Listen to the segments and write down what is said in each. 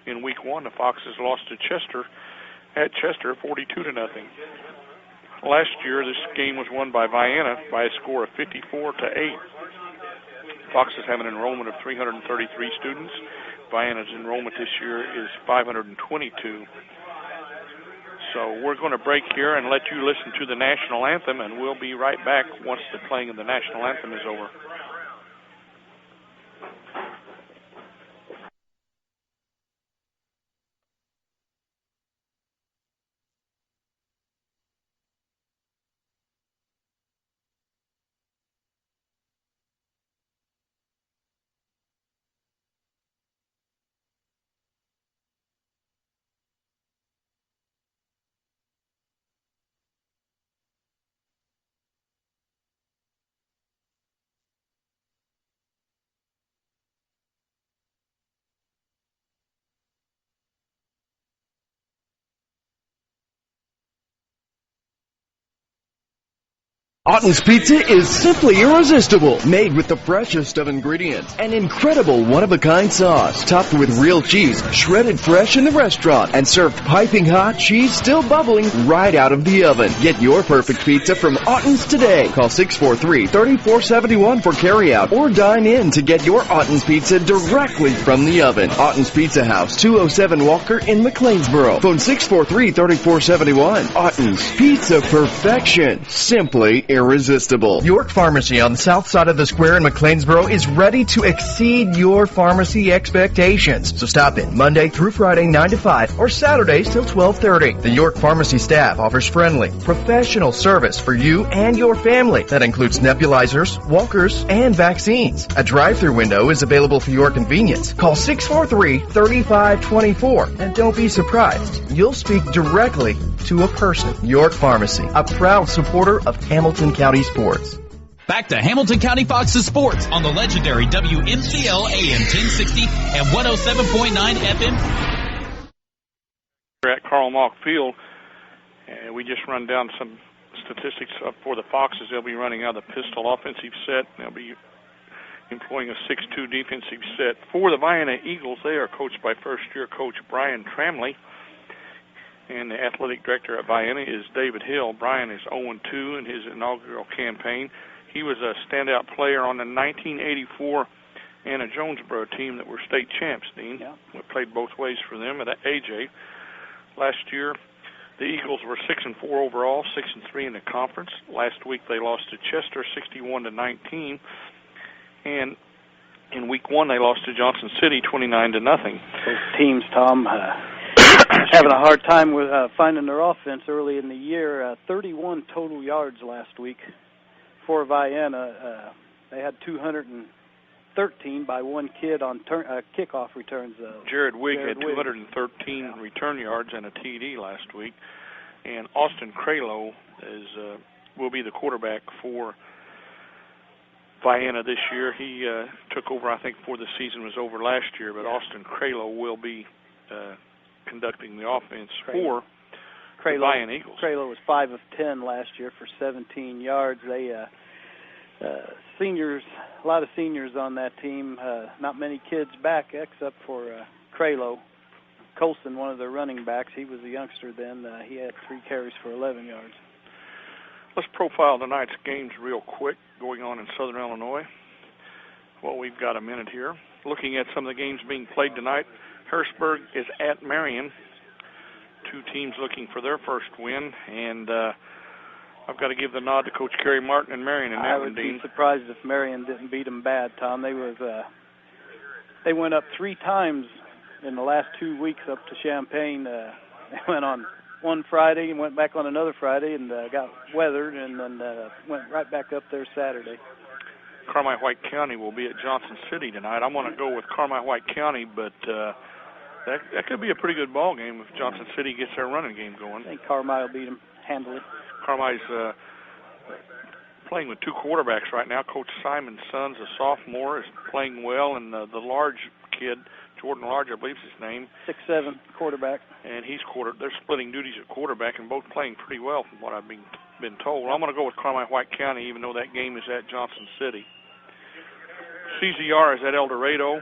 in week one, the Foxes lost to Chester at Chester 42-0. Last year, this game was won by Vienna by a score of 54-8. Foxes have an enrollment of 333 students. Vienna's enrollment this year is 522. So we're going to break here and let you listen to the national anthem, and we'll be right back once the playing of the national anthem is over. Otten's Pizza is simply irresistible. Made with the freshest of ingredients. An incredible one-of-a-kind sauce. Topped with real cheese, shredded fresh in the restaurant. And served piping hot, cheese still bubbling right out of the oven. Get your perfect pizza from Otten's today. Call 643-3471 for carryout. Or dine in to get your Otten's Pizza directly from the oven. Otten's Pizza House, 207 Walker in McLeansboro. Phone 643-3471. Otten's Pizza Perfection. Simply irresistible. York Pharmacy on the south side of the square in McLeansboro is ready to exceed your pharmacy expectations. So stop in Monday through Friday 9 to 5 or Saturdays till 12:30. The York Pharmacy staff offers friendly, professional service for you and your family. That includes nebulizers, walkers, and vaccines. A drive-through window is available for your convenience. Call 643-3524 and don't be surprised. You'll speak directly to a person. York Pharmacy, a proud supporter of Hamilton County sports. Back to Hamilton County Fox's sports on the legendary WMCL AM 1060 and 107.9 FM. We're at Carl Malk Field, and we just run down some statistics for the Foxes. They'll be running out of the pistol offensive set. They'll be employing a 6-2 defensive set. For the Vienna Eagles, they are coached by first-year coach Brian Tramley. And the athletic director at Vienna is David Hill. Brian is 0-2 in his inaugural campaign. He was a standout player on the 1984 Anna Jonesboro team that were state champs, Dean. Yeah. We played both ways for them at AJ. Last year, the Eagles were 6-4 overall, 6-3 in the conference. Last week, they lost to Chester 61-19. And in week one, they lost to Johnson City 29-0. Those teams, Tom, having a hard time with finding their offense early in the year. 31 total yards last week for Vienna. They had 213 by one kid on kickoff returns. Jared Wigg had 213 return yards and a TD last week. And Austin Craylow will be the quarterback for Vienna this year. He took over, I think, before the season was over last year, but Austin Craylow will be conducting the offense for the Vienna Eagles. Craylow was 5 of 10 last year for 17 yards. They seniors, a lot of seniors on that team. Not many kids back except for Craylow. Colson, one of their running backs, he was a youngster then. He had 3 carries for 11 yards. Let's profile tonight's games real quick going on in Southern Illinois. Well, we've got a minute here. Looking at some of the games being played tonight, Harrisburg is at Marion. Two teams looking for their first win, and I've got to give the nod to Coach Kerry Martin and Marion in that one, Dean. I would be surprised if Marion didn't beat them bad, Tom. They went up 3 times in the last 2 weeks up to Champaign. They went on one Friday and went back on another Friday and got weathered, and then went right back up there Saturday. Carmi-White County will be at Johnson City tonight. I want to go with Carmi-White County, but that could be a pretty good ball game if Johnson City gets their running game going. I think Carmi will beat them handily. Carmi's playing with 2 quarterbacks right now. Coach Simon Sons, a sophomore, is playing well, and the large kid, Jordan Large, I believe is his name. 6'7", quarterback. And they're splitting duties at quarterback and both playing pretty well from what I've been told. I'm going to go with Carmi-White County, even though that game is at Johnson City. CZR is at El Dorado.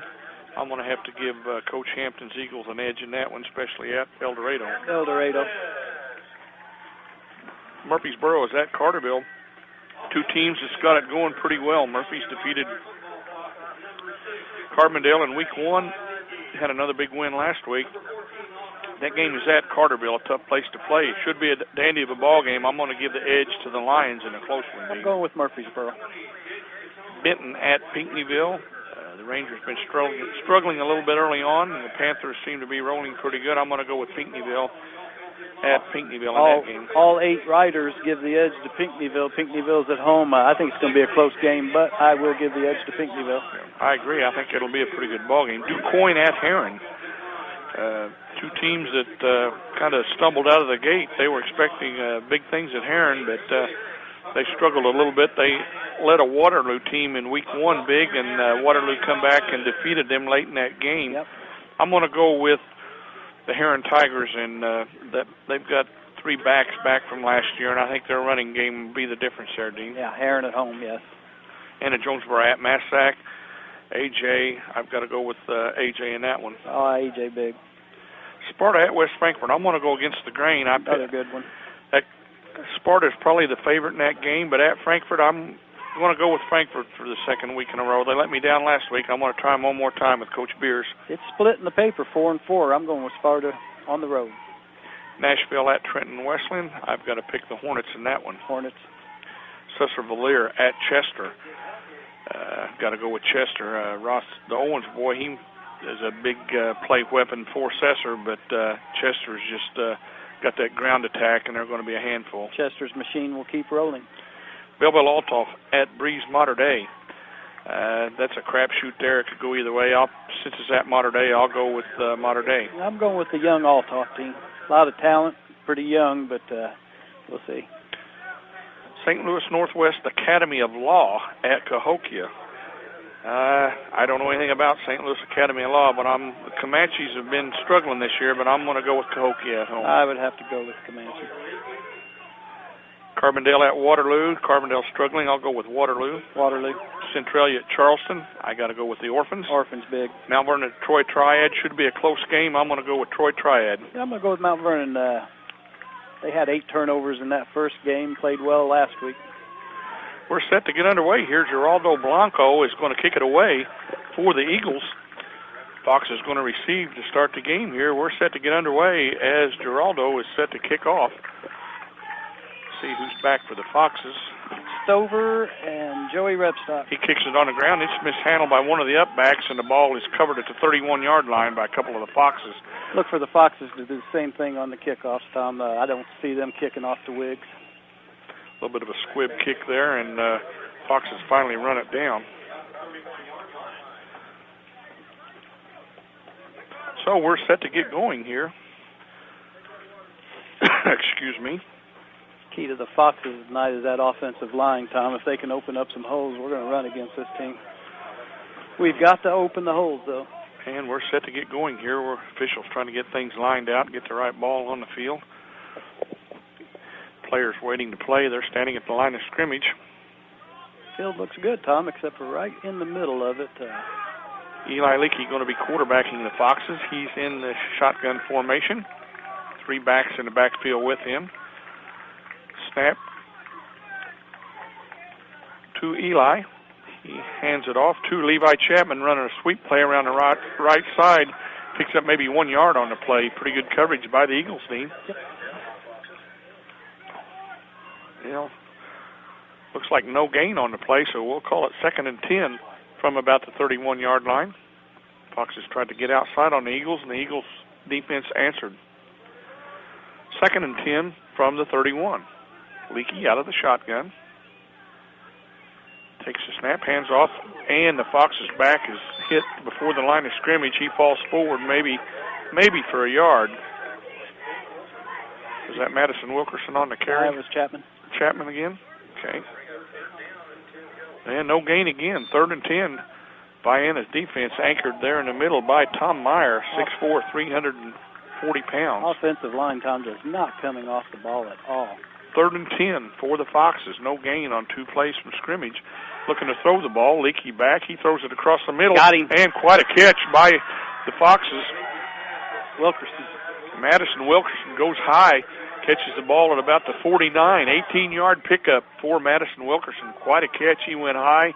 I'm going to have to give Coach Hampton's Eagles an edge in that one, especially at El Dorado. El Dorado. Murfreesboro is at Carterville. Two teams that's got it going pretty well. Murphy's defeated Carbondale in week 1. Had another big win last week. That game is at Carterville, a tough place to play. It should be a dandy of a ball game. I'm going to give the edge to the Lions in a close one. I'm going with Murfreesboro. Benton at Pinckneyville. The Rangers been struggling a little bit early on, and the Panthers seem to be rolling pretty good. I'm going to go with Pinckneyville at Pinckneyville in that game. All 8 riders give the edge to Pinckneyville. Pinckneyville's at home. I think it's going to be a close game, but I will give the edge to Pinckneyville. I agree. I think it'll be a pretty good ball game. DuQuoin at Heron. Two teams that kind of stumbled out of the gate. They were expecting big things at Heron, but they struggled a little bit. They led a Waterloo team in week 1 big, and Waterloo come back and defeated them late in that game. Yep. I'm going to go with the Heron Tigers, and that they've got 3 backs back from last year, and I think their running game will be the difference there, Dean. Yeah, Heron at home, yes. And at Jonesboro at Massac. AJ, I've got to go with AJ in that one. Oh, AJ big. Sparta at West Frankfort. I'm going to go against the grain. Another good one. Sparta is probably the favorite in that game, but at Frankfort, I'm going to go with Frankfort for the second week in a row. They let me down last week. I'm going to try them one more time with Coach Beers. It's split in the paper, 4-4. I'm going with Sparta on the road. Nashville at Trenton Wesleyan. I've got to pick the Hornets in that one. Hornets. Cesar-Valier at Chester. Got to go with Chester. Ross, the Owens boy, he is a big play weapon for Cesar, but Chester's just got that ground attack, and they're going to be a handful. Chester's machine will keep rolling. Belleville-Altoff at Breeze Mater Dei. That's a crapshoot there. It could go either way. Since it's at Mater Dei, I'll go with Mater Dei. I'm going with the young Altoff team. A lot of talent, pretty young, but we'll see. St. Louis Northwest Academy of Law at Cahokia. I don't know anything about St. Louis Academy of Law, but the Comanches have been struggling this year, but I'm going to go with Cahokia at home. I would have to go with Comanche. Carbondale at Waterloo. Carbondale struggling. I'll go with Waterloo. Waterloo. Centralia at Charleston. I got to go with the Orphans. Orphans big. Mount Vernon at Troy Triad. Should be a close game. I'm going to go with Troy Triad. Yeah, I'm going to go with Mount Vernon. They had 8 turnovers in that first game. Played well last week. We're set to get underway here. Geraldo Blanco is going to kick it away for the Eagles. Fox is going to receive to start the game here. We're set to get underway as Geraldo is set to kick off. See who's back for the Foxes. Stover and Joey Rebstock. He kicks it on the ground. It's mishandled by one of the upbacks, and the ball is covered at the 31-yard line by a couple of the Foxes. Look for the Foxes to do the same thing on the kickoffs, Tom. I don't see them kicking off the Whigs. A little bit of a squib kick there, and Foxes finally run it down. So we're set to get going here. Excuse me. Key to the Foxes tonight is that offensive line, Tom. If they can open up some holes, we're going to run against this team. We've got to open the holes, though. And we're set to get going here. We're officials trying to get things lined out, get the right ball on the field. Players waiting to play. They're standing at the line of scrimmage. Field looks good, Tom, except for right in the middle of it. Eli Leakey going to be quarterbacking the Foxes. He's in the shotgun formation. 3 backs in the backfield with him. Snap to Eli. He hands it off to Levi Chapman, running a sweep play around the right side. Picks up maybe 1 yard on the play. Pretty good coverage by the Eagles team. Yep. You know, looks like no gain on the play, so we'll call it 2nd and 10 from about the 31-yard line. Foxes tried to get outside on the Eagles, and the Eagles' defense answered. 2nd and 10 from the 31. Leakey out of the shotgun. Takes the snap, hands off, and the Fox's back is hit before the line of scrimmage. He falls forward maybe for a yard. Is that Madison Wilkerson on the carry? That was Chapman. Chapman again? Okay. And no gain again. 3rd and 10. Vienna's defense anchored there in the middle by Tom Meyer, 6'4", 340 pounds. Offensive line, Tom, just not coming off the ball at all. 3rd and 10 for the Foxes. No gain on 2 plays from scrimmage. looking to throw the ball. Leakey back. He throws it across the middle. Got him. And quite a catch by the Foxes. Wilkerson. Madison Wilkerson goes high, catches the ball at about the 49. 18-yard pickup for Madison Wilkerson. Quite a catch. He went high,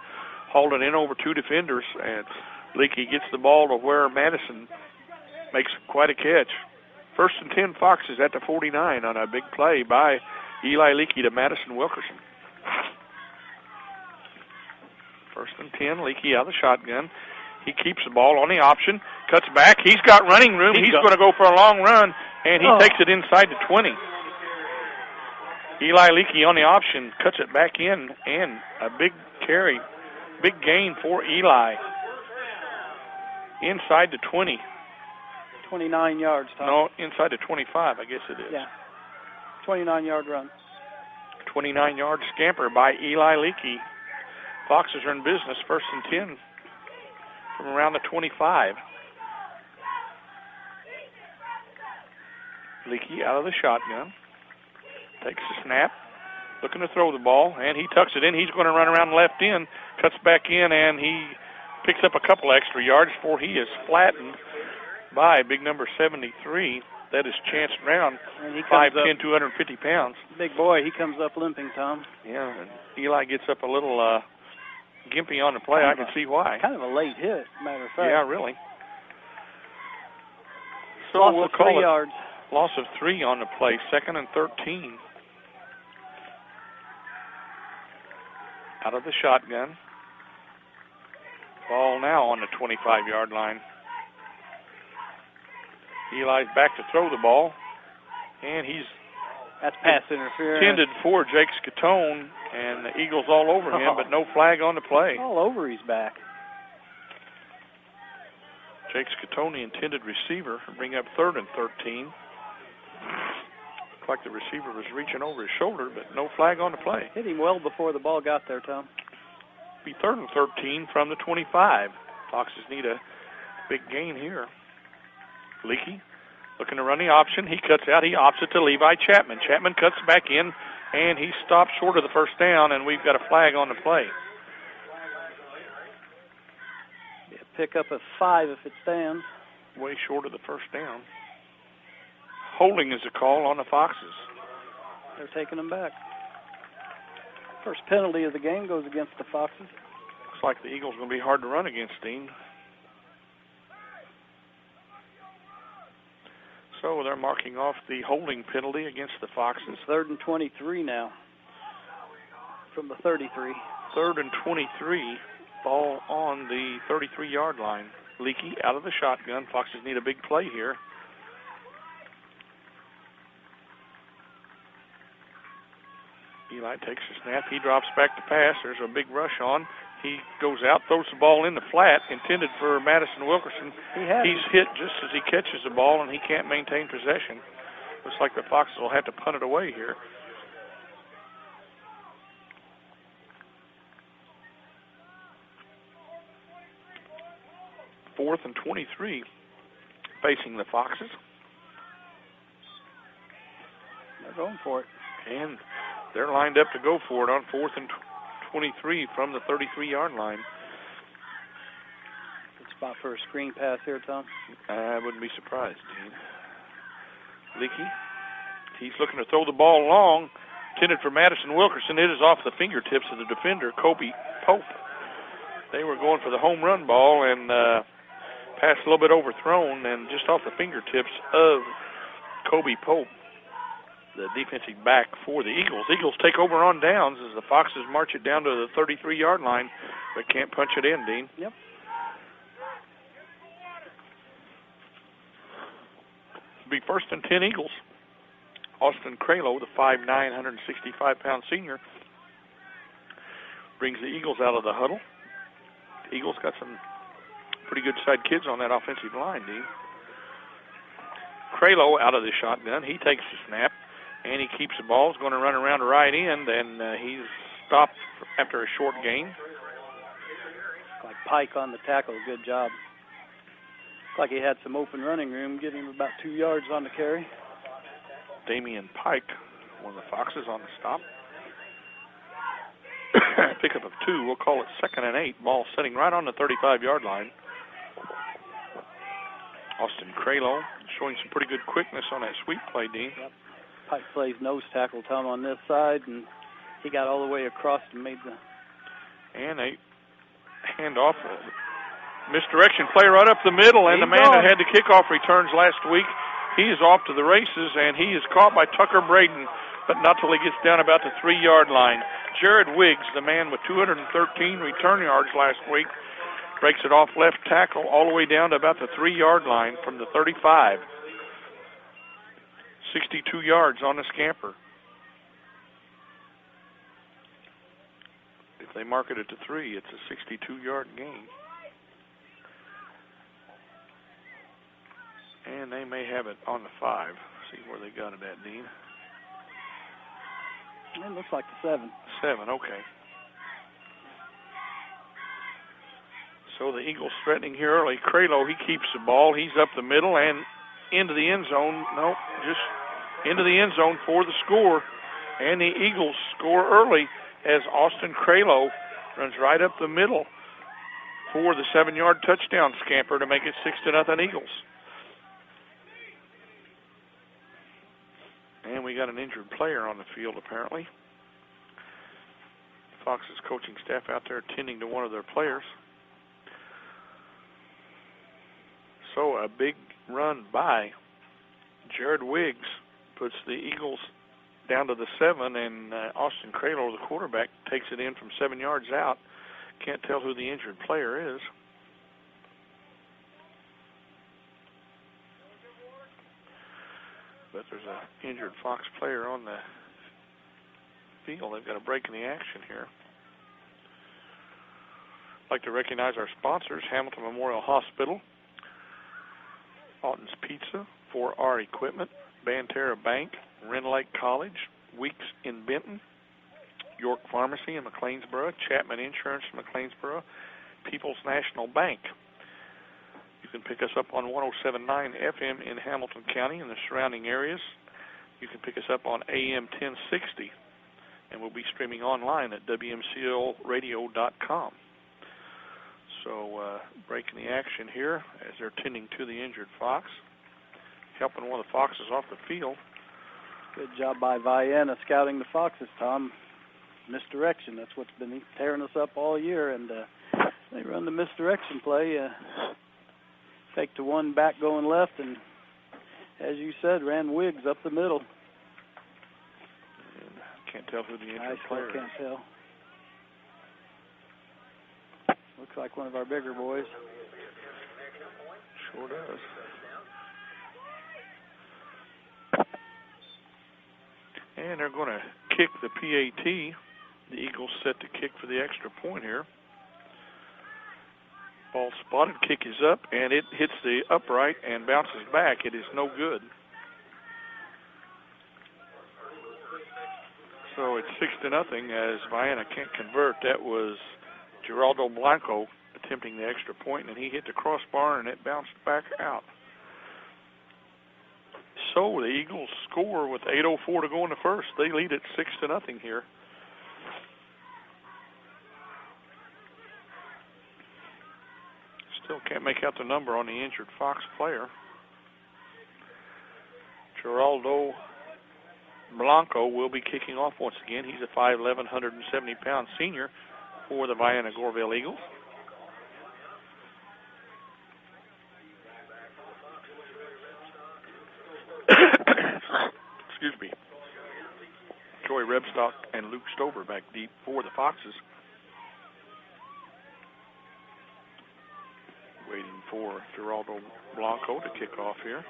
hauled it in over 2 defenders, and Leakey gets the ball to where Madison makes quite a catch. 1st and 10 Foxes at the 49 on a big play by Eli Leakey to Madison Wilkerson. 1st and 10, Leakey out of the shotgun. He keeps the ball on the option, cuts back. He's got running room. He's going to go for a long run, and he takes it inside the 20. Eli Leakey on the option, cuts it back in, and a big carry, big gain for Eli. Inside the 20. 29 yards, Tom. No, inside the 25, I guess it is. Yeah. 29-yard run. 29-yard scamper by Eli Leakey. Foxes are in business, 1st and 10 from around the 25. Leakey out of the shotgun. Takes the snap. Looking to throw the ball, and he tucks it in. He's going to run around left end, cuts back in, and he picks up a couple extra yards before he is flattened by big number 73. That is Chance Brown, 5'10", 250 pounds. Big boy, he comes up limping, Tom. Yeah, and Eli gets up a little gimpy on the play. I can see why. Kind of a late hit, matter of fact. Yeah, really. So loss we'll of call 3 it yards. Loss of 3 on the play, 2nd and 13. Out of the shotgun. Ball now on the 25-yard line. Eli's back to throw the ball, and he's that's pass interference. Intended for Jake Scatone, and the Eagles all over him, but no flag on the play. All over his back. Jake Scatone, intended receiver, bring up 3rd and 13. Looked like the receiver was reaching over his shoulder, but no flag on the play. Hit him well before the ball got there, Tom. Be 3rd and 13 from the 25. Foxes need a big gain here. Leakey looking to run the option. He cuts out. He opts it to Levi Chapman. Chapman cuts back in, and he stops short of the 1st down, and we've got a flag on the play. Yeah, pick up a 5 if it stands. Way short of the 1st down. Holding is a call on the Foxes. They're taking them back. First penalty of the game goes against the Foxes. Looks like the Eagles going to be hard to run against, Dean. So they're marking off the holding penalty against the Foxes. 3rd and 23 now from the 33. 3rd and 23. Ball on the 33-yard line. Leakey out of the shotgun. Foxes need a big play here. Eli takes the snap. He drops back to pass. There's a big rush on. He goes out, throws the ball in the flat, intended for Madison Wilkerson. He's hit just as he catches the ball, and he can't maintain possession. Looks like the Foxes will have to punt it away here. Fourth and 23 facing the Foxes. They're going for it. And they're lined up to go for it on 4th and 23 from the 33-yard line. Good spot for a screen pass here, Tom. I wouldn't be surprised, Dean. Leakey, he's looking to throw the ball long, intended for Madison Wilkerson. It is off the fingertips of the defender, Kobe Pope. They were going for the home run ball and passed a little bit overthrown and just off the fingertips of Kobe Pope, the defensive back for the Eagles. Eagles take over on downs as the Foxes march it down to the 33-yard line, but can't punch it in, Dean. Yep. It'll be 1st and 10 Eagles. Austin Cralo, the 5'9", 165-pound senior, brings the Eagles out of the huddle. The Eagles got some pretty good-sized kids on that offensive line, Dean. Cralo out of the shotgun. He takes the snap. And he keeps the ball. He's going to run around the right end, and he's stopped after a short gain. Like Pike on the tackle, good job. Looks like he had some open running room, giving him about 2 yards on the carry. Damian Pike, one of the Foxes on the stop. Pickup of 2. We'll call it 2nd and 8. Ball sitting right on the 35-yard line. Austin Craylow showing some pretty good quickness on that sweep play, Dean. Yep. Pike plays nose tackle, Tom, on this side, and he got all the way across and made the... And a handoff. Misdirection play right up the middle, and the man that had the kickoff returns last week, he is off to the races, and he is caught by Tucker Braden, but not till he gets down about the 3-yard line. Jared Wiggs, the man with 213 return yards last week, breaks it off left tackle all the way down to about the 3-yard line from the 35. 62 yards on the scamper. If they mark it at the 3, it's a 62-yard gain. And they may have it on the 5. See where they got it at, Dean. It looks like the 7. 7, okay. So the Eagles threatening here early. Craylow, he keeps the ball. He's up the middle and into the end zone. Nope, just into the end zone for the score. And the Eagles score early as Austin Craylow runs right up the middle for the 7-yard touchdown scamper to make it 6-0 Eagles. And we got an injured player on the field, apparently. Fox's coaching staff out there attending to one of their players. So a big run by Jared Wiggs puts the Eagles down to the 7, and Austin Craylow, the quarterback, takes it in from 7 yards out. Can't tell who the injured player is. But there's an injured Fox player on the field. They've got a break in the action here. I'd like to recognize our sponsors, Hamilton Memorial Hospital, Alton's Pizza, 4R Equipment, Banterra Bank, Wren Lake College, Weeks in Benton, York Pharmacy in McLeansboro, Chapman Insurance in McLeansboro, People's National Bank. You can pick us up on 107.9 FM in Hamilton County and the surrounding areas. You can pick us up on AM 1060, and we'll be streaming online at WMCLradio.com. So breaking the action here as they're tending to the injured Fox, helping one of the Foxes off the field. Good job by Vienna scouting the Foxes, Tom. Misdirection, that's what's been tearing us up all year, and they run the misdirection play. Fake to one back going left, and as you said, ran Wiggs up the middle. And can't tell who the injured player is. Can't tell. Looks like one of our bigger boys. Sure does. And they're going to kick the PAT. The Eagles set to kick for the extra point here. Ball spotted, kick is up, and it hits the upright and bounces back. It is no good. So it's 6-0 as Vienna can't convert. That was Geraldo Blanco attempting the extra point, and he hit the crossbar, and it bounced back out. So the Eagles score with 8:04 to go in the first. They lead at 6-0 here. Still can't make out the number on the injured Fox player. Geraldo Blanco will be kicking off once again. He's a 5'11", 170-pound senior for the Vienna-Goreville Eagles. Excuse me. Joey Rebstock and Luke Stover back deep for the Foxes. Waiting for Geraldo Blanco to kick off here.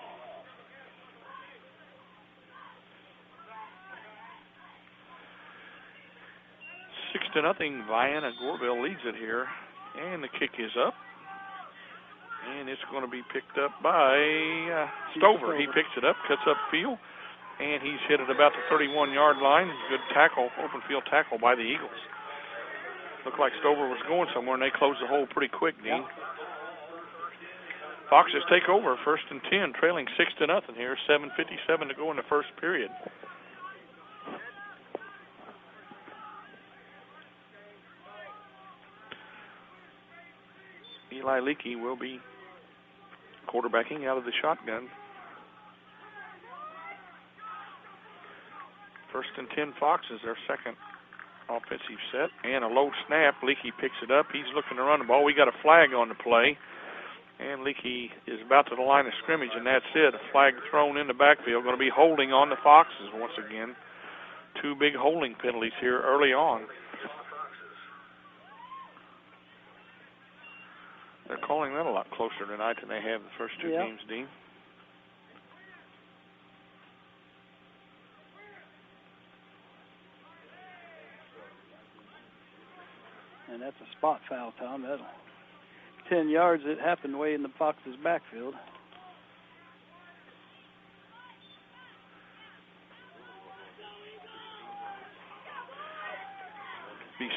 To nothing, Vienna-Goreville leads it here, and the kick is up, and it's going to be picked up by Stover. He picks it up, cuts up field, and he's hit it about the 31-yard line. Good tackle, open field tackle by the Eagles. Looked like Stover was going somewhere, and they closed the hole pretty quick, Dean. Foxes take over, 1st and 10, trailing 6-0 here. 7:57 to go in the first period. Eli Leakey will be quarterbacking out of the shotgun. 1st and 10 Foxes, their second offensive set. And a low snap. Leakey picks it up. He's looking to run the ball. We got a flag on the play. And Leakey is about to the line of scrimmage, and that's it. A flag thrown in the backfield. Going to be holding on the Foxes once again. 2 big holding penalties here early on. They're calling that a lot closer tonight than they have the first 2 games, Dean. And that's a spot foul, Tom. That'll 10 yards. It happened way in the Fox's backfield. Be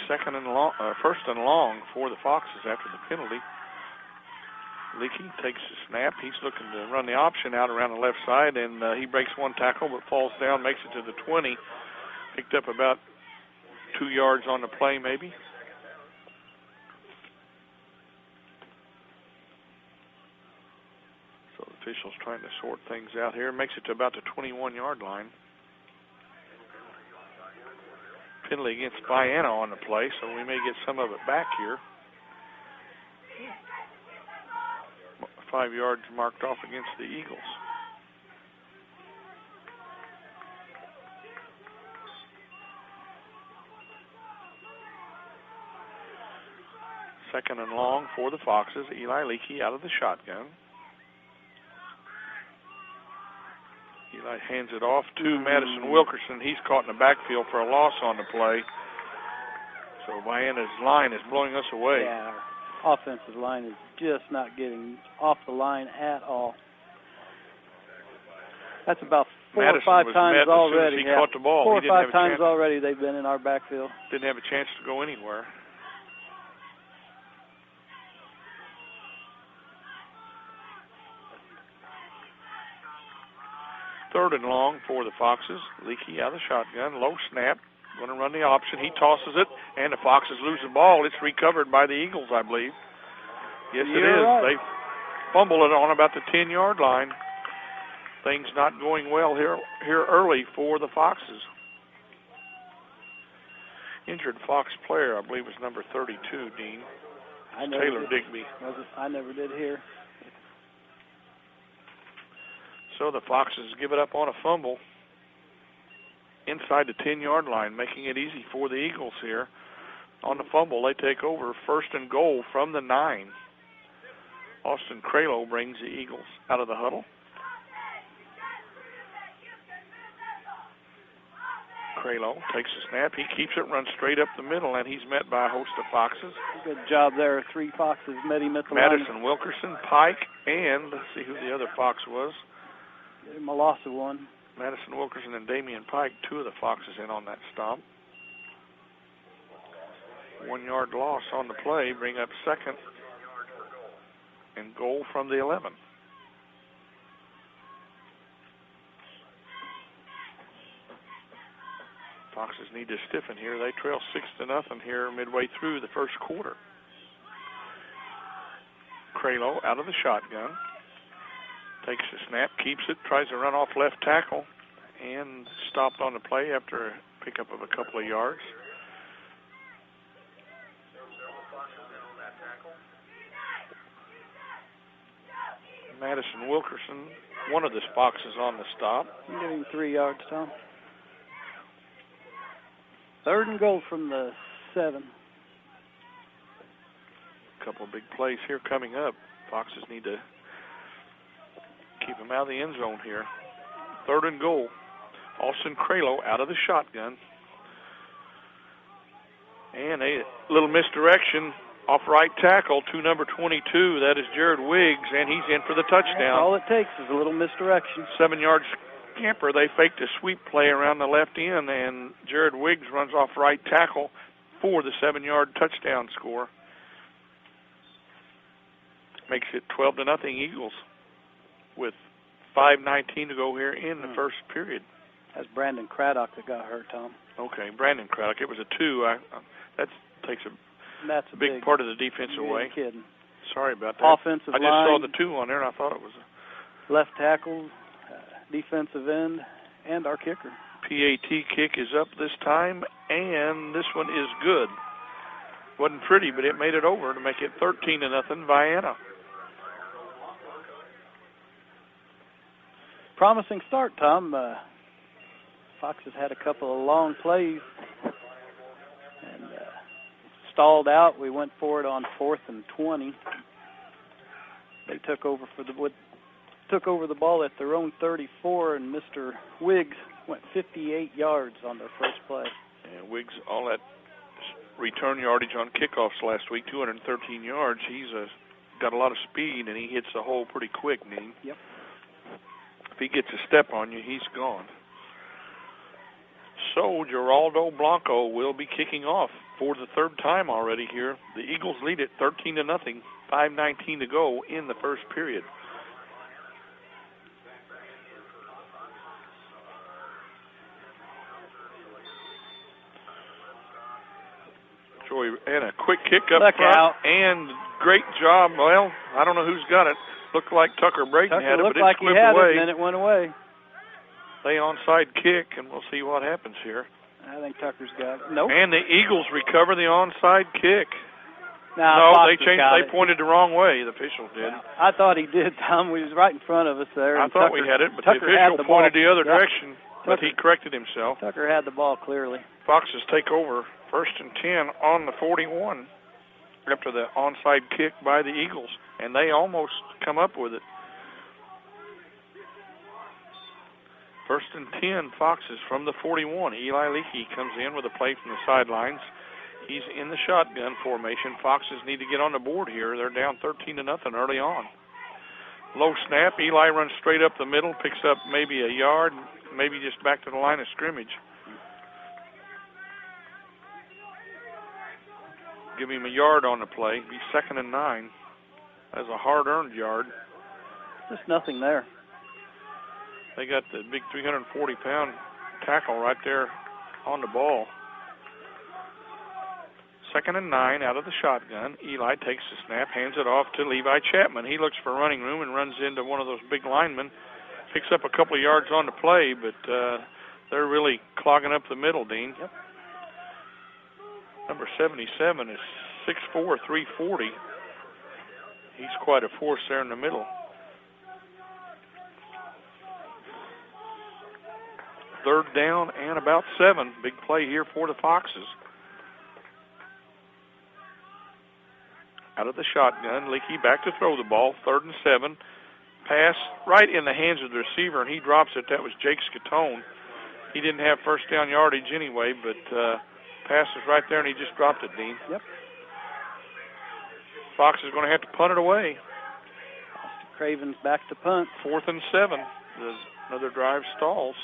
first and long for the Foxes after the penalty. Leakey takes the snap. He's looking to run the option out around the left side, and he breaks 1 tackle but falls down, makes it to the 20. Picked up about 2 yards on the play, maybe. So the officials trying to sort things out here. Makes it to about the 21-yard line. Penalty against Vienna on the play, so we may get some of it back here. 5 yards marked off against the Eagles. Second and long for the Foxes. Eli Leakey out of the shotgun. Eli hands it off to Madison Wilkerson. He's caught in the backfield for a loss on the play. So Vienna's line is blowing us away. Yeah, our offensive line is just not getting off the line at all. That's about 4 or 5 times already. He caught the ball. 4 or 5 times already they've been in our backfield. Didn't have a chance to go anywhere. Third and long for the Foxes. Leakey out of the shotgun. Low snap. Going to run the option. He tosses it, and the Foxes lose the ball. It's recovered by the Eagles, I believe. Yes, it is. Right. They fumbled it on about the 10-yard line. Things not going well here early for the Foxes. Injured Fox player, I believe, was number 32, Dean. Taylor Digby. I never did hear. So the Foxes give it up on a fumble inside the 10-yard line, making it easy for the Eagles here. On the fumble, they take over 1st and goal from the 9. Austin Cralo brings the Eagles out of the huddle. Cralo takes the snap. He keeps it, runs straight up the middle, and he's met by a host of Foxes. Good job there. 3 Foxes met him at the line. Madison Wilkerson, Pike, and let's see who the other Fox was. Malassa won. Madison Wilkerson and Damian Pike, 2 of the Foxes in on that stop. 1-yard loss on the play, bring up 2nd and goal from the 11. Foxes need to stiffen here. They trail 6-0 here midway through the first quarter. Cralo out of the shotgun. Takes the snap, keeps it, tries to run off left tackle, and stopped on the play after a pickup of a couple of yards. Madison Wilkerson, one of the Foxes on the stop. I'm giving 3 yards, Tom. 3rd and goal from the 7. A couple of big plays here coming up. Foxes need to keep him out of the end zone here. 3rd and goal. Austin Cralo out of the shotgun. And a little misdirection off right tackle to number 22. That is Jared Wiggs, and he's in for the touchdown. All it takes is a little misdirection. 7-yard scamper. They faked a sweep play around the left end, and Jared Wiggs runs off right tackle for the 7-yard touchdown score. Makes it 12-0 Eagles with 5:19 to go here in the first period. That's Brandon Craddock that got hurt, Tom. Okay, Brandon Craddock. It was a 2. That takes a That's big part of the defense away. Kidding. Sorry about that. Offensive I just line, saw the 2 on there, and I thought it was left tackle, defensive end, and our kicker. PAT kick is up this time, and this one is good. Wasn't pretty, but it made it over to make it 13-0 Vienna. Promising start, Tom. Fox has had a couple of long plays and stalled out. We went for it on 4th and 20. They took over the ball at their own 34, and Mr. Wiggs went 58 yards on their first play. And Wiggs, all that return yardage on kickoffs last week, 213 yards. He's got a lot of speed, and he hits the hole pretty quick, Dean. Yep. If he gets a step on you, he's gone. So Geraldo Blanco will be kicking off for the 3rd time already here. The Eagles lead it 13-0, 5:19 to go in the first period. Joey, and a quick kick up Look front, out. and great job. Well, I don't know who's got it. Looked like Tucker Brayton had it, but looked it like he slipped had away. it, and then it went away. They onside kick, and we'll see what happens here. I think Tucker's got it. Nope. And the Eagles recover the onside kick. No, they changed. They pointed the wrong way. The official did. Yeah, I thought he did, Tom. We was right in front of us there. I thought we had it, but the official pointed the other direction. But he corrected himself. Tucker had the ball clearly. Foxes take over 1st and 10 on the 41 after the onside kick by the Eagles, and they almost come up with it. 1st and 10, Foxes from the 41. Eli Leakey comes in with a play from the sidelines. He's in the shotgun formation. Foxes need to get on the board here. They're down 13-0 early on. Low snap. Eli runs straight up the middle, picks up maybe a yard, maybe just back to the line of scrimmage. Give him a yard on the play. Be 2nd and 9. That's a hard-earned yard. Just nothing there. They got the big 340-pound tackle right there on the ball. 2nd and 9 out of the shotgun. Eli takes the snap, hands it off to Levi Chapman. He looks for running room and runs into one of those big linemen. Picks up a couple of yards on the play, but they're really clogging up the middle, Dean. Yep. Number 77 is 6'4", 340. He's quite a force there in the middle. 3rd down and about 7. Big play here for the Foxes. Out of the shotgun, Leakey back to throw the ball. 3rd and 7. Pass right in the hands of the receiver, and he drops it. That was Jake Scatone. He didn't have first down yardage anyway, but pass is right there, and he just dropped it, Dean. Yep. Fox is going to have to punt it away. Craven's back to punt. 4th and 7. Another drive stalls.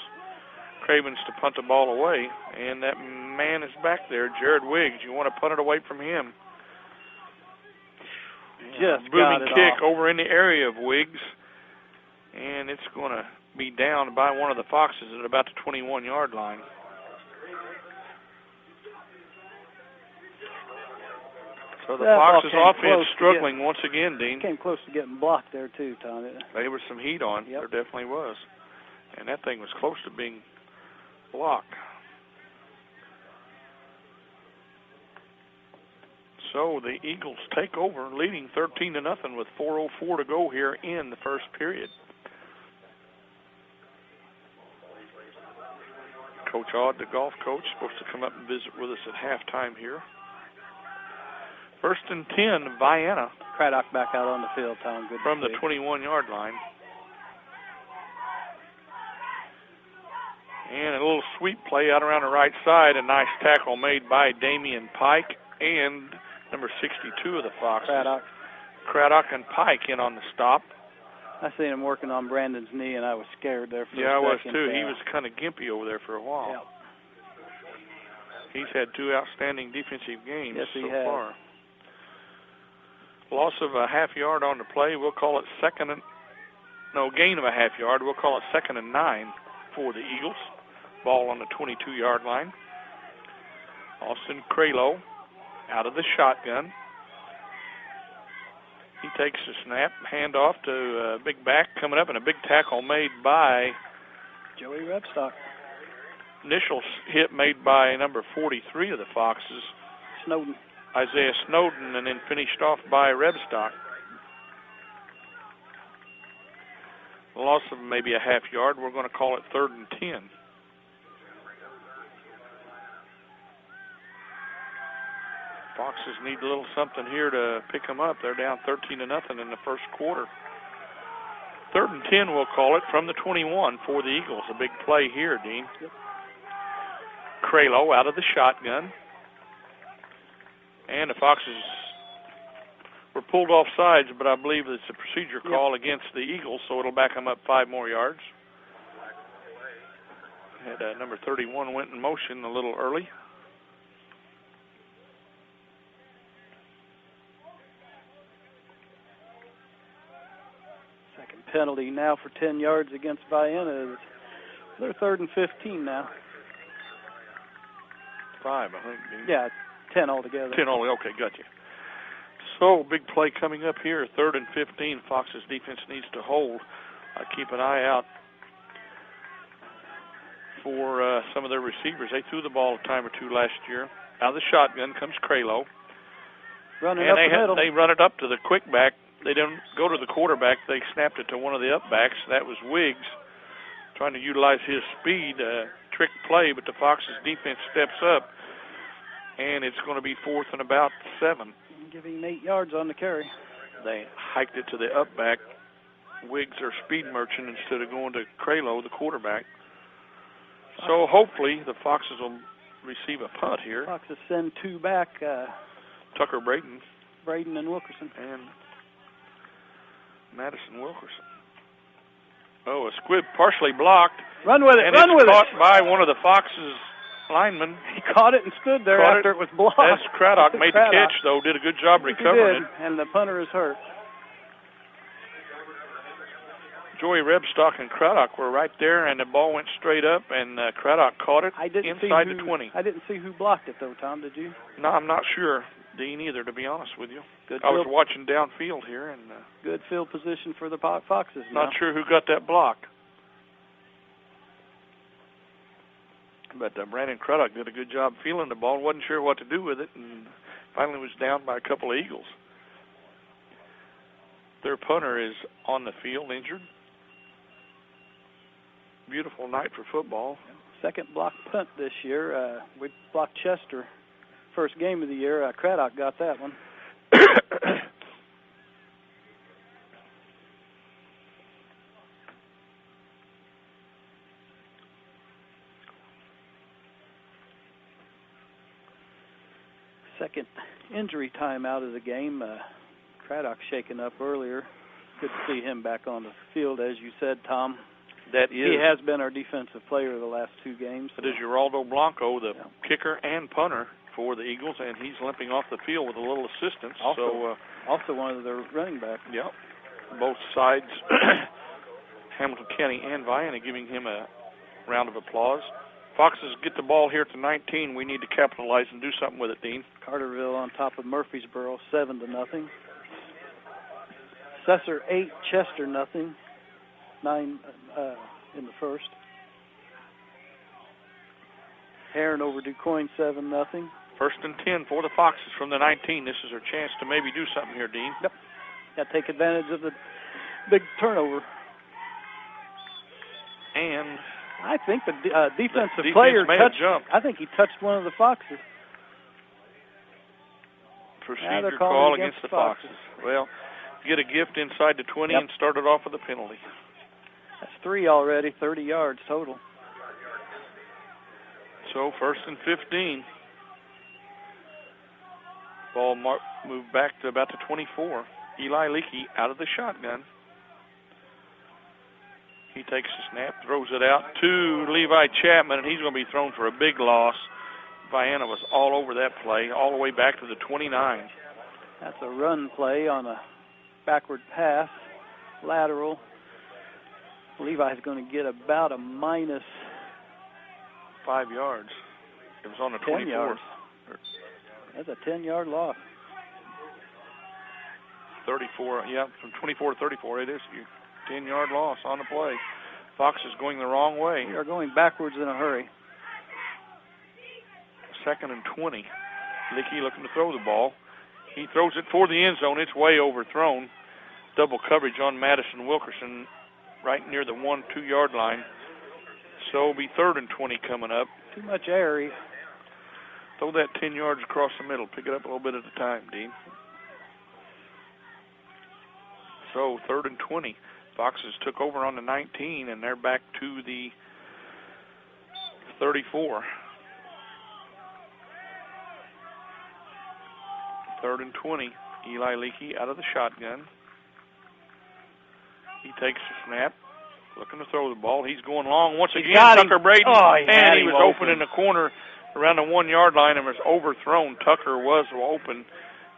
Cravens to punt the ball away, and that man is back there, Jared Wiggs. You want to punt it away from him. Just booming kick off. over in the area of Wiggs, and it's going to be down by one of the Foxes at about the 21-yard line. So the Foxes offense struggling once again, Dean. Came close to getting blocked there too, Tom. There was some heat on. Yep. There definitely was. And that thing was close to being blocked. So the Eagles take over, leading 13-0 with 4:04 to go here in the first period. Coach Odd, the golf coach, supposed to come up and visit with us at halftime here. 1st and 10, Vienna. Craddock back out on the field, Tom. Good from the see. 21-yard line. And a little sweep play out around the right side. A nice tackle made by Damian Pike and number 62 of the Foxes. Craddock and Pike in on the stop. I seen him working on Brandon's knee, and I was scared there for a second. Yeah, I was too. He was kind of gimpy over there for a while. Yep. He's had 2 outstanding defensive games so far. Loss of a half yard on the play. We'll call it gain of a half yard. We'll call it 2nd and 9 for the Eagles. Ball on the 22-yard line. Austin Kralo out of the shotgun. He takes the snap, hand off to big back coming up, and a big tackle made by Joey Rebstock. Initial hit made by number 43 of the Foxes, Snowden. Isaiah Snowden, and then finished off by Rebstock. A loss of maybe a half yard. We're going to call it 3rd and 10. Foxes need a little something here to pick them up. They're down 13-0 in the first quarter. 3rd and 10, we'll call it, from the 21 for the Eagles. A big play here, Dean. Yep. Kralo out of the shotgun. And the Foxes were pulled off sides, but I believe it's a procedure call against the Eagles, so it'll back them up 5 more yards. Had number 31 went in motion a little early. Second penalty now for 10 yards against Vienna. They're 3rd and 15 now. 5, I think. Yeah, 10 altogether. 10 only. Okay, gotcha. So, big play coming up here. 3rd and 15. Fox's defense needs to hold. Keep an eye out for some of their receivers. They threw the ball a time or two last year. Out of the shotgun comes Kralo. Running up the middle. They run it up to the quick back. They didn't go to the quarterback. They snapped it to one of the up backs. That was Wiggs, trying to utilize his speed. Trick play, but the Foxes defense steps up, and it's going to be 4th and about 7. Giving him 8 yards on the carry. They hiked it to the up back. Wiggs or speed merchant instead of going to Kralo, the quarterback. So hopefully the Foxes will receive a punt here. Foxes send 2 back. Tucker Braden and Wilkerson. And Madison Wilkerson. Oh, a squib partially blocked. Run with it, and run with it. Caught by one of the Foxes linemen. He caught it and stood there after it was blocked. That's Craddock. Made the catch, though. Did a good job recovering it. And the punter is hurt. Joey Rebstock and Craddock were right there, and the ball went straight up, and Craddock caught it inside the 20. I didn't see who blocked it, though, Tom. Did you? No, I'm not sure, Dean, either, to be honest with you. I was watching downfield here. And good field position for the Foxes now. Not sure who got that block. But Brandon Craddock did a good job feeling the ball. Wasn't sure what to do with it, and finally was down by a couple of Eagles. Their punter is on the field, injured. Beautiful night for football. Second block punt this year. We blocked Chester. First game of the year. Craddock got that one. Second injury time out of the game. Craddock shaken up earlier. Good to see him back on the field, as you said, Tom. He has been our defensive player the last 2 games. It is Geraldo Blanco, the kicker and punter for the Eagles, and he's limping off the field with a little assistance. Also one of their running backs. Yep. Both sides, Hamilton County and Vienna, giving him a round of applause. Foxes get the ball here to 19. We need to capitalize and do something with it, Dean. Carterville on top of Murfreesboro, 7-0. Cesar 8, Chester 0. 9 in the first. Heron over DuQuoin 7-0. 1st and 10 for the Foxes from the 19. This is their chance to maybe do something here, Dean. Yep. Got to take advantage of the big turnover. And I think the defensive player touched. I think he touched one of the Foxes. Procedure call against the Foxes. Well, get a gift inside the 20 and started off with a penalty. That's 3 already, 30 yards total. So 1st and 15. Ball moved back to about the 24. Eli Leakey out of the shotgun. He takes the snap, throws it out to Levi Chapman, and he's going to be thrown for a big loss. Vienna was all over that play, all the way back to the 29. That's a run play on a backward pass, lateral. Levi's going to get about a minus 5 yards. It was on the 24. Yards. That's a 10-yard loss. 34, yeah, from 24 to 34. It is a 10-yard loss on the play. Fox is going the wrong way. We are going backwards in a hurry. 2nd and 20. Leakey looking to throw the ball. He throws it for the end zone. It's way overthrown. Double coverage on Madison Wilkerson right near the 1-2 yard line. So it'll be 3rd and 20 coming up. Too much air. Throw that 10 yards across the middle. Pick it up a little bit at a time, Dean. So 3rd and 20. Foxes took over on the 19, and they're back to the 34. 3rd and 20. Eli Leakey out of the shotgun. He takes the snap, looking to throw the ball. He's going long once again. Tucker Braden, and he was open in the corner around the 1 yard line and was overthrown. Tucker was open,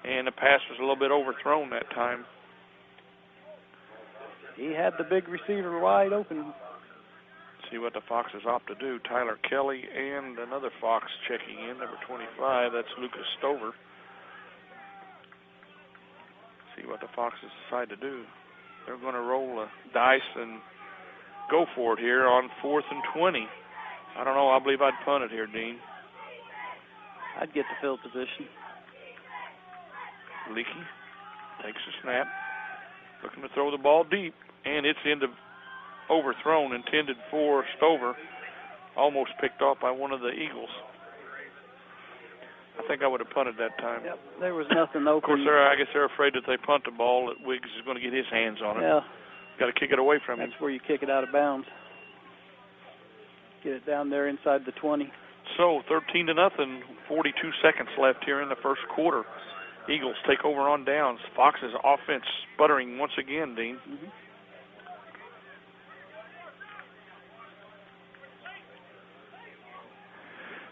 and the pass was a little bit overthrown that time. He had the big receiver wide open. See what the Foxes opt to do. Tyler Kelly and another Fox checking in, number 25. That's Lucas Stover. See what the Foxes decide to do. They're going to roll the dice and go for it here on 4th and 20. I don't know. I believe I'd punt it here, Dean. I'd get the field position. Leakey takes the snap, looking to throw the ball deep, and it's overthrown, intended for Stover. Almost picked off by one of the Eagles. I think I would have punted that time. Yep, there was nothing open. Of course, I guess they're afraid that they punt the ball, that Wiggs is going to get his hands on it. Yeah. Got to kick it away from him. That's where you kick it out of bounds. Get it down there inside the 20. So 13-0, 42 seconds left here in the first quarter. Eagles take over on downs. Fox's offense sputtering once again, Dean. Mm-hmm.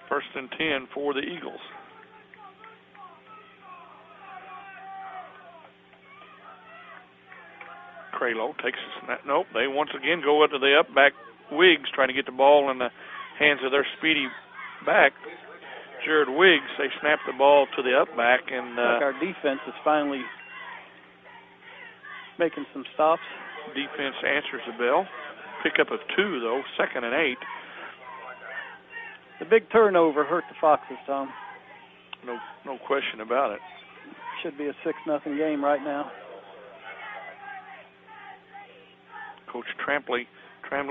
First and 10 for the Eagles. Craylow takes a snap. Nope, they once again go into the up back. Wiggs trying to get the ball in the hands of their speedy back, Jared Wiggs. They snap the ball to the up back, and our defense is finally making some stops. Defense answers the bell. Pickup of 2, though, 2nd and 8. The big turnover hurt the Foxes, Tom. No question about it. Should be a 6-0 game right now. Coach Tramley kind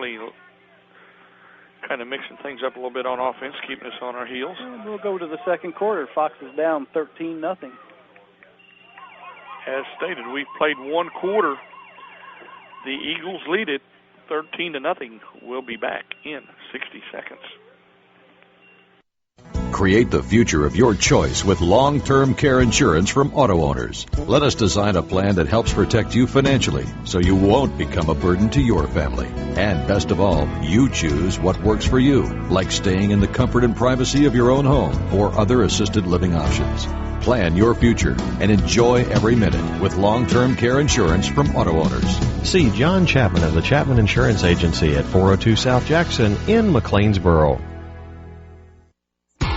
of mixing things up a little bit on offense, keeping us on our heels. And we'll go to the second quarter. Foxes down 13-0. As stated, we've played one quarter. The Eagles lead it 13-0. We'll be back in 60 seconds. Create the future of your choice with long-term care insurance from Auto Owners. Let us design a plan that helps protect you financially so you won't become a burden to your family. And best of all, you choose what works for you, like staying in the comfort and privacy of your own home or other assisted living options. Plan your future and enjoy every minute with long-term care insurance from Auto Owners. See John Chapman of the Chapman Insurance Agency at 402 South Jackson in McLeansboro.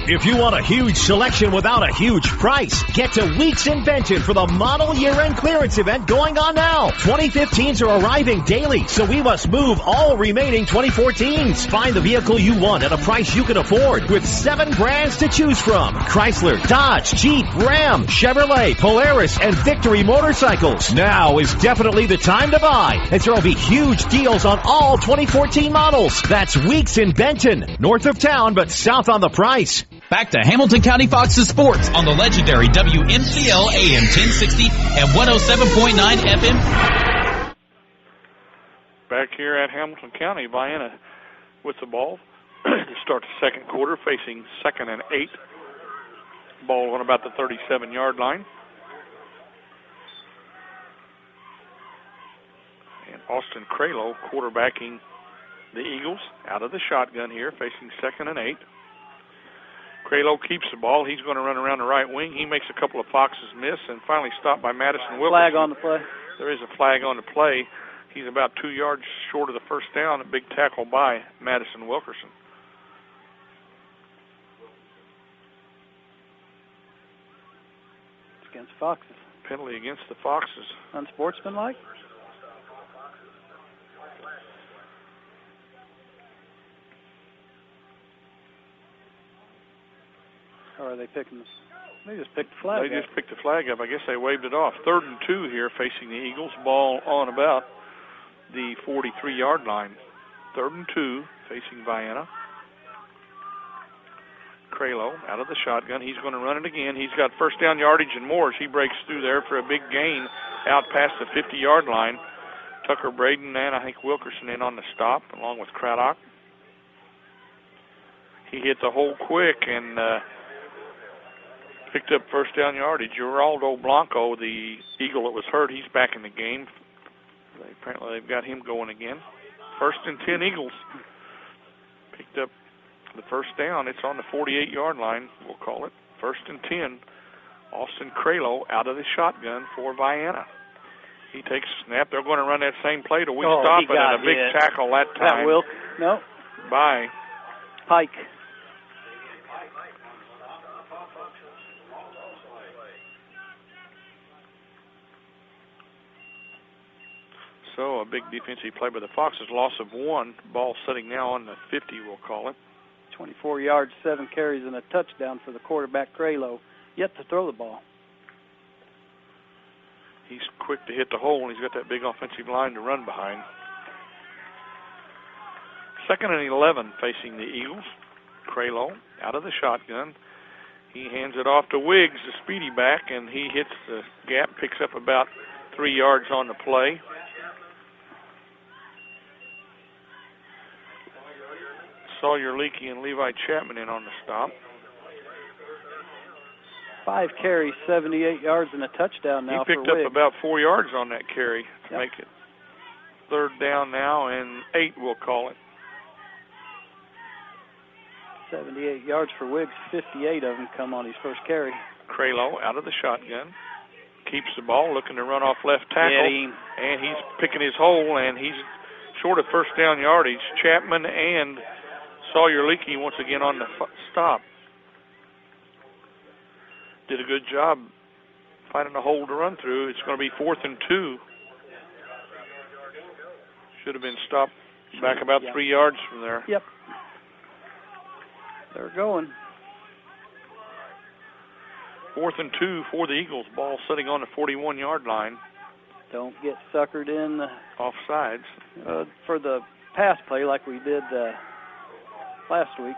If you want a huge selection without a huge price, get to Weeks in Benton for the model year-end clearance event going on now. 2015s are arriving daily, so we must move all remaining 2014s. Find the vehicle you want at a price you can afford with 7 brands to choose from. Chrysler, Dodge, Jeep, Ram, Chevrolet, Polaris, and Victory motorcycles. Now is definitely the time to buy, as there will be huge deals on all 2014 models. That's Weeks in Benton, north of town but south on the price. Back to Hamilton County Fox's sports on the legendary WMCL AM 1060 and 107.9 FM. Back here at Hamilton County, Vienna with the ball to start the second quarter, facing 2nd and 8. Ball on about the 37-yard line. And Austin Craylow quarterbacking the Eagles out of the shotgun here, facing 2nd and 8. Craylow keeps the ball. He's going to run around the right wing. He makes a couple of Foxes miss and finally stopped by Madison Wilkerson. Flag on the play. There is a flag on the play. He's about 2 yards short of the first down. A big tackle by Madison Wilkerson. It's against Foxes. penalty against the Foxes. Unsportsmanlike? Or are they picking this? They just picked the flag up. They just picked the flag up. I guess they waved it off. 3rd and 2 here facing the Eagles. Ball on about the 43-yard line. 3rd and 2 facing Vienna. Kralo out of the shotgun. He's going to run it again. He's got first down yardage and more as he breaks through there for a big gain out past the 50-yard line. Tucker Braden and I think Wilkerson in on the stop along with Craddock. He hit the hole quick and picked up first down yardage. Geraldo Blanco, the Eagle that was hurt, he's back in the game. Apparently they've got him going again. 1st and 10 Eagles. Picked up the first down. It's on the 48-yard line, we'll call it. 1st and 10. Austin Kralo out of the shotgun for Vienna. He takes a snap. They're going to run that same play till we stop it, and a big tackle that time. That will. No. By Pike. So a big defensive play by the Foxes. Loss of 1. Ball sitting now on the 50, we'll call it. 24 yards, 7 carries, and a touchdown for the quarterback, Kralo. Yet to throw the ball. He's quick to hit the hole, and he's got that big offensive line to run behind. 2nd and 11 facing the Eagles. Kralo out of the shotgun. He hands it off to Wiggs, the speedy back, and he hits the gap, picks up about 3 yards on the play. Sawyer Leakey and Levi Chapman in on the stop. 5 carries, 78 yards, and a touchdown now for He picked up about 4 yards on that carry to make it 3rd down now and 8, we'll call it. 78 yards for Wiggs, 58 of them come on his first carry. Kralo out of the shotgun. Keeps the ball, looking to run off left tackle. And he's picking his hole, and he's short of first down yardage. Chapman and Sawyer Leakey once again on the stop. Did a good job finding a hole to run through. It's going to be 4th and 2. Should have been stopped back about 3 yards from there. Yep. They're going. 4th and 2 for the Eagles. Ball sitting on the 41-yard line. Don't get suckered in. Offsides. For the pass play like we did last week.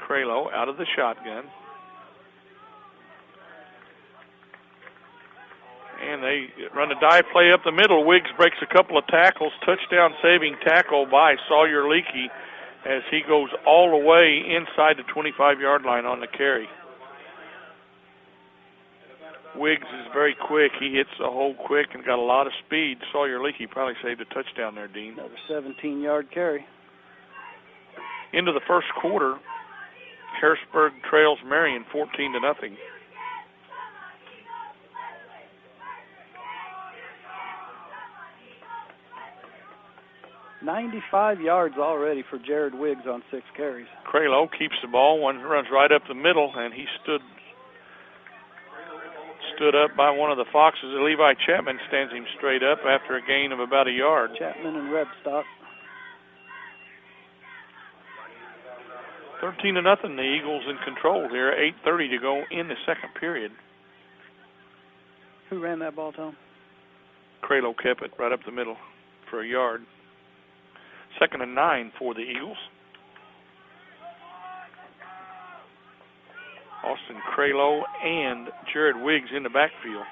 Kralo out of the shotgun. And they run a dive play up the middle. Wiggs breaks a couple of tackles. Touchdown saving tackle by Sawyer Leakey as he goes all the way inside the 25-yard line on the carry. Wiggs is very quick. He hits the hole quick and got a lot of speed. Sawyer Leakey probably saved a touchdown there, Dean. Another 17-yard carry. Into the first quarter, Harrisburg trails Marion 14-0. 95 yards already for Jared Wiggs on 6 carries. Kralo keeps the ball. One runs right up the middle, and he stood up by one of the Foxes. Levi Chapman stands him straight up after a gain of about a yard. Chapman and Rebstock. 13-0, the Eagles in control here. 8:30 to go in the second period. Who ran that ball, Tom? Kralo kept it right up the middle for a yard. 2nd and 9 for the Eagles. Austin Kralo and Jared Wiggs in the backfield.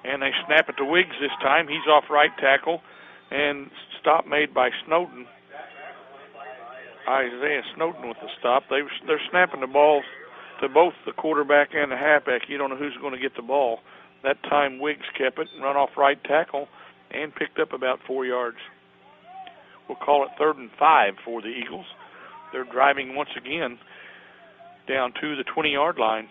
And they snap it to Wiggs this time. He's off right tackle. And stop made by Snowden. Isaiah Snowden with the stop. They're snapping the balls to both the quarterback and the halfback. You don't know who's going to get the ball. That time Wiggs kept it and run off right tackle and picked up about 4 yards. We'll call it 3rd and 5 for the Eagles. They're driving once again down to the 20-yard line.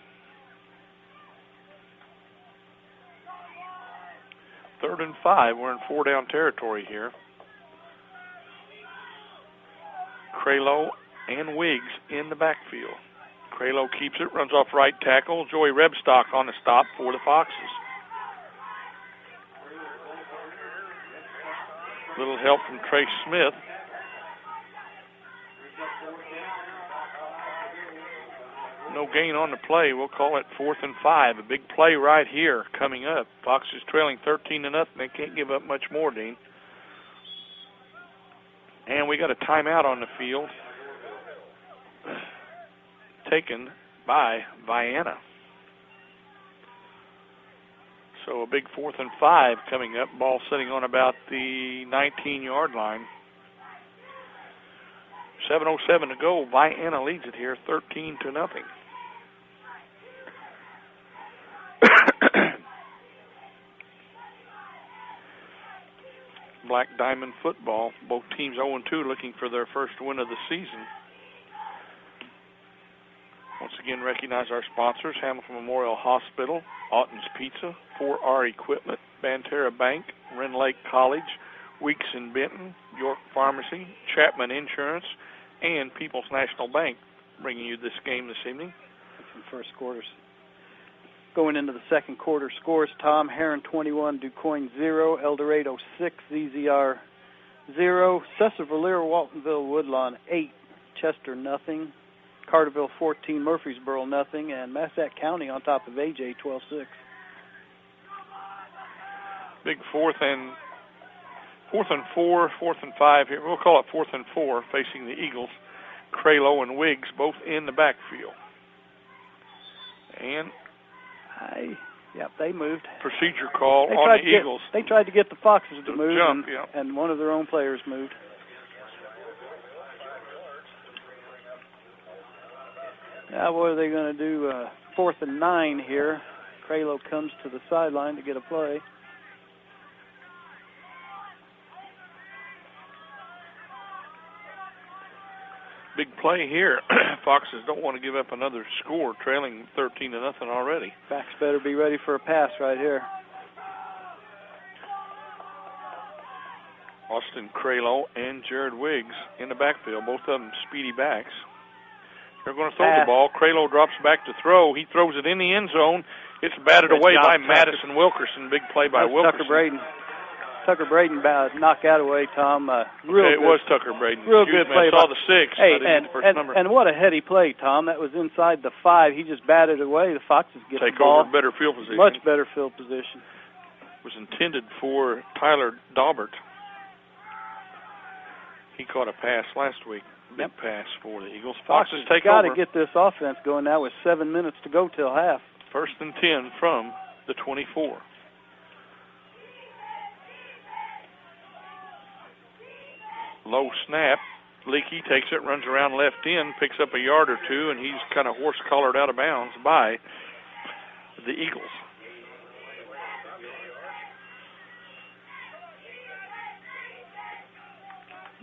3rd and 5. We're in 4-down territory here. Kralo and Wiggs in the backfield. Craylow keeps it, runs off right tackle. Joey Rebstock on the stop for the Foxes. Little help from Trey Smith. No gain on the play. We'll call it 4th and 5. A big play right here coming up. Foxes trailing 13-0. They can't give up much more, Dean. And we got a timeout on the field taken by Vienna. So a big 4th and 5 coming up. Ball sitting on about the 19-yard line. 7:07 to go. Vienna leads it here 13-0. Black Diamond football. Both teams 0-2 looking for their first win of the season. Once again, recognize our sponsors: Hamilton Memorial Hospital, Alton's Pizza, 4R Equipment, Banterra Bank, Wren Lake College, Weeks in Benton, York Pharmacy, Chapman Insurance, and People's National Bank, bringing you this game this evening. Some first quarters. Going into the second quarter scores: Tom Heron 21, DuQuoin 0, El Dorado 6, ZZR 0, Cesar-Valera, Waltonville, Woodlawn 8, Chester nothing, Carterville 14, Murfreesboro nothing, and Massac County on top of AJ 12-6. Big 4th and 4, 4th and 5 here. We'll call it 4th and 4, facing the Eagles. Craylow and Wiggs both in the backfield. And they moved. Procedure call on the Eagles. They tried to get the Foxes to move, jump, and one of their own players moved. Now, what are they going to do? 4th and 9 here. Craylow comes to the sideline to get a play. Big play here. Foxes don't want to give up another score, trailing 13-0 already. Backs better be ready for a pass right here. Austin Craylow and Jared Wiggs in the backfield, both of them speedy backs. They're going to throw the ball. Craylow drops back to throw. He throws it in the end zone. It's batted away by Madison Wilkerson. Big play by Wilkerson. Tucker Braden knocked that away, Tom. It was Tucker Braden. Real good play. I saw the 6. Hey, I didn't get the first number. And what a heady play, Tom. That was inside the 5. He just batted away. The Foxes get the ball. Take over better field position. Much better field position. It was intended for Tyler Daubert. He caught a pass last week. Big pass for the Eagles. Foxes take over. Got to get this offense going now with 7 minutes to go till half. 1st and 10 from the 24. Low snap. Leakey takes it, runs around left end, picks up a yard or two, and he's kind of horse-collared out of bounds by the Eagles.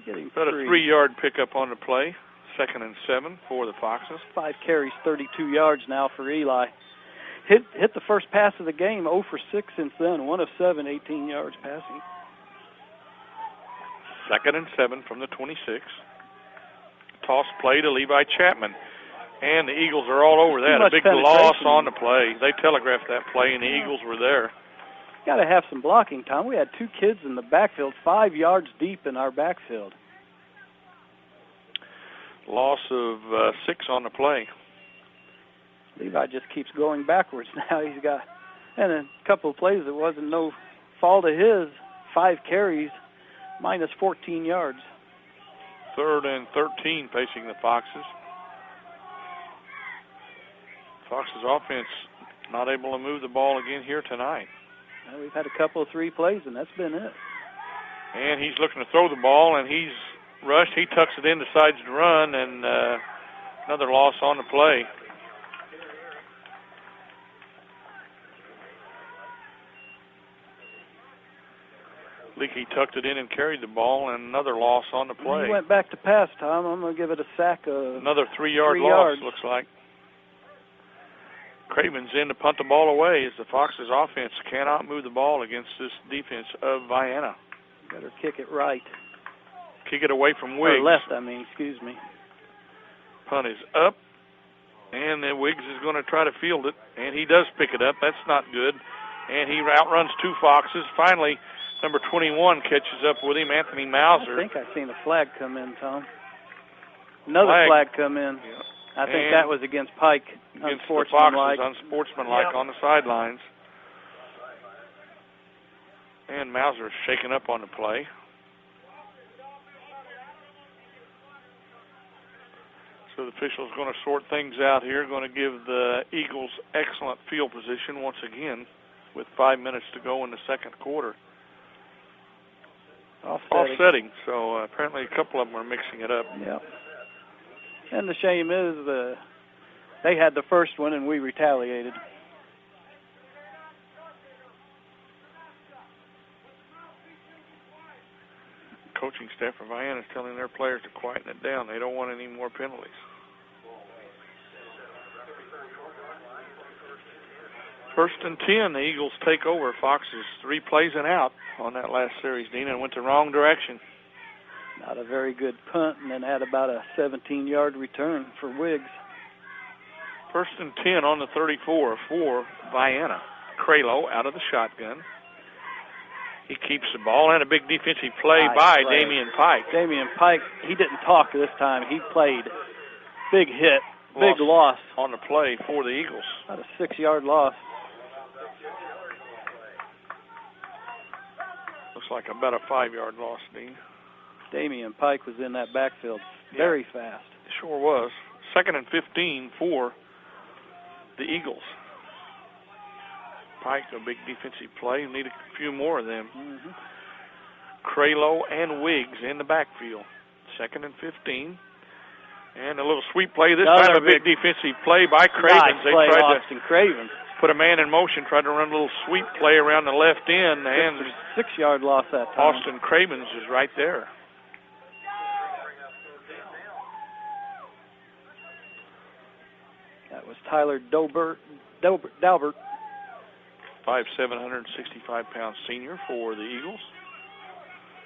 About a 3-yard pickup on the play. 2nd and 7 for the Foxes. 5 carries, 32 yards now for Eli. Hit the first pass of the game, 0 for 6 since then. 1 of 7, 18 yards passing. 2nd and 7 from the 26. Toss play to Levi Chapman. And the Eagles are all over that. A big loss on the play. They telegraphed that play, and the Eagles were there. Got to have some blocking, Tom. We had 2 kids in the backfield, 5 yards deep in our backfield. Loss of 6 on the play. Levi just keeps going backwards now. He's got, and a couple of plays that wasn't no fault of his. 5 carries, minus 14 yards. 3rd and 13 facing the Foxes. Foxes offense not able to move the ball again here tonight. Well, we've had a couple of 3 plays, and that's been it. And he's looking to throw the ball, and he's rushed. He tucks it in, decides to run, and another loss on the play. Leakey tucked it in and carried the ball, and another loss on the play. He went back to pass, Tom. I'm going to give it a sack of another 3-yard loss, looks like. Craven's in to punt the ball away as the Foxes offense cannot move the ball against this defense of Vienna. Better kick it right. Kick it away from Wiggs. Or left, excuse me. Punt is up And then Wiggs is going to try to field it, and he does pick it up. That's not good. And he outruns 2 Foxes. Finally, number 21 catches up with him, Anthony Mauser. I think I've seen a flag come in, Tom. Another flag come in. Yeah. I think that was against Pike. Against the Foxes, unsportsmanlike on the sidelines. And Mauser is shaken up on the play. So the official's going to sort things out here, going to give the Eagles excellent field position once again with 5 minutes to go in the second quarter. Offsetting. So apparently a couple of them are mixing it up. Yeah. And the shame is they had the first one and we retaliated. Coaching staff of Vienna is telling their players to quieten it down. They don't want any more penalties. First and 10, the Eagles take over. Foxes 3 plays and out on that last series, Dean, and went the wrong direction. Not a very good punt, and then had about a 17-yard return for Wiggs. First and 10 on the 34 for Vienna. Cralo out of the shotgun. He keeps the ball, and a big defensive play by Damian Pike. Damian Pike, he didn't talk this time. He played. Big hit, big loss. On the play for the Eagles. About a 6-yard loss. Looks like about a 5-yard loss, Dean. Damian Pike was in that backfield very fast. Sure was. Second and 15 for the Eagles. Pike, a big defensive play. Need a few more of them. Mm-hmm. Cralo and Wiggs in the backfield. Second and 15. And a little sweep play. This time a big defensive play by Cravens. Nice play, tried Austin Cravens. Put a man in motion, tried to run a little sweep play around the left end. And 6-yard loss that time. Austin Cravens is right there. That was Tyler Daubert. 5'7", 165-pound senior for the Eagles.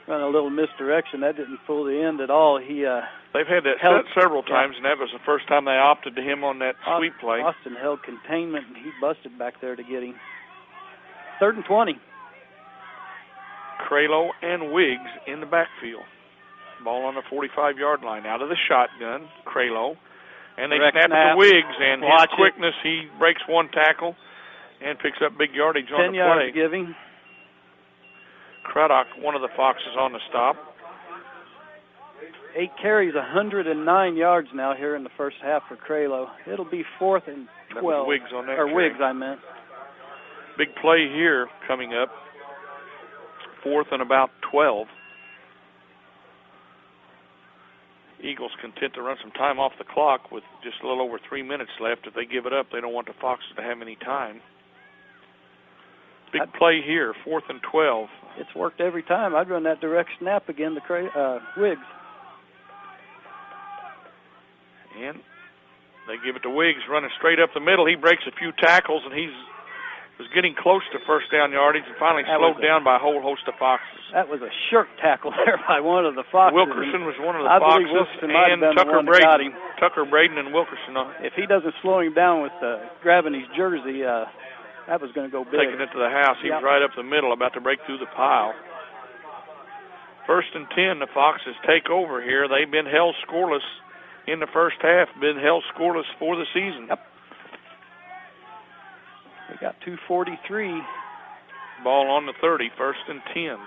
Run a little misdirection. That didn't fool the end at all. They've had that set several times, and that was the first time they opted to him on that sweep play. Austin held containment, and he busted back there to get him. 3rd and 20. Cralo and Wiggs in the backfield. Ball on the 45-yard line. Out of the shotgun, Cralo. And they snap it to Wiggs, and his quickness, he breaks one tackle and picks up big yardage on the play. 10 yards giving. Craddock, one of the Foxes, on the stop. 8 carries, 109 yards now here in the first half for Cralo. It'll be 4th and 12. Wiggs on that. Or Wiggs, I meant. Big play here coming up. 4th and about 12. Eagles content to run some time off the clock with just a little over 3 minutes left. If they give it up, they don't want the Foxes to have any time. Big play here, 4th and 12. It's worked every time. I'd run that direct snap again to Wiggs. And they give it to Wiggs, running straight up the middle. He breaks a few tackles, and was getting close to first down yardage and finally slowed down by a whole host of Foxes. That was a shirt tackle there by one of the Foxes. Wilkerson was one of the Foxes, and Tucker Braden and Wilkerson. If he doesn't slow him down with grabbing his jersey, that was going to go big. Taking it to the house. He was right up the middle, about to break through the pile. 1st and 10, the Foxes take over here. They've been held scoreless in the first half, been held scoreless for the season. Yep. We got 2:43. Ball on the 30, 1st and 10.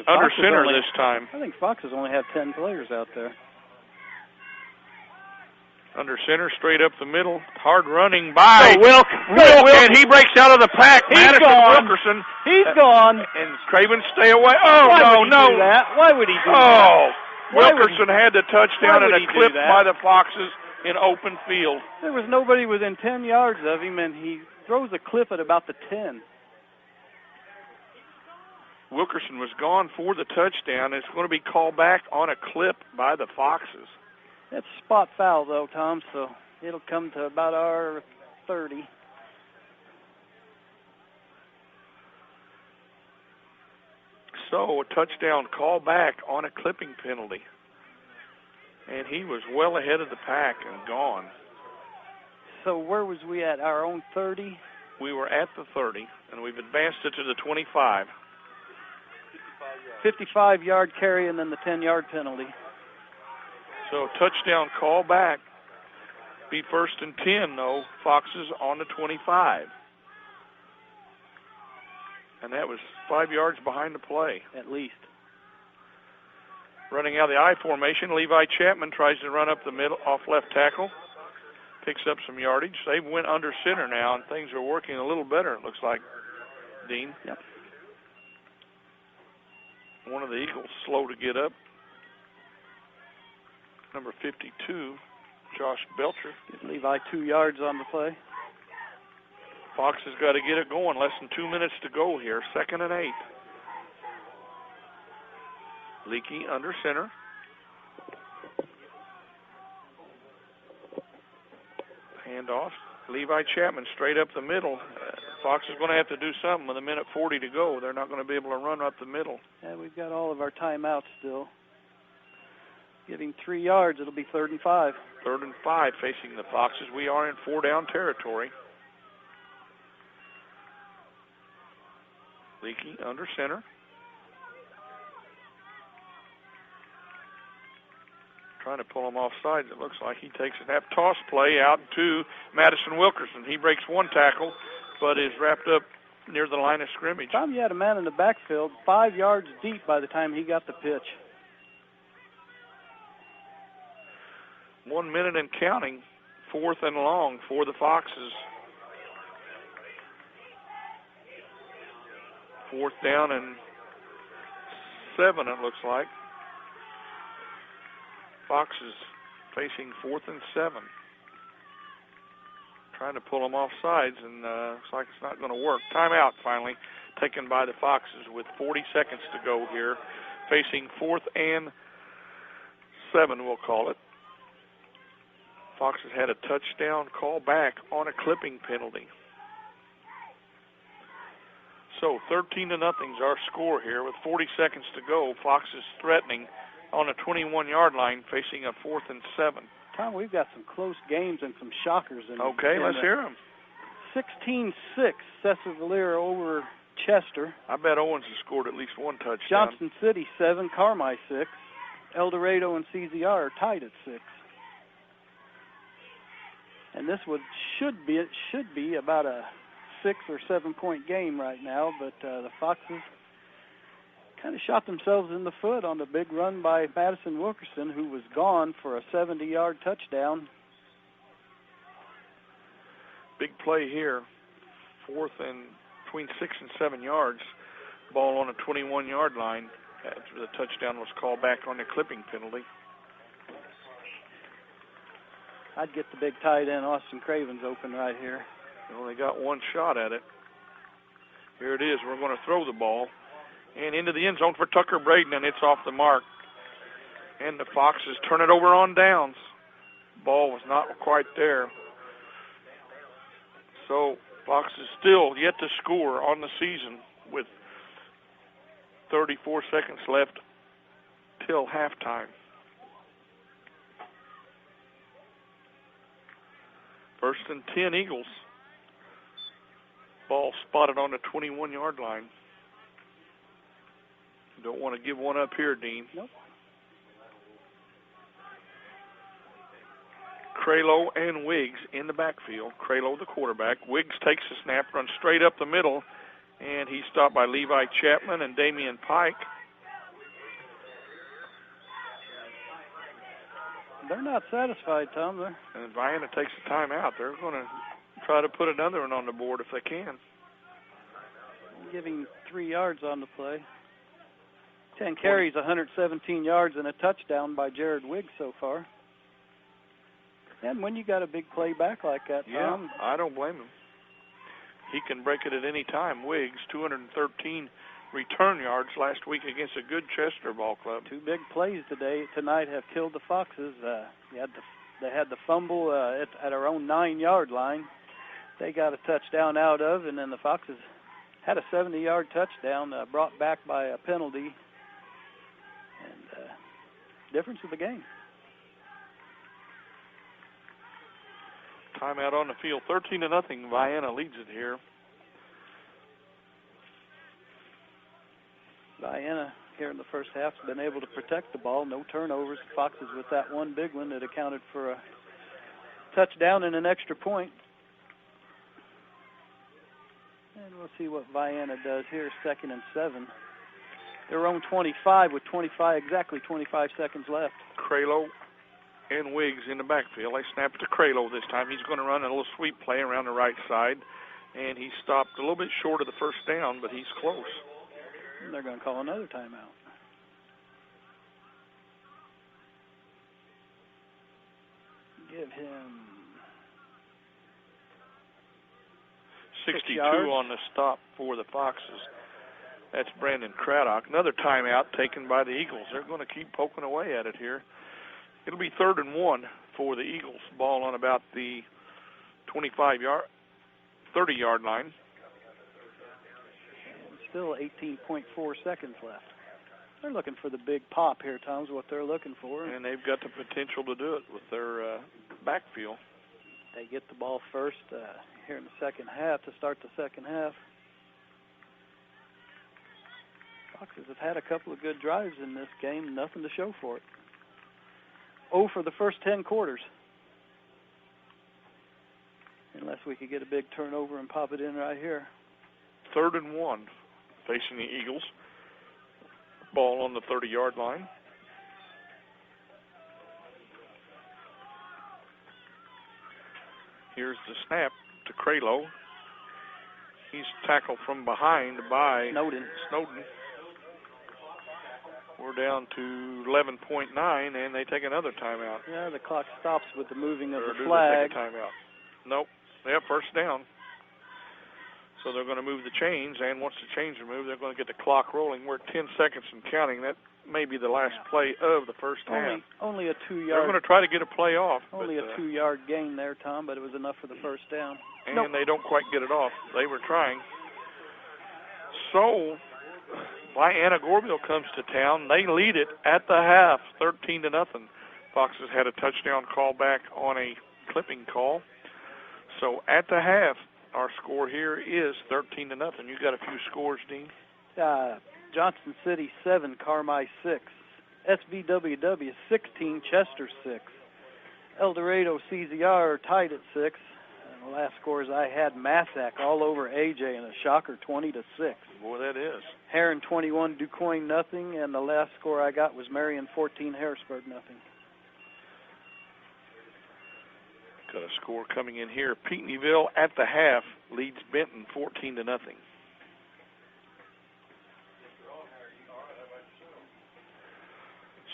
Under center this time. I think Foxes only have 10 players out there. Under center, straight up the middle. Hard running by Wilk. And he breaks out of the pack. Madison Wilkerson. He's gone. And Cravens stay away. Why would he do that? Why would he do that? Wilkerson had the touchdown and a clip by the Foxes in open field. There was nobody within 10 yards of him, and he throws a clip at about the 10. Wilkerson was gone for the touchdown. It's going to be called back on a clip by the Foxes. That's a spot foul, though, Tom, so it'll come to about our 30. So a touchdown call back on a clipping penalty. And he was well ahead of the pack and gone. So where was we at? Our own 30? We were at the 30, and we've advanced it to the 25. 55-yard carry and then the 10-yard penalty. So touchdown call back. Be first and 10, though. Foxes on the 25. And that was 5 yards behind the play. At least. Running out of the I formation, Levi Chapman tries to run up the middle, off left tackle. Picks up some yardage. They went under center now, and things are working a little better, it looks like, Dean. Yep. One of the Eagles slow to get up. Number 52, Josh Belcher. Give Levi 2 yards on the play. Fox has got to get it going. Less than 2 minutes to go here. 2nd and 8. Leakey under center. Handoff. Levi Chapman straight up the middle. Fox is going to have to do something with 1:40 to go. They're not going to be able to run up the middle. Yeah, we've got all of our timeouts still. Give him 3 yards. It'll be 3rd and 5. 3rd and 5 facing the Foxes. We are in 4-down territory. Leakey under center. Trying to pull him off sides, it looks like. He takes a snap toss play out to Madison Wilkerson. He breaks one tackle, but is wrapped up near the line of scrimmage. Tom, you had a man in the backfield 5 yards deep by the time he got the pitch. 1 minute and counting. 4th and long for the Foxes. 4th down and 7, it looks like. Foxes facing 4th and 7. Trying to pull them off sides, and looks like it's not going to work. Timeout finally taken by the Foxes with 40 seconds to go here. Facing 4th and 7, we'll call it. Foxes had a touchdown call back on a clipping penalty. So 13-0 is our score here with 40 seconds to go. Foxes threatening on a 21-yard line, facing a 4th and 7. Tom, we've got some close games and some shockers. Okay, let's hear them. 16-6, Cecil over Chester. I bet Owens has scored at least one touchdown. Johnson City 7, Carmi 6. El Dorado and CZR are tied at 6. And this should be about a 6 or 7 point game right now, but the Foxes kind of shot themselves in the foot on the big run by Madison Wilkerson, who was gone for a 70-yard touchdown. Big play here. 4th and between 6 and 7 yards. Ball on a 21-yard line after the touchdown was called back on the clipping penalty. I'd get the big tight end, Austin Cravens, open right here. Well, they got one shot at it. Here it is. We're going to throw the ball. And into the end zone for Tucker Braden, and it's off the mark. And the Foxes turn it over on downs. Ball was not quite there. So Foxes still yet to score on the season with 34 seconds left till halftime. First and 10 Eagles. Ball spotted on the 21-yard line. Don't want to give one up here, Dean. Nope. Craylow and Wiggs in the backfield. Craylow, the quarterback. Wiggs takes the snap, runs straight up the middle, and he's stopped by Levi Chapman and Damian Pike. They're not satisfied, Tom. And Vienna takes the timeout. They're going to try to put another one on the board if they can. Giving 3 yards on the play. 10 carries, 117 yards, and a touchdown by Jared Wiggs so far. And when you got a big play back like that, Tom, I don't blame him. He can break it at any time. Wiggs, 213 return yards last week against a good Chester ball club. 2 big plays tonight have killed the Foxes. They had the fumble at our own 9-yard line. They got a touchdown out of, and then the Foxes had a 70-yard touchdown brought back by a penalty. And difference of the game. Timeout on the field. 13-0. Vienna leads it here. Vienna here in the first half has been able to protect the ball. No turnovers. The Foxes with that one big one that accounted for a touchdown and an extra point. And we'll see what Vienna does here. 2nd and 7. Their own 25 with exactly 25 seconds left. Cralo and Wiggs in the backfield. They snap it to Cralo this time. He's going to run a little sweep play around the right side. And he stopped a little bit short of the first down, but he's close. And they're going to call another timeout. Give him 62 on the stop for the Foxes. That's Brandon Craddock. Another timeout taken by the Eagles. They're going to keep poking away at it here. It'll be 3rd and 1 for the Eagles. Ball on about the 30-yard line. And still 18.4 seconds left. They're looking for the big pop here, Tom, is what they're looking for. And they've got the potential to do it with their backfield. They get the ball first here in the second half to start the second half. Foxes have had a couple of good drives in this game. Nothing to show for it. 0 for the first 10 quarters. Unless we could get a big turnover and pop it in right here. 3rd and 1 facing the Eagles. Ball on the 30-yard line. Here's the snap to Cralo. He's tackled from behind by Snowden. We're down to 11.9, and they take another timeout. Yeah, the clock stops with the moving of the They flag. take a timeout. Nope. Yeah, first down. So they're going to move the chains, and once the chains are moved, they're going to get the clock rolling. We're at 10 seconds and counting. That may be the last play of the first half. Only a 2-yard. They're going to try to get a play off. Only a 2-yard gain there, Tom, but it was enough for the first down. And they don't quite get it off. They were trying. So Vienna-Goreville comes to town. They lead it at the half, 13-0. Foxes had a touchdown call back on a clipping call. So at the half, our score here is 13-0. You got a few scores, Dean? Johnson City 7, Carmi 6. SVWW 16, Chester 6. El Dorado CZR tied at 6. And the last scores I had, Massac all over AJ in a shocker, 20-6. Boy, that is. Heron 21, DuQuoin nothing, and the last score I got was Marion 14, Harrisburg nothing. Got a score coming in here. Pinckneyville at the half leads Benton 14-0.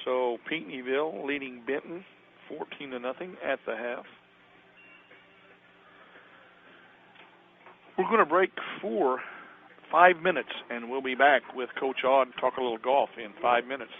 So Pinckneyville leading Benton 14-0 at the half. We're going to break for 5 minutes, and we'll be back with Coach Odd and talk a little golf in 5 minutes.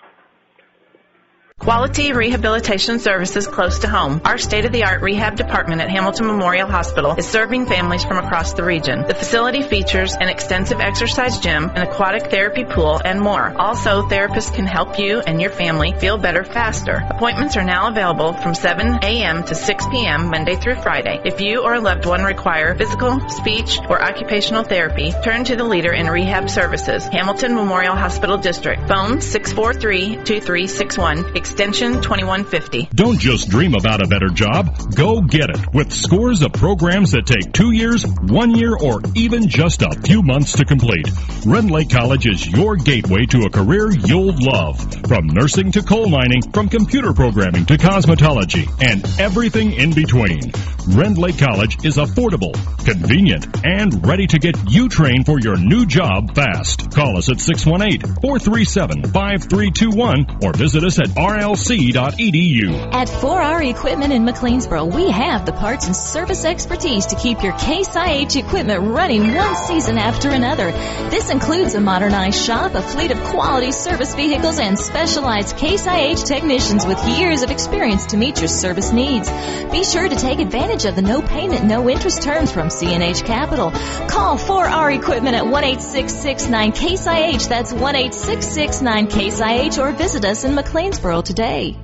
Quality rehabilitation services close to home. Our state-of-the-art rehab department at Hamilton Memorial Hospital is serving families from across the region. The facility features an extensive exercise gym, an aquatic therapy pool, and more. Also, therapists can help you and your family feel better faster. Appointments are now available from 7 a.m. to 6 p.m. Monday through Friday. If you or a loved one require physical, speech, or occupational therapy, turn to the leader in rehab services, Hamilton Memorial Hospital District. Phone 643-2361, extension 2150. Don't just dream about a better job. Go get it with scores of programs that take 2 years, 1 year, or even just a few months to complete. Rend Lake College is your gateway to a career you'll love. From nursing to coal mining, from computer programming to cosmetology, and everything in between. Rend Lake College is affordable, convenient, and ready to get you trained for your new job fast. Call us at 618-437-5321 or visit us at 4rlc.edu. At 4R Equipment in McLeansboro, we have the parts and service expertise to keep your Case IH equipment running one season after another. This includes a modernized shop, a fleet of quality service vehicles, and specialized Case IH technicians with years of experience to meet your service needs. Be sure to take advantage of the no payment, no interest terms from CNH Capital. Call 4R Equipment at 1-866-9-CASE-IH. That's 1-866-9-CASE-IH, or visit us in McLeansboro today.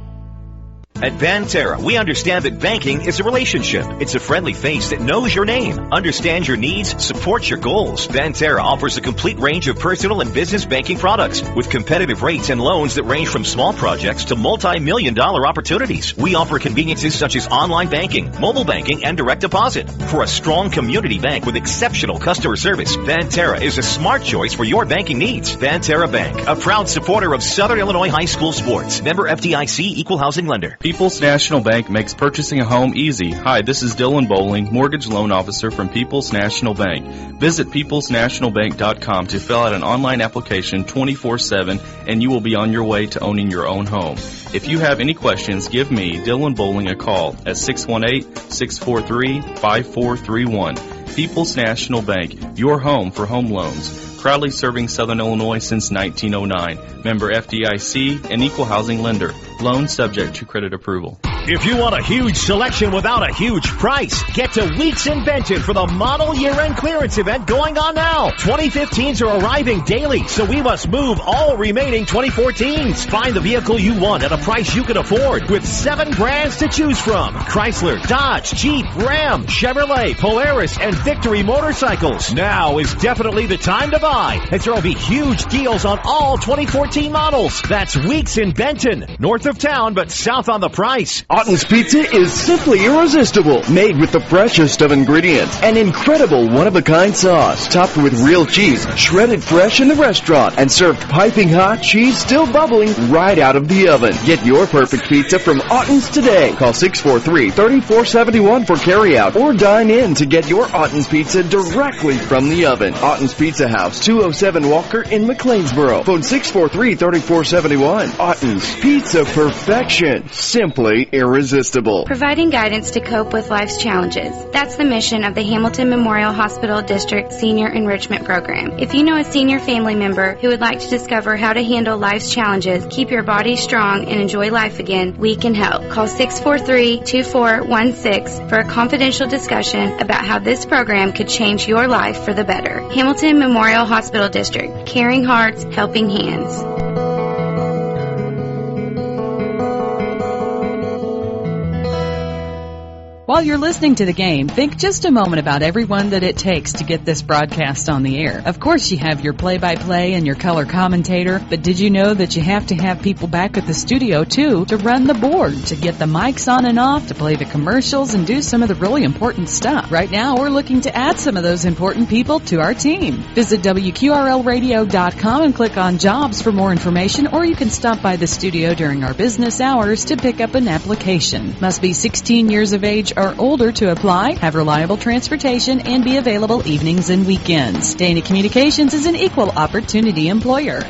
At Banterra, we understand that banking is a relationship. It's a friendly face that knows your name, understands your needs, supports your goals. Banterra offers a complete range of personal and business banking products with competitive rates and loans that range from small projects to multi-million-dollar opportunities. We offer conveniences such as online banking, mobile banking, and direct deposit. For a strong community bank with exceptional customer service, Banterra is a smart choice for your banking needs. Banterra Bank, a proud supporter of Southern Illinois high school sports. Member FDIC, equal housing lender. People's National Bank makes purchasing a home easy. Hi, this is Dylan Bowling, Mortgage Loan Officer from People's National Bank. Visit peoplesnationalbank.com to fill out an online application 24/7, and you will be on your way to owning your own home. If you have any questions, give me, Dylan Bowling, a call at 618-643-5431. People's National Bank, your home for home loans. Proudly serving Southern Illinois since 1909. Member FDIC and equal housing lender. Loan subject to credit approval. If you want a huge selection without a huge price, get to Weeks in Benton for the model year-end clearance event going on now. 2015s are arriving daily, so we must move all remaining 2014s. Find the vehicle you want at a price you can afford with 7 brands to choose from. Chrysler, Dodge, Jeep, Ram, Chevrolet, Polaris, and Victory motorcycles. Now is definitely the time to buy, as there will be huge deals on all 2014 models. That's Weeks in Benton, north of town but south on the price. Otten's Pizza is simply irresistible. Made with the freshest of ingredients. An incredible one-of-a-kind sauce. Topped with real cheese, shredded fresh in the restaurant, and served piping hot, cheese still bubbling right out of the oven. Get your perfect pizza from Otten's today. Call 643-3471 for carryout, or dine in to get your Otten's Pizza directly from the oven. Otten's Pizza House, 207 Walker in McLeansboro. Phone 643-3471. Otten's Pizza Perfection. Simply irresistible. Providing guidance to cope with life's challenges. That's the mission of the Hamilton Memorial Hospital District Senior Enrichment Program. If you know a senior family member who would like to discover how to handle life's challenges, keep your body strong, and enjoy life again, we can help. Call 643-2416 for a confidential discussion about how this program could change your life for the better. Hamilton Memorial Hospital District. Caring hearts, helping hands. While you're listening to the game, think just a moment about everyone that it takes to get this broadcast on the air. Of course, you have your play-by-play and your color commentator, but did you know that you have to have people back at the studio, too, to run the board, to get the mics on and off, to play the commercials, and do some of the really important stuff? Right now, we're looking to add some of those important people to our team. Visit WQRLradio.com and click on Jobs for more information, or you can stop by the studio during our business hours to pick up an application. Must be 16 years of age or older to apply, have reliable transportation, and be available evenings and weekends. Dana Communications is an equal opportunity employer.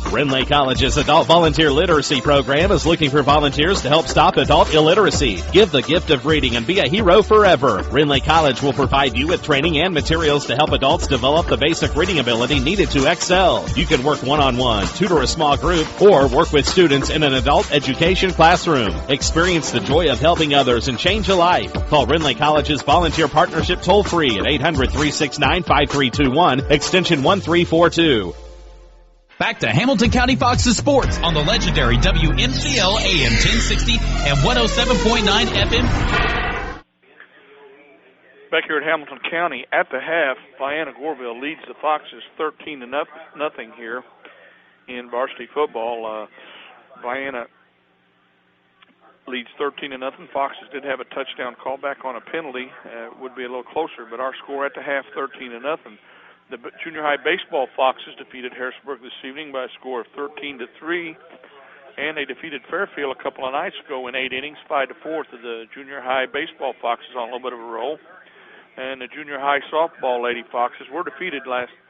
Renly College's Adult Volunteer Literacy Program is looking for volunteers to help stop adult illiteracy. Give the gift of reading and be a hero forever. Renly College will provide you with training and materials to help adults develop the basic reading ability needed to excel. You can work one-on-one, tutor a small group, or work with students in an adult education classroom. Experience the joy of helping others and change a life. Call Renly College's Volunteer Partnership toll-free at 800-369-5321, extension 1342. Back to Hamilton County Fox's sports on the legendary WMCL AM 1060 and 107.9 FM. Back here at Hamilton County, at the half, Vienna-Goreville leads the Foxes 13-0 here in varsity football. Vienna leads 13-0. Foxes did have a touchdown call back on a penalty. Would be a little closer, but our score at the half, 13-0. The junior high baseball Foxes defeated Harrisburg this evening by a score of 13-3, and they defeated Fairfield a couple of nights ago in 8 innings, 5-4. The junior high baseball Foxes on a little bit of a roll, and the junior high softball Lady Foxes were defeated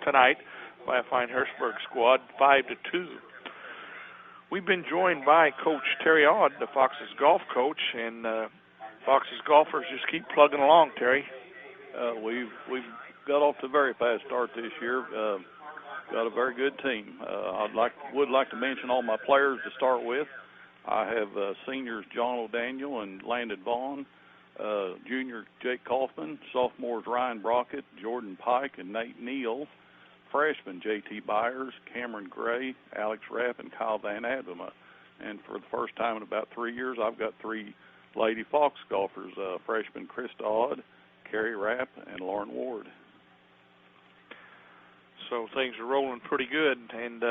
tonight by a fine Harrisburg squad, 5-2. We've been joined by Coach Terry Odd, the Foxes golf coach, and Foxes golfers just keep plugging along, Terry. We've got off to a very fast start this year. Got a very good team. Would like to mention all my players to start with. I have seniors John O'Daniel and Landon Vaughn, junior Jake Kaufman, sophomores Ryan Brockett, Jordan Pike, and Nate Neal, freshmen J.T. Byers, Cameron Gray, Alex Rapp, and Kyle Van Adema. And for the first time in about 3 years, I've got 3 Lady Fox golfers, freshman Krista Odd, Carrie Rapp, and Lauren Ward. So things are rolling pretty good, and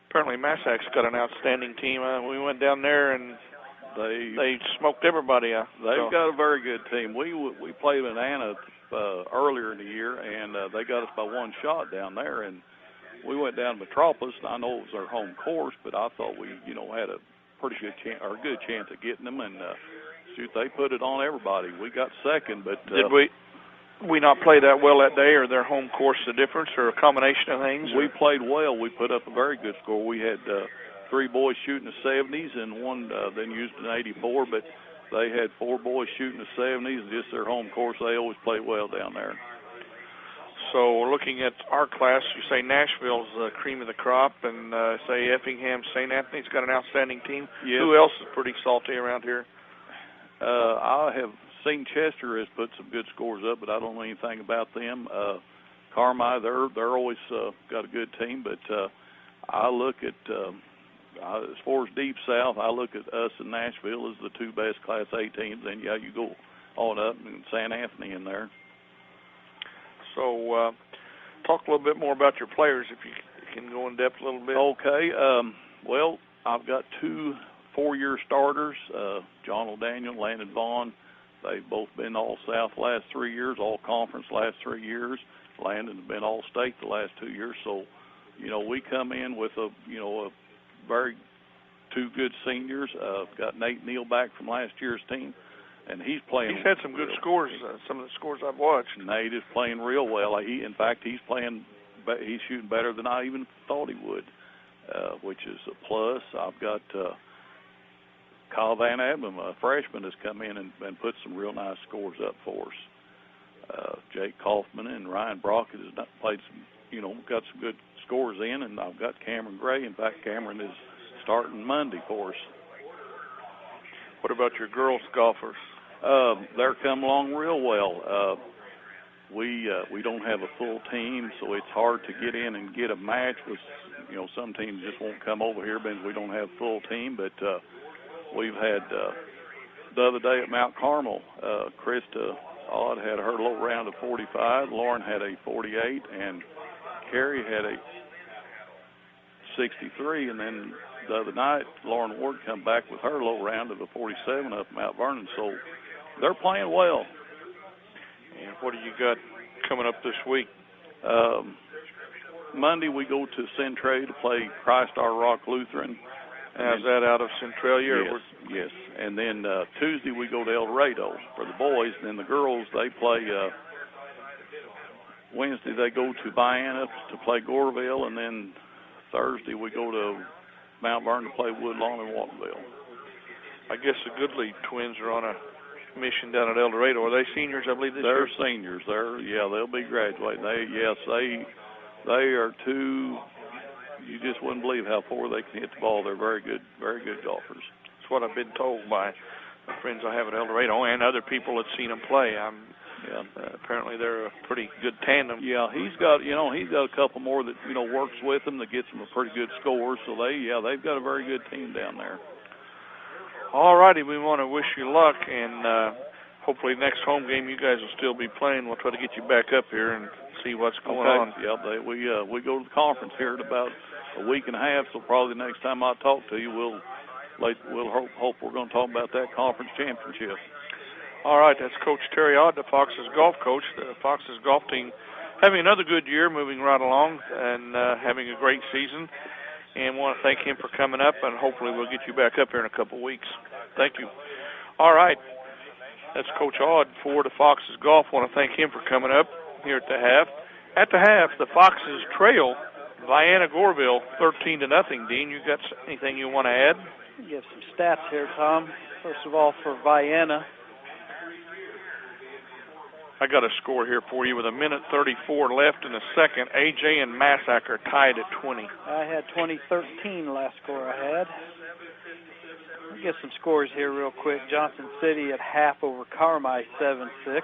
apparently Massac's got an outstanding team. We went down there, and they smoked everybody. They've got a very good team. We played in Anna earlier in the year, and they got us by 1 shot down there, and we went down to Metropolis, and I know it was their home course, but I thought we, had a pretty good chance, or a good chance of getting them, and shoot, they put it on everybody. We got second, but did we not play that well that day, or their home course the difference, or a combination of things? We played well. We put up a very good score. We had 3 boys shooting the 70s, and one then used an 84, but they had 4 boys shooting the 70s. Just their home course, they always play well down there. So we're looking at our class. You say Nashville's the cream of the crop, and say Effingham, St. Anthony's got an outstanding team. Yes. Who else is pretty salty around here? I have seen Chester has put some good scores up, but I don't know anything about them. Carmi, they're always got a good team, but I look at as far as Deep South, I look at us and Nashville as the 2 best Class A teams. Then you go on up and St. Anthony in there. So talk a little bit more about your players, if you can go in depth a little bit. Okay. Well, I've got 2 4-year starters, John O'Daniel, Landon Vaughn. They've both been All-South last 3 years, All-Conference last 3 years. Landon's been All-State the last 2 years. So, we come in with a very 2 good seniors. Got Nate Neal back from last year's team, and he's playing. He's had some good scores. Some of the scores I've watched. Nate is playing real well. In fact, he's shooting better than I even thought he would, which is a plus. I've got Kyle Van Adem, a freshman, has come in and put some real nice scores up for us. Jake Kaufman and Ryan Brockett has played some, got some good scores in, and I've got Cameron Gray. In fact, Cameron is starting Monday for us. What about your girls golfers? They're coming along real well. We don't have a full team, so it's hard to get in and get a match. With some teams just won't come over here because we don't have a full team, but we've had the other day at Mount Carmel, Krista Odd had her low round of 45, Lauren had a 48, and Carrie had a 63, and then the other night Lauren Ward come back with her low round of a 47 up Mount Vernon. So they're playing well. And what do you got coming up this week? Monday we go to Centralia to play Christ Our Rock Lutheran. Is that out of Centralia? Yes. And then Tuesday we go to El Dorado for the boys. And then the girls, they play Wednesday they go to Vienna to play Goreville. And then Thursday we go to Mount Vernon to play Woodlawn and Waltonville. I guess the Goodley twins are on a mission down at El Dorado. Are they seniors, I believe, this year? They're seniors. They'll be graduating. They are 2... You just wouldn't believe how far they can hit the ball. They're very good golfers. That's what I've been told by the friends I have at El Dorado and other people that seen them play. Apparently they're a pretty good tandem. Yeah, he's got a couple more that works with them that gets them a pretty good score. So they've got a very good team down there. All righty, we want to wish you luck, and hopefully next home game you guys will still be playing. We'll try to get you back up here and see what's going on. Yeah, we go to the conference here in about a week and a half, so probably the next time I talk to you, we'll hope we're going to talk about that conference championship. All right, that's Coach Terry Odd, the Foxes golf coach. The Foxes golf team having another good year, moving right along, and having a great season. And want to thank him for coming up, and hopefully we'll get you back up here in a couple of weeks. Thank you. All right, that's Coach Odd for the Foxes golf. Want to thank him for coming up here at the half. At the half, the Foxes trail Vienna-Goreville 13-0. Dean, you got anything you want to add? I'll give some stats here, Tom. First of all, for Vienna, I got a score here for you with 1:34 left in the second. AJ and Massacre tied at 20. I had 20-13 last score I had. I'll get some scores here real quick. Johnson City at half over Carmi 7-6.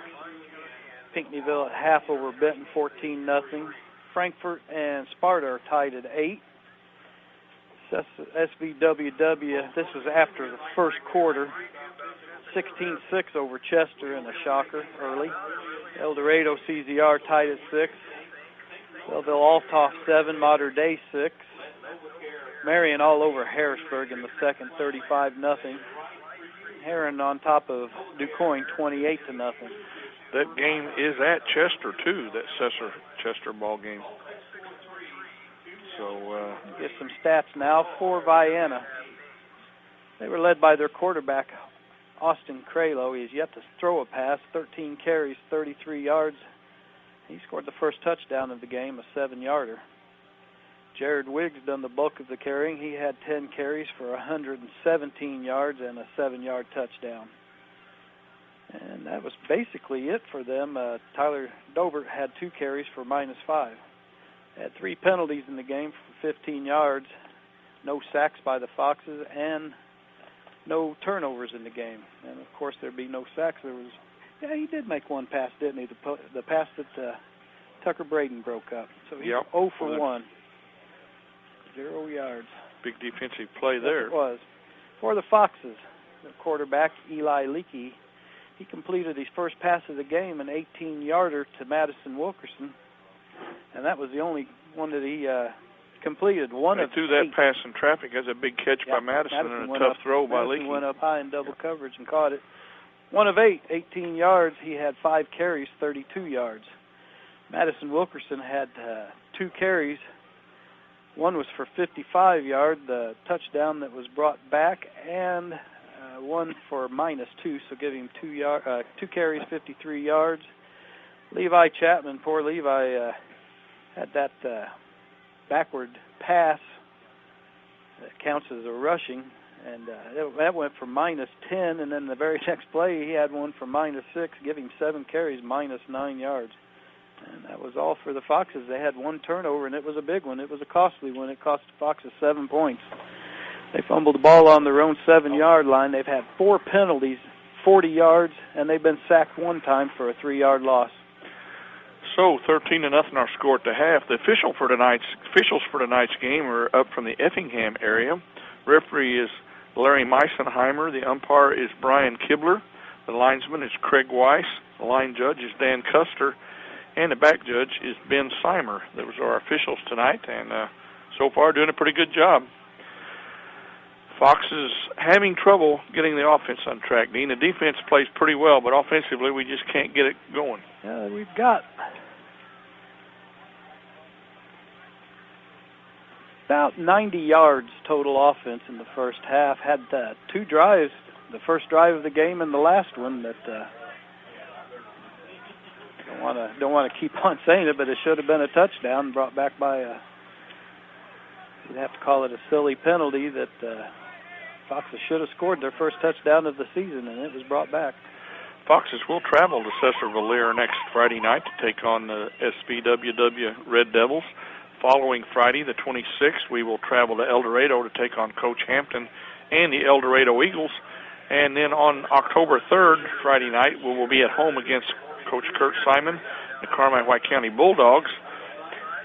Pinckneyville at half over Benton 14-0. Frankfort and Sparta are tied at 8. SVWW, this was after the first quarter, 16-6 over Chester in a shocker early. El Dorado CZR tied at 6. Belleville Althoff 7, Mater Dei 6. Marion all over Harrisburg in the second, 35-0. Heron on top of DuQuoin, 28-0. That game is at Chester too. That Chester ball game. So get some stats now for Vienna. They were led by their quarterback, Austin Craylow. He has yet to throw a pass. 13 carries, 33 yards. He scored the first touchdown of the game, a 7-yarder. Jared Wiggs done the bulk of the carrying. He had 10 carries for 117 yards and a 7-yard touchdown. And that was basically it for them. Tyler Dobert had 2 carries for -5. Had 3 penalties in the game for 15 yards. No sacks by the Foxes and no turnovers in the game. And, of course, there'd be no sacks. He did make one pass, didn't he? The pass that Tucker Braden broke up. So he's 0 for 1. 0 yards. Big defensive play there. Yes, it was. For the Foxes, the quarterback, Eli Leakey, he completed his first pass of the game, an 18-yarder to Madison Wilkerson, and that was the only one that he completed. One of threw that pass in traffic as a big catch by Madison and a tough throw by Leakey. Went up high in double coverage and caught it. 1 of 8, 18 yards. He had 5 carries, 32 yards. Madison Wilkerson had 2 carries. One was for 55 yards, the touchdown that was brought back, and one for -2, so give him 2 carries, 53 yards. Levi Chapman, poor Levi, had that backward pass that counts as a rushing, and that went for -10, and then the very next play he had one for -6, give him 7 carries, -9 yards. And that was all for the Foxes. They had 1 turnover, and it was a big one. It was a costly one. It cost the Foxes 7 points. They fumbled the ball on their own 7-yard line. They've had 4 penalties, 40 yards, and they've been sacked 1 time for a 3-yard loss. So 13-0 our score at the half. The officials for tonight's game are up from the Effingham area. Referee is Larry Meisenheimer. The umpire is Brian Kibler. The linesman is Craig Weiss. The line judge is Dan Custer. And the back judge is Ben Seimer. Those are our officials tonight, and so far doing a pretty good job. Fox is having trouble getting the offense on track, Dean. The defense plays pretty well, but offensively we just can't get it going. We've got about 90 yards total offense in the first half. Had 2 drives, the first drive of the game and the last one that don't want to keep on saying it, but it should have been a touchdown brought back by you'd have to call it a silly penalty that Foxes should have scored their first touchdown of the season, and it was brought back. Foxes will travel to Cesar-Valera next Friday night to take on the SVWW Red Devils. Following Friday, the 26th, we will travel to El Dorado to take on Coach Hampton and the El Dorado Eagles. And then on October 3rd, Friday night, we will be at home against Coach Kurt Simon, the Carmi-White County Bulldogs.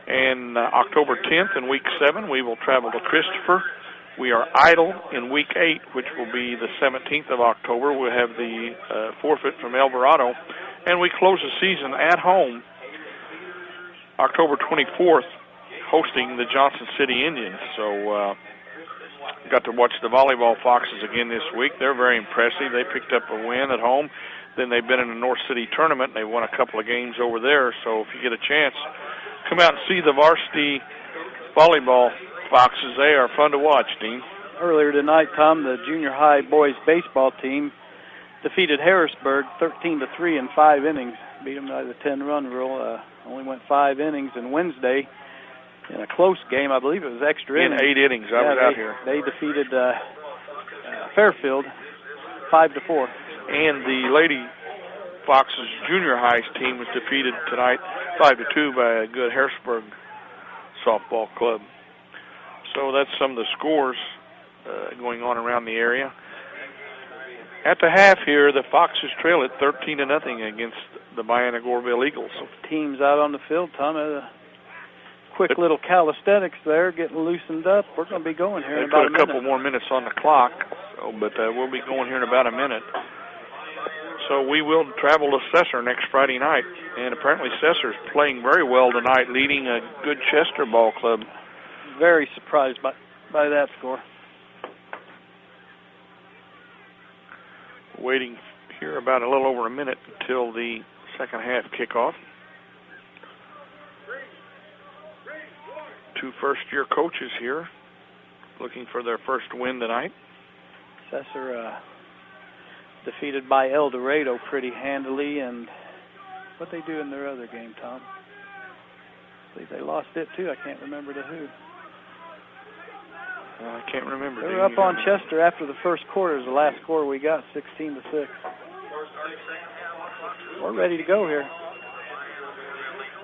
And October 10th in Week 7, we will travel to Christopher. We are idle in Week 8, which will be the 17th of October. We'll have the forfeit from Alvarado. And we close the season at home October 24th, hosting the Johnson City Indians. So got to watch the volleyball Foxes again this week. They're very impressive. They picked up a win at home. Then they've been in the North City tournament, and they won a couple of games over there. So if you get a chance, come out and see the varsity volleyball Foxes. They are fun to watch, Dean. Earlier tonight, Tom, the junior high boys baseball team defeated Harrisburg 13-3 in 5 innings. Beat them by the 10-run rule. Only went 5 innings. And Wednesday, In a close game, I believe it was extra innings. In 8 innings, I was out here. They defeated Fairfield 5-4. And the Lady Foxes junior high team was defeated tonight 5-2 by a good Harrisburg softball club. So that's some of the scores going on around the area. At the half here, the Foxes trail at 13-0 against the Vienna-Goreville Eagles. Teams out on the field, Tom. Quick little calisthenics there, getting loosened up. We're going to be going here in about a minute. They put a couple more minutes on the clock, but we'll be going here in about a minute. So we will travel to Cesar next Friday night, and apparently Cesar's playing very well tonight, leading a good Chester ball club. Very surprised by that score. Waiting here about a little over a minute until the second half kickoff. 2 first-year coaches here looking for their first win tonight. Cesar defeated by El Dorado pretty handily, and what they do in their other game, Tom? I believe they lost it too. I can't remember to who. I can't remember. They were up on Chester after the first quarter. The last score we got, 16-6. We're ready to go here.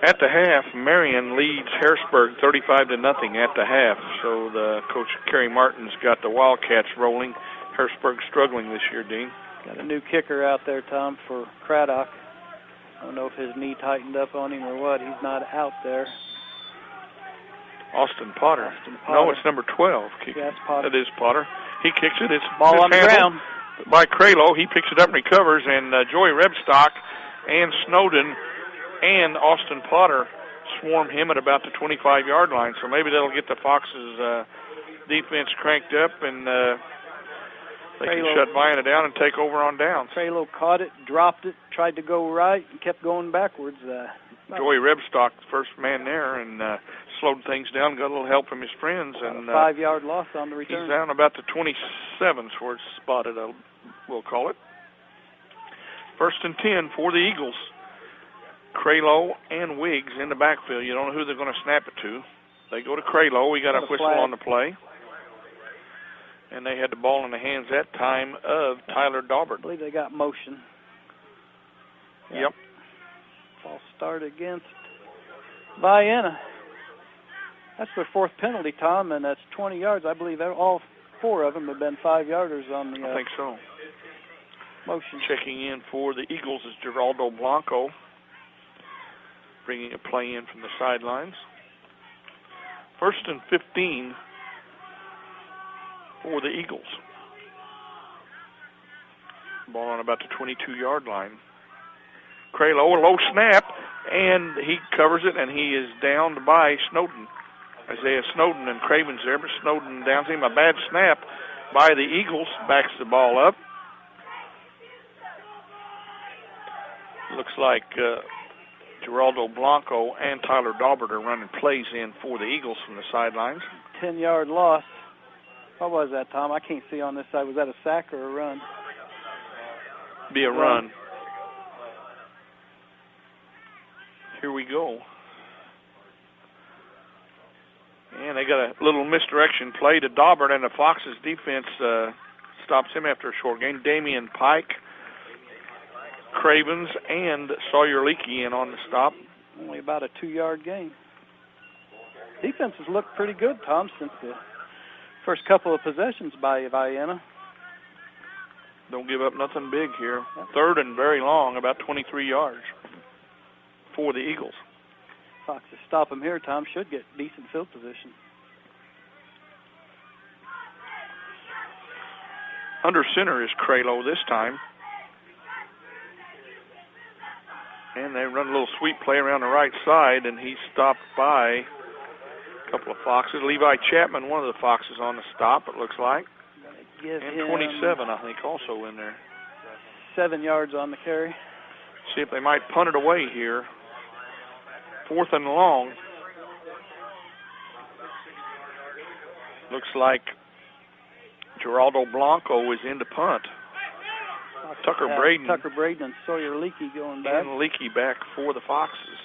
At the half, Marion leads Harrisburg 35-0 at the half. So the coach Kerry Martin's got the Wildcats rolling. Harrisburg struggling this year, Dean. Got a new kicker out there, Tom, for Craddock. I don't know if his knee tightened up on him or what. He's not out there. Austin Potter. No, it's number 12. Yeah, that's Potter. That is Potter. He kicks it. It's ball on the ground by Craylow. He picks it up and recovers, and Joey Rebstock and Snowden and Austin Potter swarm him at about the 25-yard line. So maybe that'll get the Foxes' defense cranked up, and they can shut Vienna down and take over on downs. Craylow caught it, dropped it, tried to go right, and kept going backwards. Joey Rebstock, first man there, and slowed things down, got a little help from his friends. And a 5-yard loss on the return. He's down about the 27s where it's spotted, we'll call it. 1st and 10 for the Eagles. Craylow and Wiggs in the backfield. You don't know who they're going to snap it to. They go to Craylow. We got a whistle on the play. And they had the ball in the hands that time of Tyler Daubert. I believe they got motion. Yep. False start against Vienna. That's their 4th penalty, Tom, and that's 20 yards. I believe all 4 of them have been 5-yarders on the I think so. Motion. Checking in for the Eagles is Geraldo Blanco, bringing a play in from the sidelines. 1st and 15 for the Eagles. Ball on about the 22-yard line. Craylow, a low snap, and he covers it, and he is downed by Snowden. Isaiah Snowden, and Craven's there, but Snowden downs him. A bad snap by the Eagles, backs the ball up. Looks like Geraldo Blanco and Tyler Daubert are running plays in for the Eagles from the sidelines. 10-yard loss. What was that, Tom? I can't see on this side. Was that a sack or a run? Be a run. Here we go. And they got a little misdirection play to Daubert, and the Foxes defense stops him after a short gain. Damian Pike, Cravens, and Sawyer Leakey in on the stop. Only about a 2-yard gain. Defense has looked pretty good, Tom, since the first couple of possessions by Vienna. Don't give up nothing big here. 3rd and very long, about 23 yards for the Eagles. Foxes stop them here, Tom. Should get decent field position. Under center is Craylow this time. And they run a little sweep play around the right side, and he's stopped by a couple of Foxes. Levi Chapman, one of the Foxes on the stop, it looks like. And 27, I think, also in there. 7 yards on the carry. See if they might punt it away here. 4th and long. Looks like Geraldo Blanco is in to punt. Tucker Braden and Sawyer Leakey going back. And Leakey back for the Foxes.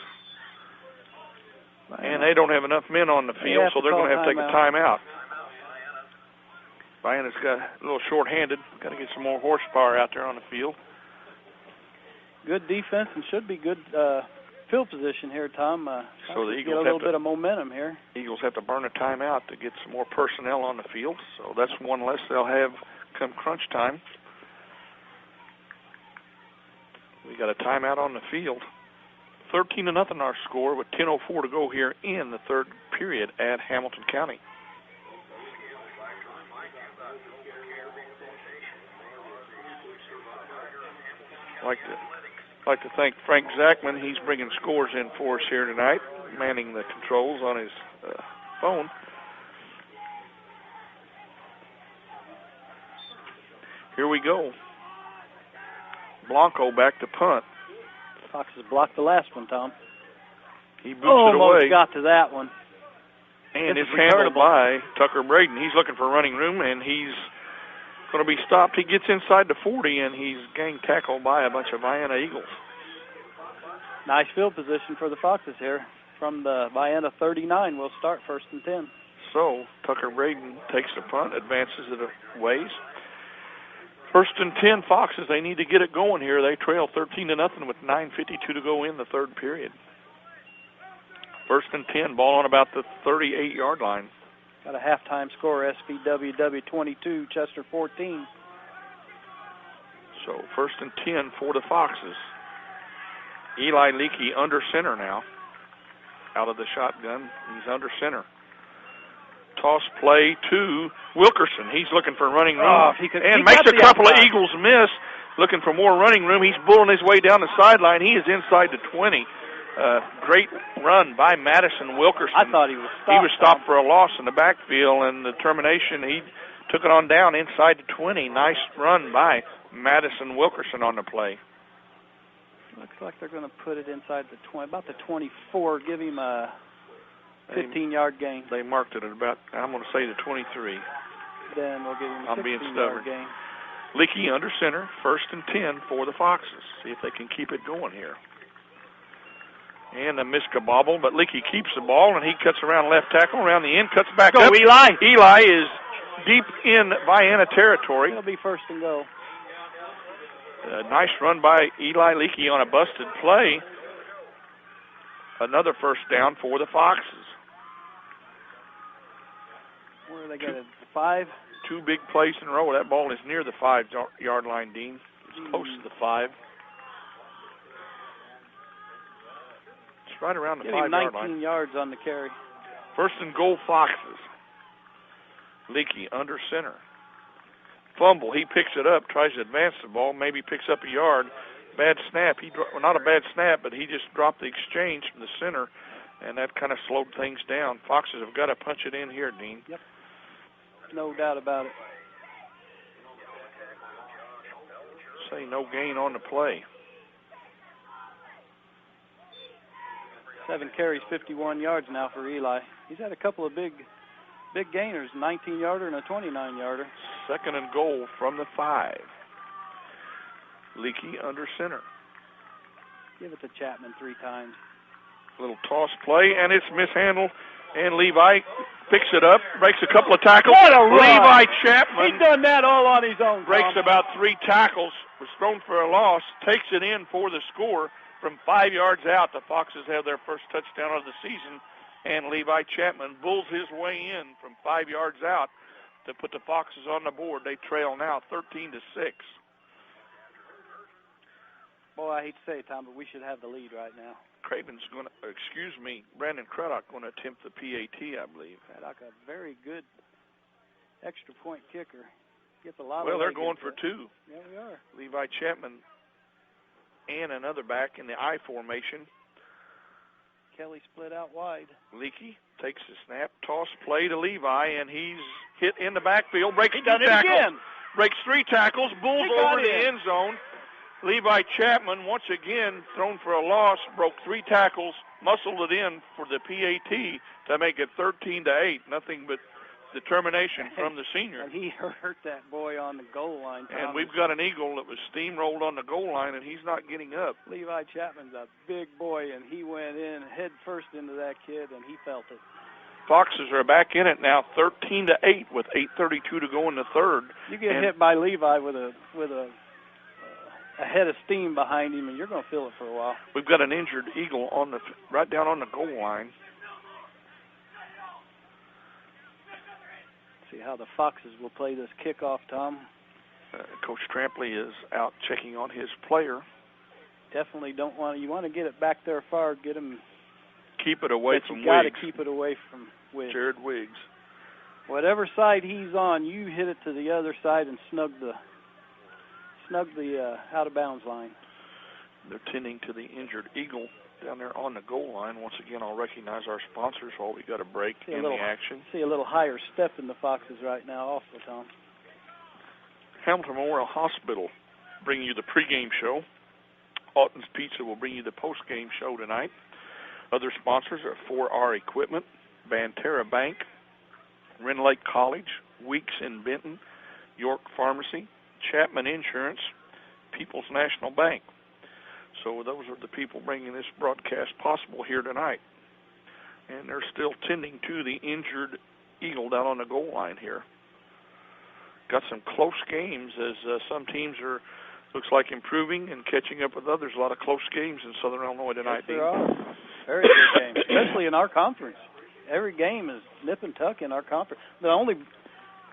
And they don't have enough men on the field, so they're going to have to take a timeout. Vienna's got a little short-handed. Got to get some more horsepower out there on the field. Good defense and should be good field position here, Tom. So the Eagles get a little bit of momentum here. Eagles have to burn a timeout to get some more personnel on the field. So that's one less they'll have come crunch time. We got a timeout on the field. 13-0 our score with 10:04 to go here in the third period at Hamilton County. I'd like to thank Frank Zachman. He's bringing scores in for us here tonight, manning the controls on his phone. Here we go. Blanco back to punt. Foxes blocked the last one, Tom. He boots it away. Almost got to that one. And it's handled by Tucker Braden. He's looking for running room, and he's going to be stopped. He gets inside the 40, and he's gang tackled by a bunch of Vienna Eagles. Nice field position for the Foxes here. From the Vienna 39, we'll start 1st and 10. So Tucker Braden takes the punt, advances it a ways. 1st and 10 Foxes. They need to get it going here. They trail 13-0 with 9:52 to go in the third period. 1st and 10, ball on about the 38-yard line. Got a halftime score, SVWW 22, Chester 14. So 1st and 10 for the Foxes. Eli Leakey under center now. Out of the shotgun, he's under center. Toss play to Wilkerson. He's looking for running room and makes a couple of Eagles miss. Looking for more running room. He's bulling his way down the sideline. He is inside the 20. Great run by Madison Wilkerson. I thought he was stopped. He was stopped for a loss in the backfield, and the termination, he took it on down inside the 20. Nice run by Madison Wilkerson on the play. Looks like they're going to put it inside the 20, about the 24, give him a 15-yard gain. They marked it at about, I'm going to say the 23. Then we'll give him a 16-yard gain. Leakey under center, 1st and 10 for the Foxes. See if they can keep it going here. And a missed a bobble, but Leakey keeps the ball, and he cuts around left tackle, around the end, cuts back up. Eli! Eli is deep in Vienna territory. It'll be 1st and goal. Nice run by Eli Leakey on a busted play. Another 1st down for the Foxes. Where are they got it? 5? 2 big plays in a row. That ball is near the 5-yard line, Dean. It's close to the 5. It's right around the 5-yard line. 19 yards on the carry. 1st and goal, Foxes. Leakey under center. Fumble. He picks it up, tries to advance the ball, maybe picks up a yard. Bad snap. Not a bad snap, but he just dropped the exchange from the center, and that kind of slowed things down. Foxes have got to punch it in here, Dean. Yep. No doubt about it. Say no gain on the play. 7 carries, 51 yards now for Eli. He's had a couple of big gainers, 19-yarder and a 29-yarder. 2nd and goal from the 5. Leakey under center. Give it to Chapman 3 times. Little toss play, and it's mishandled. And Levi picks it up, breaks a couple of tackles. What a run! Levi Chapman. He's done that all on his own. Breaks about 3 tackles, was thrown for a loss, takes it in for the score from 5 yards out. The Foxes have their first touchdown of the season, and Levi Chapman bulls his way in from 5 yards out to put the Foxes on the board. They trail now 13-6. Boy, I hate to say it, Tom, but we should have the lead right now. Brandon Craddock going to attempt the PAT, I believe. Craddock, a very good extra point kicker. Gets a lot Well, they're going for 2. Yeah, we are. Levi Chapman and another back in the I formation. Kelly split out wide. Leakey takes the snap, toss play to Levi, and he's hit in the backfield. Breaks 2 tackles. Again. Breaks 3 tackles, bulls over the end zone. Levi Chapman, once again, thrown for a loss, broke 3 tackles, muscled it in for the PAT to make it 13-8. Nothing but determination from the senior. And he hurt that boy on the goal line, Tom. And we've got an Eagle that was steamrolled on the goal line, and he's not getting up. Levi Chapman's a big boy, and he went in head first into that kid, and he felt it. Foxes are back in it now, 13-8 with 8:32 to go in the third. You get hit by Levi with a head of steam behind him, and you're going to feel it for a while. We've got an injured Eagle right down on the goal line. See how the Foxes will play this kickoff, Tom. Coach Trampley is out checking on his player. Definitely you want to get it back there far, get him. Keep it away from Wiggs. You got to keep it away from Wiggs. Jared Wiggs. Whatever side he's on, you hit it to the other side and snug the out of bounds line. They're tending to the injured Eagle down there on the goal line. Once again, I'll recognize our sponsors while we got a break in the action. See a little higher step in the Foxes right now also, Tom. Hamilton Memorial Hospital bringing you the pregame show. Alton's Pizza will bring you the postgame show tonight. Other sponsors are 4R Equipment, Banterra Bank, Wren Lake College, Weeks in Benton, York Pharmacy, Chapman Insurance, People's National Bank. So those are the people bringing this broadcast possible here tonight. And they're still tending to the injured Eagle down on the goal line here. Got some close games as some teams looks like improving and catching up with others. A lot of close games in Southern Illinois tonight. Yes, there are. Very good games, especially in our conference. Every game is nip and tuck in our conference. The only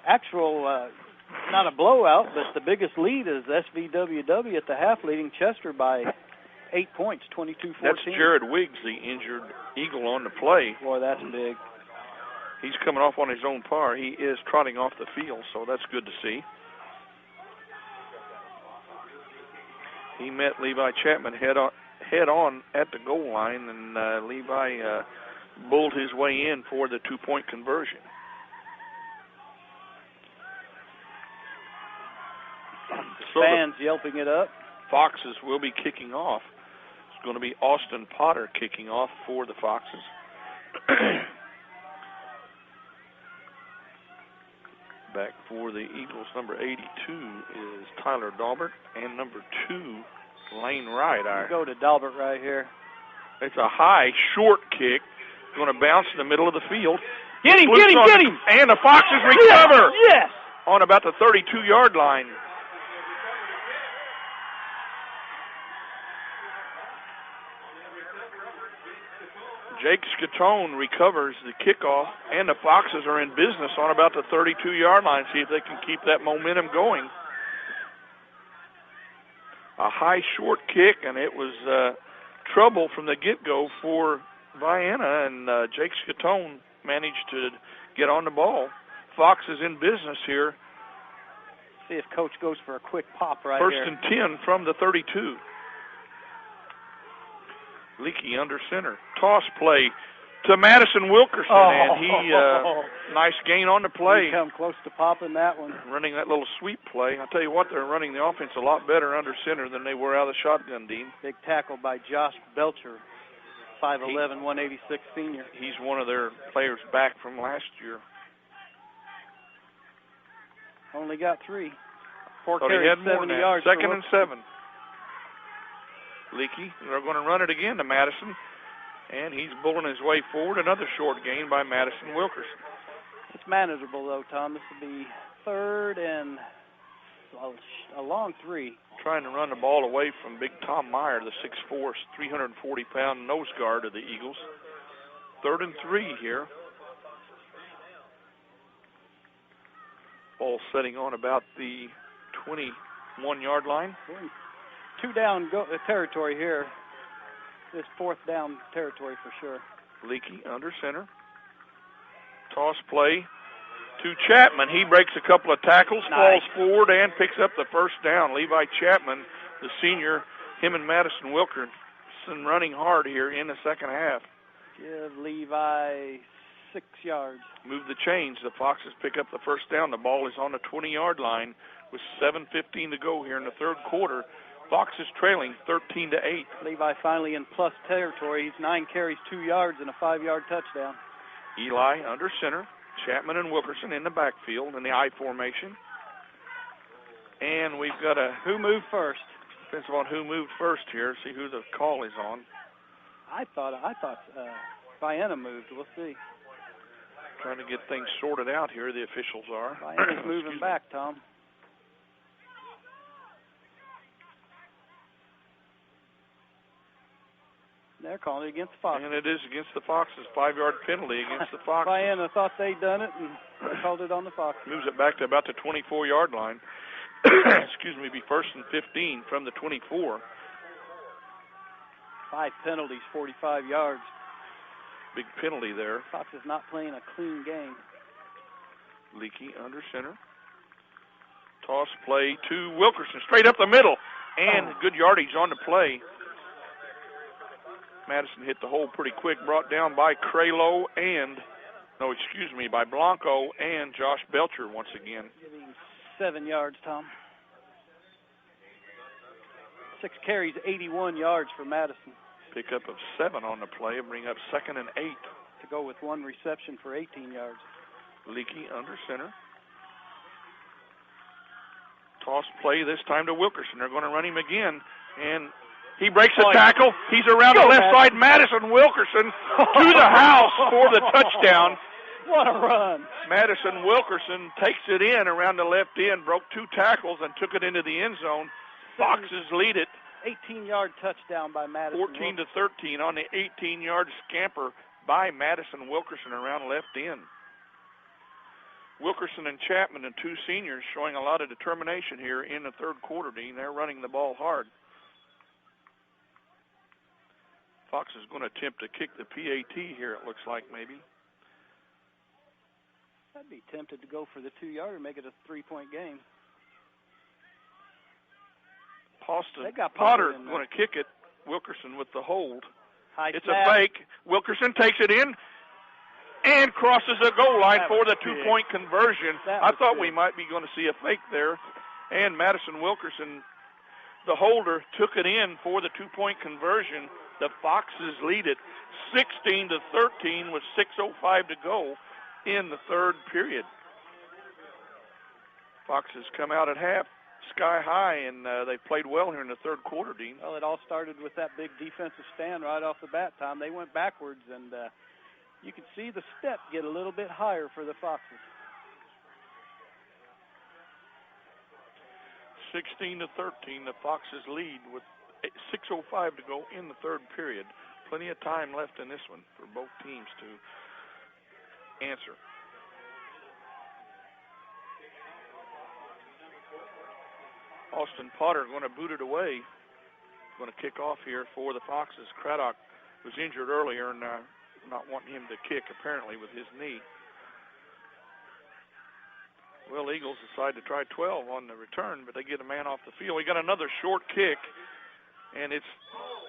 actual, not a blowout, but the biggest lead is SVWW at the half, leading Chester by 8 points, 22-14. That's Jared Wiggs, the injured Eagle, on the play. Boy, that's big. He's coming off on his own par. He is trotting off the field, so that's good to see. He met Levi Chapman head on at the goal line, and Levi bulled his way in for the 2-point conversion. Fans yelping it up. Foxes will be kicking off. It's going to be Austin Potter kicking off for the Foxes. Back for the Eagles, number 82 is Tyler Dalbert, and number 2, Lane Wright. Go to Dalbert right here. It's a high, short kick. Going to bounce in the middle of the field. Get him! And the Foxes recover. Yes! On about the 32-yard line. Jake Scatone recovers the kickoff, and the Foxes are in business on about the 32-yard line. See if they can keep that momentum going. A high, short kick, and it was trouble from the get-go for Vienna, and Jake Scatone managed to get on the ball. Foxes in business here. See if Coach goes for a quick pop right First here. and 10 from the 32. Leakey under center. Toss play to Madison Wilkerson, and he nice gain on the play. He come close to popping that one. Running that little sweep play. I'll tell you what, they're running the offense a lot better under center than they were out of the shotgun, Dean. Big tackle by Josh Belcher, 5'11", 186 senior. He's one of their players back from last year. Only got 3. 4 carries, 70 yards. Second and 7. Leakey, they're going to run it again to Madison, and he's bulling his way forward. Another short gain by Madison Wilkerson. It's manageable, though, Tom. This will be 3rd and a long 3. Trying to run the ball away from big Tom Meyer, the 6'4", 340-pound nose guard of the Eagles. 3rd and 3 here. Ball setting on about the 21-yard line. 2 down territory here. This 4th down territory for sure. Leakey under center. Toss play to Chapman. He breaks a couple of tackles, falls forward, and picks up the first down. Levi Chapman, the senior, him and Madison Wilkerson running hard here in the second half. Give Levi 6 yards. Move the chains. The Foxes pick up the first down. The ball is on the 20-yard line with 7:15 to go here in the third quarter. Foxes trailing 13-8. Levi finally in plus territory. He's 9 carries, 2 yards, and a 5-yard touchdown. Eli under center. Chapman and Wilkerson in the backfield in the I formation. And we've got a... Who moved first? Depends on who moved first here. See who the call is on. I thought Vienna moved. We'll see. Trying to get things sorted out here, the officials are. Vienna's moving back, Tom. They're calling it against the Foxes. And it is against the Foxes. 5-yard penalty against the Foxes. Vienna thought they'd done it and called it on the Foxes. Moves it back to about the 24-yard line. Excuse me, be first and 15 from the 24. 5 penalties, 45 yards. Big penalty there. Foxes not playing a clean game. Leakey under center. Toss play to Wilkerson, straight up the middle. And good yardage on the play. Madison hit the hole pretty quick, brought down by Craylow by Blanco and Josh Belcher once again. 7 yards, Tom. 6 carries, 81 yards for Madison. Pickup of 7 on the play, bring up 2nd and 8. To go with 1 reception for 18 yards. Leakey under center. Toss play this time to Wilkerson. They're going to run him again, and he breaks the tackle. He's around the left side. Madison Wilkerson to the house for the touchdown. What a run. Madison Wilkerson takes it in around the left end, broke 2 tackles, and took it into the end zone. Foxes lead it. 18-yard touchdown by Madison. 14-13 on the 18-yard scamper by Madison Wilkerson around left end. Wilkerson and Chapman, and 2 seniors, showing a lot of determination here in the third quarter, Dean. They're running the ball hard. Fox is going to attempt to kick the PAT here, it looks like, maybe. I'd be tempted to go for the 2-yarder, make it a 3-point game. Potter going to kick it. Wilkerson with the hold. It's snap. A fake. Wilkerson takes it in and crosses the goal line for the 2-point conversion. I thought we might be going to see a fake there. And Madison Wilkerson, the holder, took it in for the 2-point conversion. The Foxes lead it 16-13 with 6:05 to go in the third period. Foxes come out at half sky high, and they've played well here in the third quarter, Dean. Well, it all started with that big defensive stand right off the bat, Tom. They went backwards, and you could see the step get a little bit higher for the Foxes. 16-13, the Foxes lead with 6:05 to go in the third period. Plenty of time left in this one for both teams to answer. Austin Potter going to boot it away. Going to kick off here for the Foxes. Craddock was injured earlier and not wanting him to kick, apparently, with his knee. Well, Eagles decide to try 12 on the return, but they get a man off the field. We got another short kick, and it's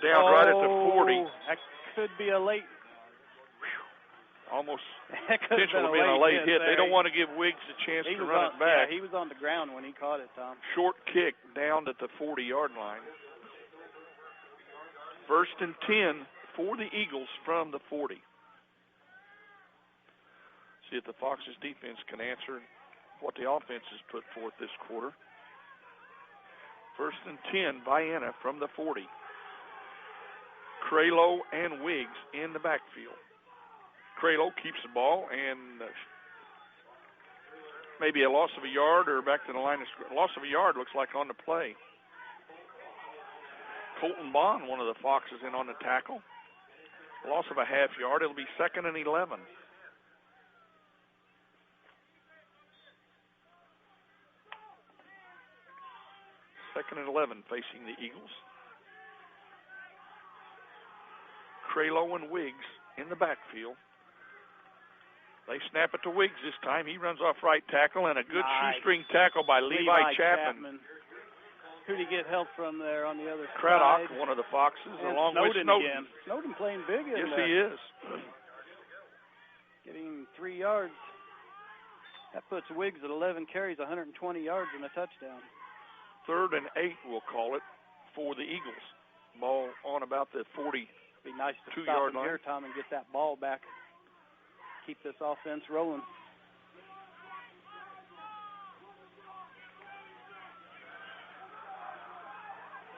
down right at the 40. That could be a late. Almost potential of being a late hit. They don't want to give Wiggs a chance to run it back. Yeah, he was on the ground when he caught it, Tom. Short kick down at the 40-yard line. 1st and 10 for the Eagles from the 40. See if the Foxes defense can answer what the offense has put forth this quarter. 1st and 10, Vienna from the 40. Craylow and Wiggs in the backfield. Craylow keeps the ball, and maybe a loss of a yard or back to the line of scrimmage. Loss of a yard looks like on the play. Colton Bond, one of the Foxes, in on the tackle. Loss of a half yard. It'll be 2nd and 11. Second and 11 facing the Eagles. Craylow and Wiggs in the backfield. They snap it to Wiggs this time. He runs off right tackle, and a good shoestring tackle by Levi Chapman. Who did he get help from there on the other Craddock, side? one of the Foxes, and along with Snowden. Again. Snowden playing big. Yes, he is. Getting 3 yards. That puts Wiggs at 11 carries, 120 yards, and a touchdown. 3rd and 8, we'll call it, for the Eagles. Ball on about the 42-yard Be nice to stop line. here, Tom, and get that ball back. Keep this offense rolling.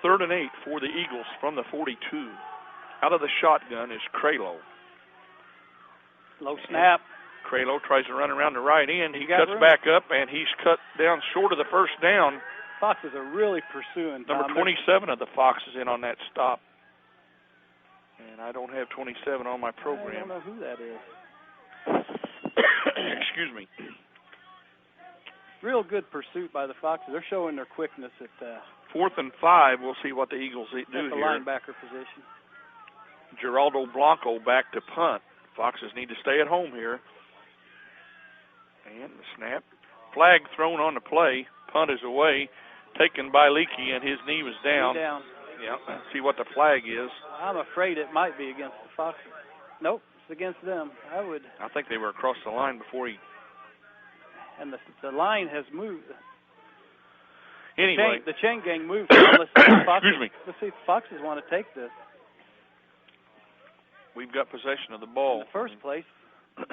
3rd and 8 for the Eagles from the 42. Out of the shotgun is Craylow. Low snap. Craylow tries to run around the right end. He cuts back up, and he's cut down short of the first down. Foxes are really pursuing. Number 27 of the Foxes in on that stop. And I don't have 27 on my program. I don't know who that is. Excuse me. Real good pursuit by the Foxes. They're showing their quickness at 4th and 5. We'll see what the Eagles do at the here. linebacker position. Geraldo Blanco back to punt. Foxes need to stay at home here. And the snap. Flag thrown on the play. Punt is away. Taken by Leakey, and his knee was down. Yeah. See what the flag is. I'm afraid it might be against the Foxes. Nope, it's against them. I think they were across the line before he. And the line has moved. Anyway, the chain gang moved. Let's see if Foxes, excuse me. Let's see if Foxes want to take this. We've got possession of the ball. In the first place,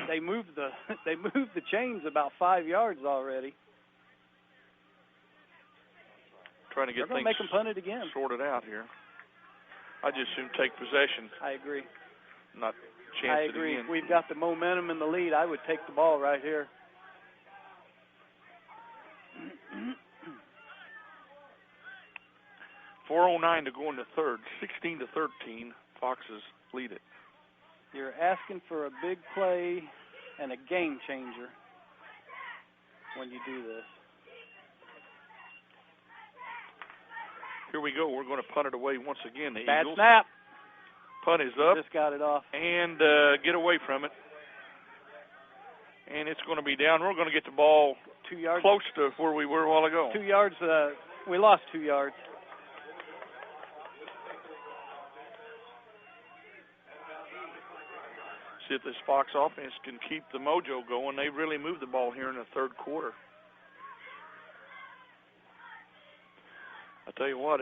they moved the chains about 5 yards already. Trying to get things make them punt it again. Sorted out here. I just soon take possession. I agree. Not chance I it agree. again. If we've got the momentum in the lead, I would take the ball right here. .409 to go in the third. 16-13. Foxes lead it. You're asking for a big play and a game changer when you do this. Here we go. We're going to punt it away once again. The Bad Eagles. Snap. Punt is up. Just got it off. And get away from it. And it's going to be down. We're going to get the ball 2 yards. Close to where we were a while ago. 2 yards. We lost 2 yards. See if this Fox offense can keep the mojo going. They really moved the ball here in the third quarter. I tell you what,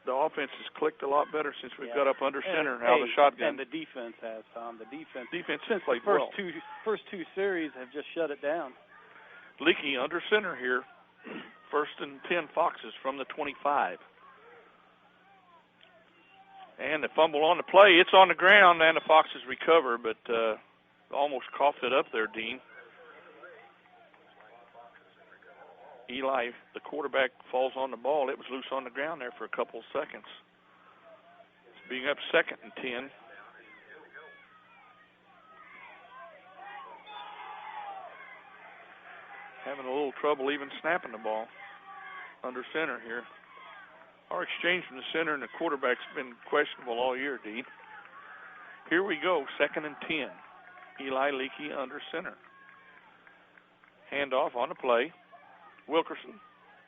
the offense has clicked a lot better since we've got up under center out of the shotgun. And the defense has, Tom. The defense has played well. First two series have just shut it down. Leakey under center here. 1st and 10 Foxes from the 25. And the fumble on the play. It's on the ground, and the Foxes recover, but almost coughed it up there, Dean. Eli, the quarterback, falls on the ball. It was loose on the ground there for a couple of seconds. It's being up 2nd and 10. Having a little trouble even snapping the ball under center here. Our exchange from the center and the quarterback's been questionable all year, Dean. Here we go, 2nd and 10. Eli Leakey under center. Handoff on the play. Wilkerson.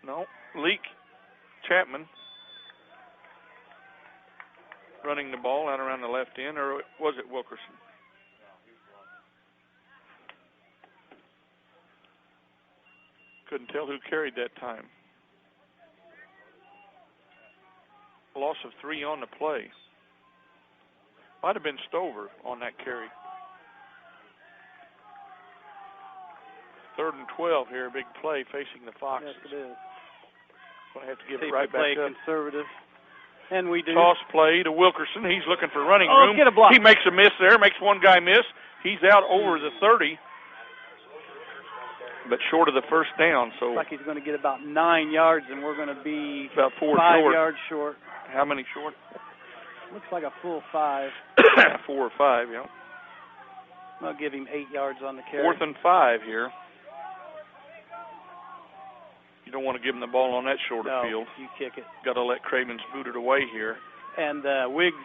No. Leak. Chapman. Running the ball out around the left end, or was it Wilkerson? Couldn't tell who carried that time. Loss of 3 on the play. Might have been Stover on that carry. 3rd and 12 here, big play facing the Foxes. Yes, it is. Going to have to give it right back up. Conservative. And we do. Toss play to Wilkerson. He's looking for running room. Get a block. He makes a miss there, makes one guy miss. He's out over the 30, but short of the first down. So looks like he's going to get about 9 yards, and we're going to be about 4 5 short. yards short. How many short? Looks like a full 5. 4 or 5, yeah. I'll give him 8 yards on the carry. 4th and 5 here. You don't want to give him the ball on that shorter field. You kick it. Got to let Cravens boot it away here. And Wiggs.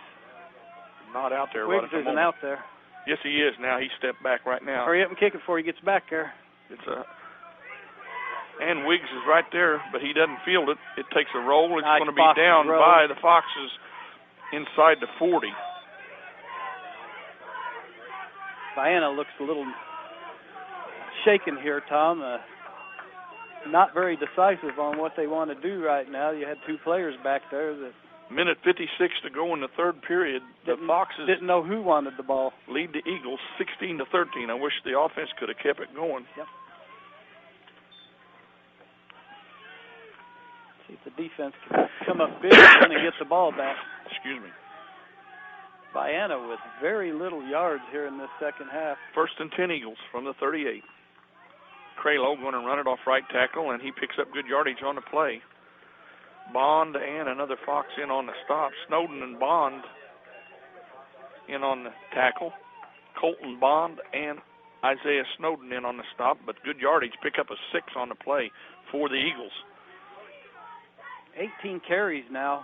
Not out there. Wiggs right isn't out there. Yes, he is now. He stepped back right now. Hurry up and kick it before he gets back there. And Wiggs is right there, but he doesn't field it. It takes a roll. It's nice going to be down by the Foxes inside the 40. Vienna looks a little shaken here, Tom. Not very decisive on what they want to do right now. You had 2 players back there that. Minute 56 to go in the third period. The Foxes didn't know who wanted the ball. Lead the Eagles 16-13. I wish the offense could have kept it going. Yep. See if the defense can come up big and get the ball back. Excuse me. Vienna with very little yards here in this second half. 1st and 10 Eagles from the 38. Kralow going to run it off right tackle, and he picks up good yardage on the play. Bond and another Fox in on the stop. Snowden and Bond in on the tackle. Colton Bond and Isaiah Snowden in on the stop, but good yardage. Pick up a 6 on the play for the Eagles. 18 carries now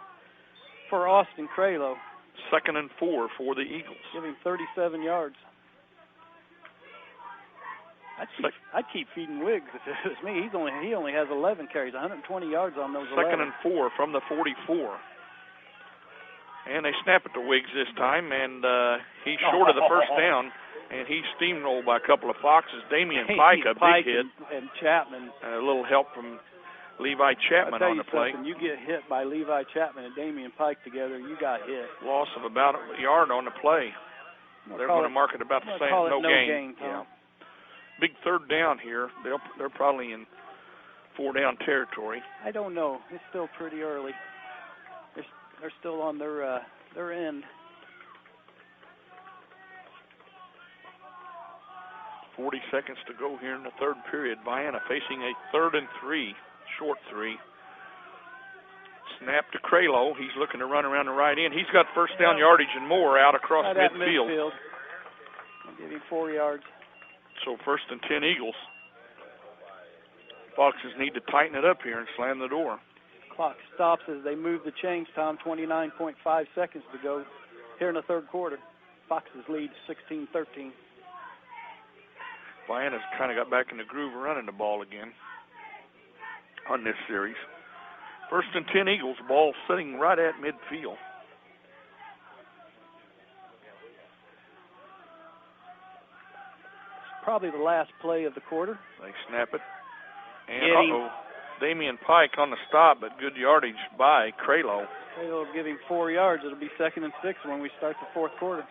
for Austin Kralow. 2nd and 4 for the Eagles. Giving 37 yards. I'd keep feeding Wiggs if it was me. He only has 11 carries, 120 yards on those 11. 2nd and 4 from the 44. And they snap it to Wiggs this time, and he's short of the first down, and he's steamrolled by a couple of Foxes. Damian Pike, a big hit. And Chapman. A little help from Levi Chapman on the play. You get hit by Levi Chapman and Damian Pike together, you got hit. Loss of about a yard on the play. They're going to mark it about the same. No gain. Yeah. Big 3rd down here. They're probably in 4-down territory. I don't know. It's still pretty early. They're still on their end. 40 seconds to go here in the 3rd period. Vienna facing a 3rd and 3, short 3. Snap to Kralow. He's looking to run around the right end. He's got first down yardage and more out across midfield. I'll give him 4 yards. So 1st and 10 Eagles. Foxes need to tighten it up here and slam the door. Clock stops as they move the change time. 29.5 seconds to go here in the 3rd quarter. Foxes lead 16-13. Vienna's kind of got back in the groove of running the ball again on this series. 1st and 10 Eagles, ball sitting right at midfield. Probably the last play of the quarter. They snap it. And Damian Pike on the stop, but good yardage by Kralow. Kralow will give him 4 yards. It'll be 2nd and 6 when we start the 4th quarter.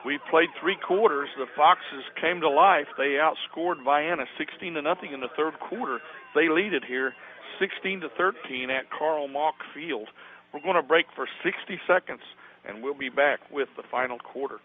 We played 3 quarters. The Foxes came to life. They outscored Vienna 16-0 in the 3rd quarter. They lead it here 16-13 at Carl Mock Field. We're going to break for 60 seconds, and we'll be back with the final quarter.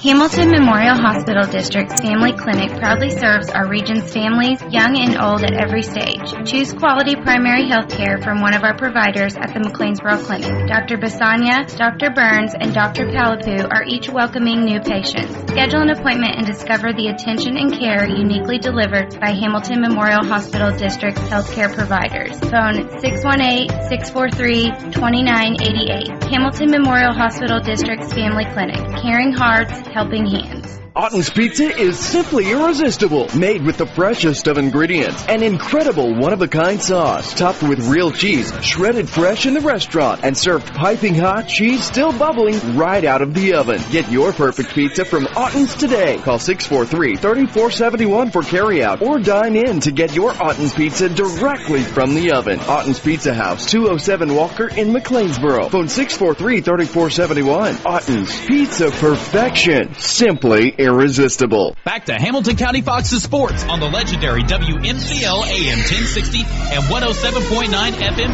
Hamilton Memorial Hospital District's Family Clinic proudly serves our region's families, young and old at every stage. Choose quality primary health care from one of our providers at the McLeansboro Clinic. Dr. Basanya, Dr. Burns, and Dr. Palapu are each welcoming new patients. Schedule an appointment and discover the attention and care uniquely delivered by Hamilton Memorial Hospital District's healthcare providers. Phone 618-643-2988. Hamilton Memorial Hospital District's Family Clinic. Caring hearts, helping hands. Otten's Pizza is simply irresistible. Made with the freshest of ingredients. An incredible one-of-a-kind sauce. Topped with real cheese, shredded fresh in the restaurant. And served piping hot, cheese still bubbling right out of the oven. Get your perfect pizza from Otten's today. Call 643-3471 for carryout. Or dine in to get your Otten's Pizza directly from the oven. Otten's Pizza House, 207 Walker in McLeansboro. Phone 643-3471. Otten's Pizza Perfection. Simply irresistible. Back to Hamilton County Fox's sports on the legendary WMCL AM 1060 and 107.9 FM.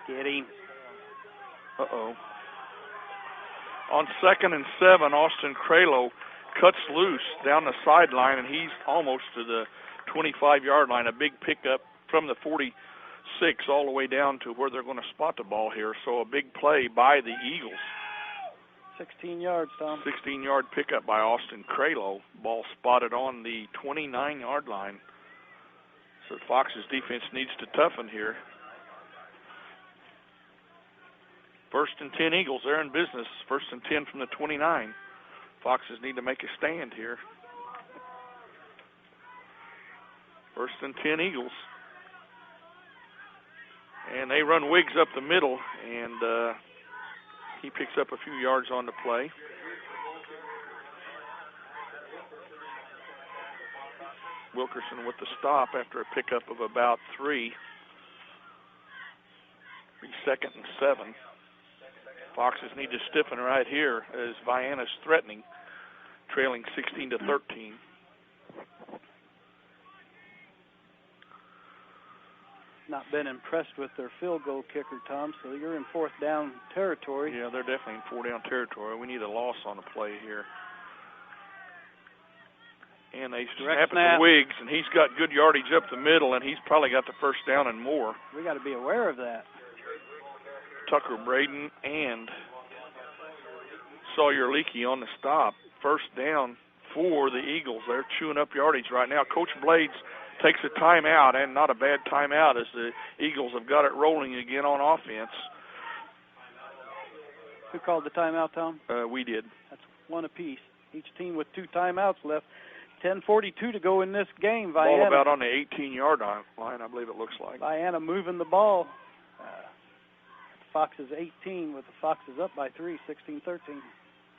Get him. Uh-oh. On 2nd and 7, Austin Kralow cuts loose down the sideline, and he's almost to the 25-yard line. A big pickup from the 46 all the way down to where they're going to spot the ball here. So a big play by the Eagles. 16 yards, Tom. 16-yard pickup by Austin Kralow. Ball spotted on the 29-yard line. So Fox's defense needs to toughen here. 1st and 10 Eagles, they're in business. 1st and 10 from the 29. Foxes need to make a stand here. 1st and 10 Eagles. And they run Wiggs up the middle, and he picks up a few yards on the play. Wilkerson with the stop after a pickup of about 3. 2nd and 7. Foxes need to stiffen right here as Vienna's threatening, trailing 16-13. not been impressed with their field goal kicker, Tom, so you're in fourth down territory. Yeah, they're definitely in fourth down territory. We need a loss on the play here. And they snap it to Wiggs, and he's got good yardage up the middle, and he's probably got the first down and more. We got to be aware of that. Tucker Braden and Sawyer Leakey on the stop. First down for the Eagles. They're chewing up yardage right now. Coach Blades takes a timeout, and not a bad timeout, as the Eagles have got it rolling again on offense. Who called the timeout, Tom? We did. That's one apiece. Each team with 2 timeouts left. 10:42 to go in this game. Vienna. Ball about on the 18-yard line, I believe it looks like. Vienna moving the ball. Foxes 18 with the Foxes up by 3, 16-13.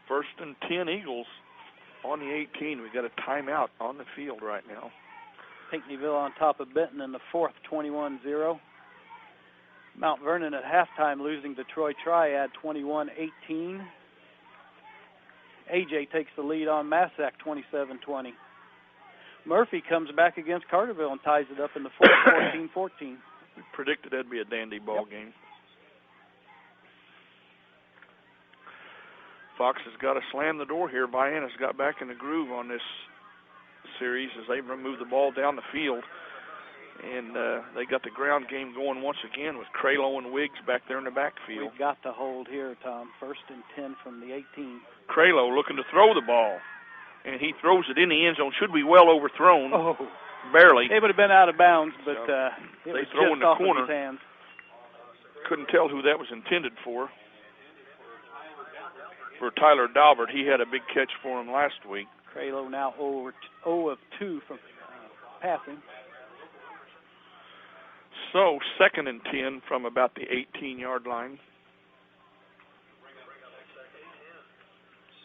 First and 10 Eagles on the 18. We've got a timeout on the field right now. Pinckneyville on top of Benton in the fourth, 21-0. Mount Vernon at halftime losing to Troy Triad 21-18. AJ takes the lead on Massac 27-20. Murphy comes back against Carterville and ties it up in the fourth, 14-14. We predicted that'd be a dandy ball game. Fox has got to slam the door here. Vienna's got back in the groove on this series as they remove the ball down the field. And they got the ground game going once again with Craylow and Wiggs back there in the backfield. We've got to hold here, Tom. First and 10 from the 18. Craylow looking to throw the ball. And he throws it in the end zone. Should be well overthrown. Oh, barely. It would have been out of bounds, but it they was throw just in the off corner. of his hands. Couldn't tell who that was intended for. For Tyler Dalbert, he had a big catch for him last week. Craylow now 0 of 2 from passing. So, second and 10 from about the 18-yard line.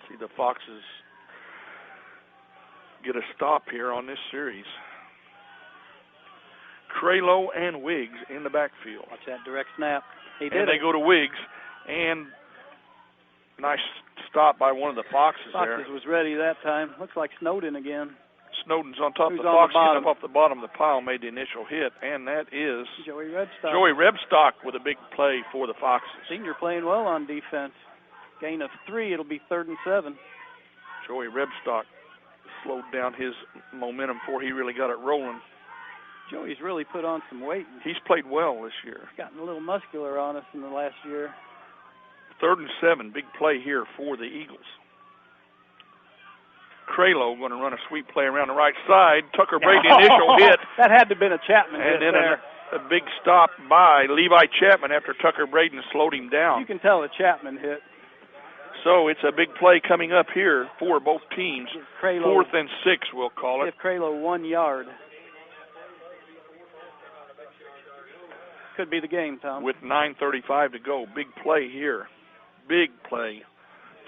See, the Foxes get a stop here on this series. Craylow and Wiggs in the backfield. Watch that direct snap. He did and they go to Wiggs, and nice stop by one of the Foxes there. Foxes was ready that time. Looks like Snowden again. Snowden's on top of the on Fox, the bottom? getting up off the bottom of the pile, made the initial hit, and that is Joey Rebstock. Joey Rebstock with a big play for the Foxes. Senior playing well on defense. Gain of 3, it'll be 3rd and 7. Joey Rebstock slowed down his momentum before he really got it rolling. Joey's really put on some weight. He's played well this year. He's gotten a little muscular on us in the last year. 3rd and 7, big play here for the Eagles. Craylow going to run a sweep play around the right side. Tucker Brady initial hit. That had to have been a Chapman hit and then there. A big stop by Levi Chapman after Tucker Braden slowed him down. You can tell a Chapman hit. So it's a big play coming up here for both teams. Craylow, 4th and 6, we'll call it. Give Craylow 1 yard. Could be the game, Tom. With 9:35 to go. Big play here. Big play.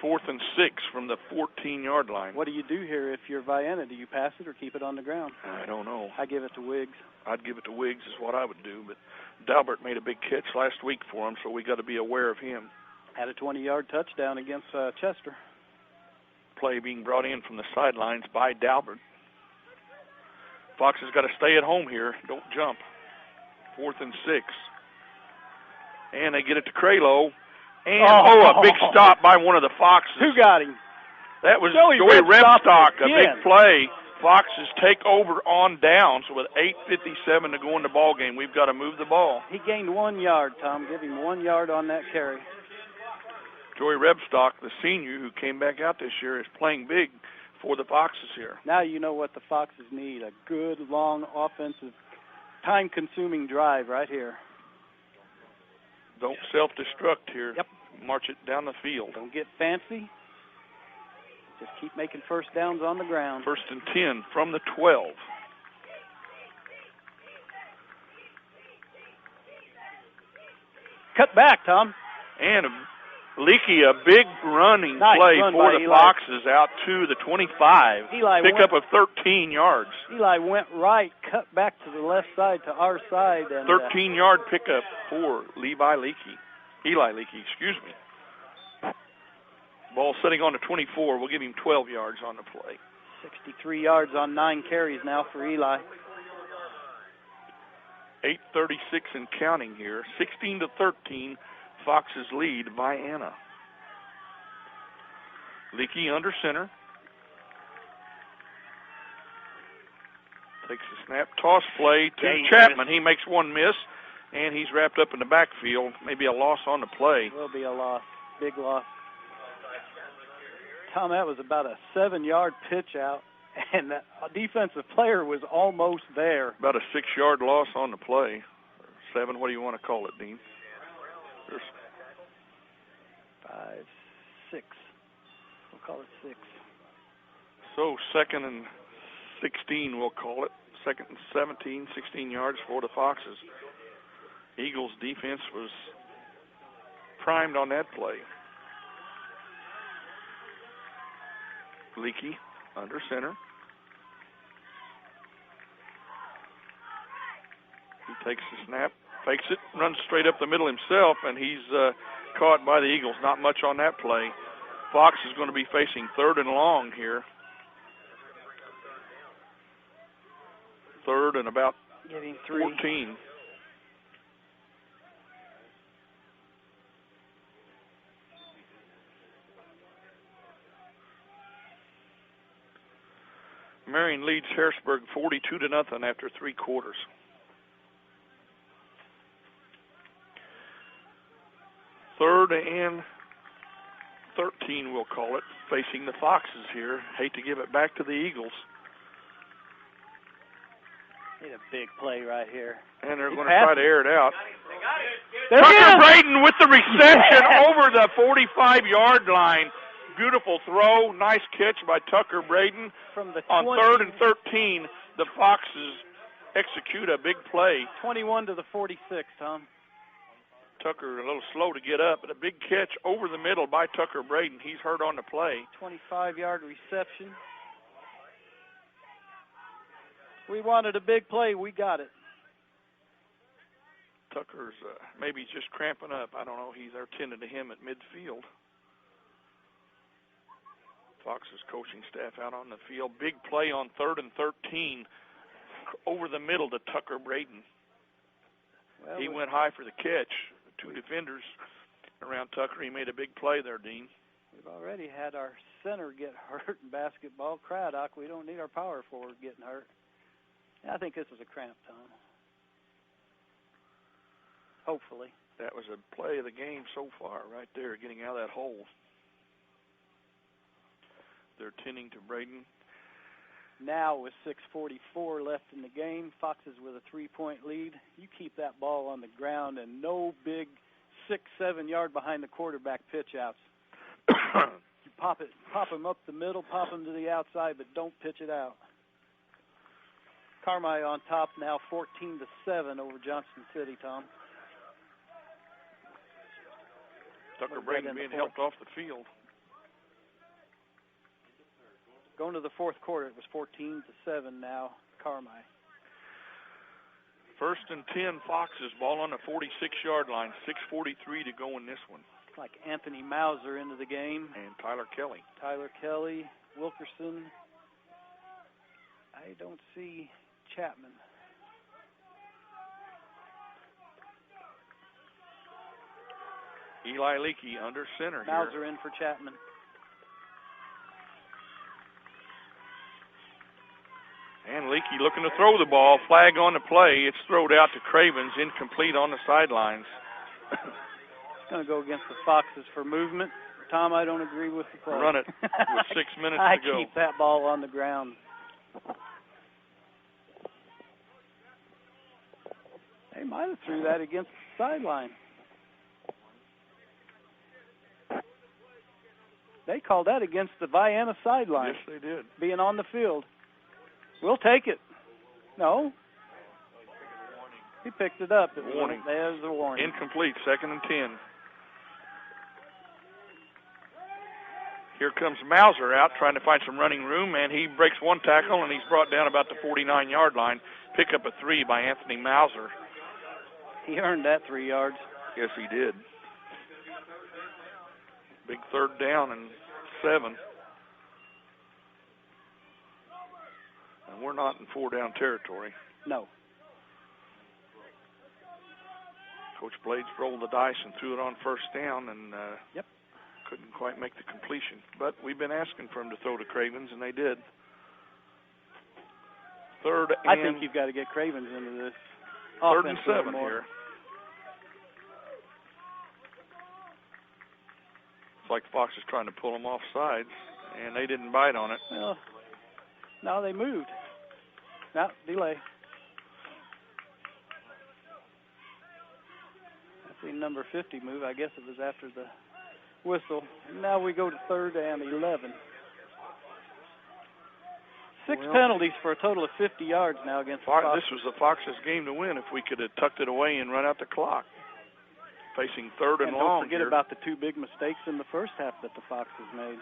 4th and 6 from the 14-yard line. What do you do here if you're Vienna? Do you pass it or keep it on the ground? I don't know. I give it to Wiggs. I'd give it to Wiggs is what I would do, but Dalbert made a big catch last week for him, so we got to be aware of him. Had a 20-yard touchdown against Chester. Play being brought in from the sidelines by Dalbert. Fox has got to stay at home here. Don't jump. 4th and 6. And they get it to Craylow. And, a big stop by one of the Foxes. Who got him? That was Joey Rebstock. A again. big play. Foxes take over on downs with 8:57 to go in the ball game. We've got to move the ball. He gained 1 yard, Tom. Give him 1 yard on that carry. Joey Rebstock, the senior who came back out this year, is playing big for the Foxes here. Now you know what the Foxes need, a good, long, offensive, time-consuming drive right here. Don't self-destruct here. Yep. March it down the field. Don't get fancy. Just keep making first downs on the ground. 1st and 10 from the 12. Cut back, Tom. And Leakey, a big running play for the Foxes out to the 25. Pickup of 13 yards. Eli went right, cut back to the left side to our side. And 13-yard pickup for Eli Leakey, excuse me. Ball sitting on the 24. We'll give him 12 yards on the play. 63 yards on 9 carries now for Eli. 8:36 and counting here. 16-13, Foxes lead Vienna. Leakey under center. Takes a snap, toss play to Chapman. He makes one miss, and he's wrapped up in the backfield. Maybe a loss on the play. Will be a loss, big loss. Tom, that was about a 7-yard pitch out, and that defensive player was almost there. About a 6-yard loss on the play. 7, what do you want to call it, Dean? There's 5, 6. We'll call it 6. So 2nd and 16, we'll call it. 2nd and 17, 16 yards for the Foxes. Eagles defense was primed on that play. Leakey under center. He takes the snap, fakes it, runs straight up the middle himself, and he's caught by the Eagles. Not much on that play. Fox is going to be facing 3rd and long here. 3rd and about 14. Marion leads Harrisburg 42-0 after 3 quarters. Third and 13, we'll call it, facing the Foxes here. Hate to give it back to the Eagles. Need a big play right here. And they're going to try to air it out. Tucker Braden with the reception over the 45-yard line. Beautiful throw. Nice catch by Tucker Braden. From the on 3rd and 13, the Foxes execute a big play. 21 to the 46, Tom. Tucker a little slow to get up, but a big catch over the middle by Tucker Braden. He's hurt on the play. 25-yard reception. We wanted a big play. We got it. Tucker's maybe just cramping up. I don't know. They're tending to him at midfield. Fox's coaching staff out on the field. Big play on 3rd and 13 over the middle to Tucker Braden. Well, he went high for the catch. 2 defenders around Tucker. He made a big play there, Dean. We've already had our center get hurt in basketball. Craddock, we don't need our power forward getting hurt. I think this was a cramp, Tom. Hopefully. That was a play of the game so far right there, getting out of that hole. They're tending to Braden. Now with 6:44 left in the game, Foxes with a 3-point lead. You keep that ball on the ground and no big 6-7 yard behind the quarterback pitch outs. You pop them up the middle, pop them to the outside, but don't pitch it out. Carmi on top now 14-7 over Johnston City, Tom. Tucker Braden being helped off the field. Going to the 4th quarter, it was 14-7 now, Carmi. 1st and 10, Foxes, ball on the 46-yard line. 6:43 to go in this one. Like Anthony Mauser into the game. And Tyler Kelly. Tyler Kelly, Wilkerson. I don't see Chapman. Eli Leakey under center here. Mauser in for Chapman. And Leakey looking to throw the ball. Flag on the play. It's thrown out to Cravens. Incomplete on the sidelines. It's going to go against the Foxes for movement. Tom, I don't agree with the play. Run it with 6 minutes I to go. keep that ball on the ground. They might have threw that against the sideline. They called that against the Vienna sideline. Yes, they did. Being on the field. We'll take it. No. He picked it up. Warning. There's the warning. Incomplete, 2nd and 10. Here comes Mauser out trying to find some running room, and he breaks one tackle, and he's brought down about the 49-yard line. Pick up a 3 by Anthony Mauser. He earned that 3 yards. Yes, he did. Big 3rd down and 7. And we're not in 4-down territory. No. Coach Blades rolled the dice and threw it on first down, and couldn't quite make the completion. But we've been asking for him to throw to Cravens, and they did. I think you've got to get Cravens into this. 3rd and 7 here. It's like Fox is trying to pull them off sides, and they didn't bite on it. Well, no, they moved. No, delay. I see number 50 move. I guess it was after the whistle. Now we go to 3rd and 11. 6 penalties for a total of 50 yards now against Fox. This was the Fox's game to win if we could have tucked it away and run out the clock. Facing 3rd and long. Don't forget about the 2 big mistakes in the first half that the Foxes made.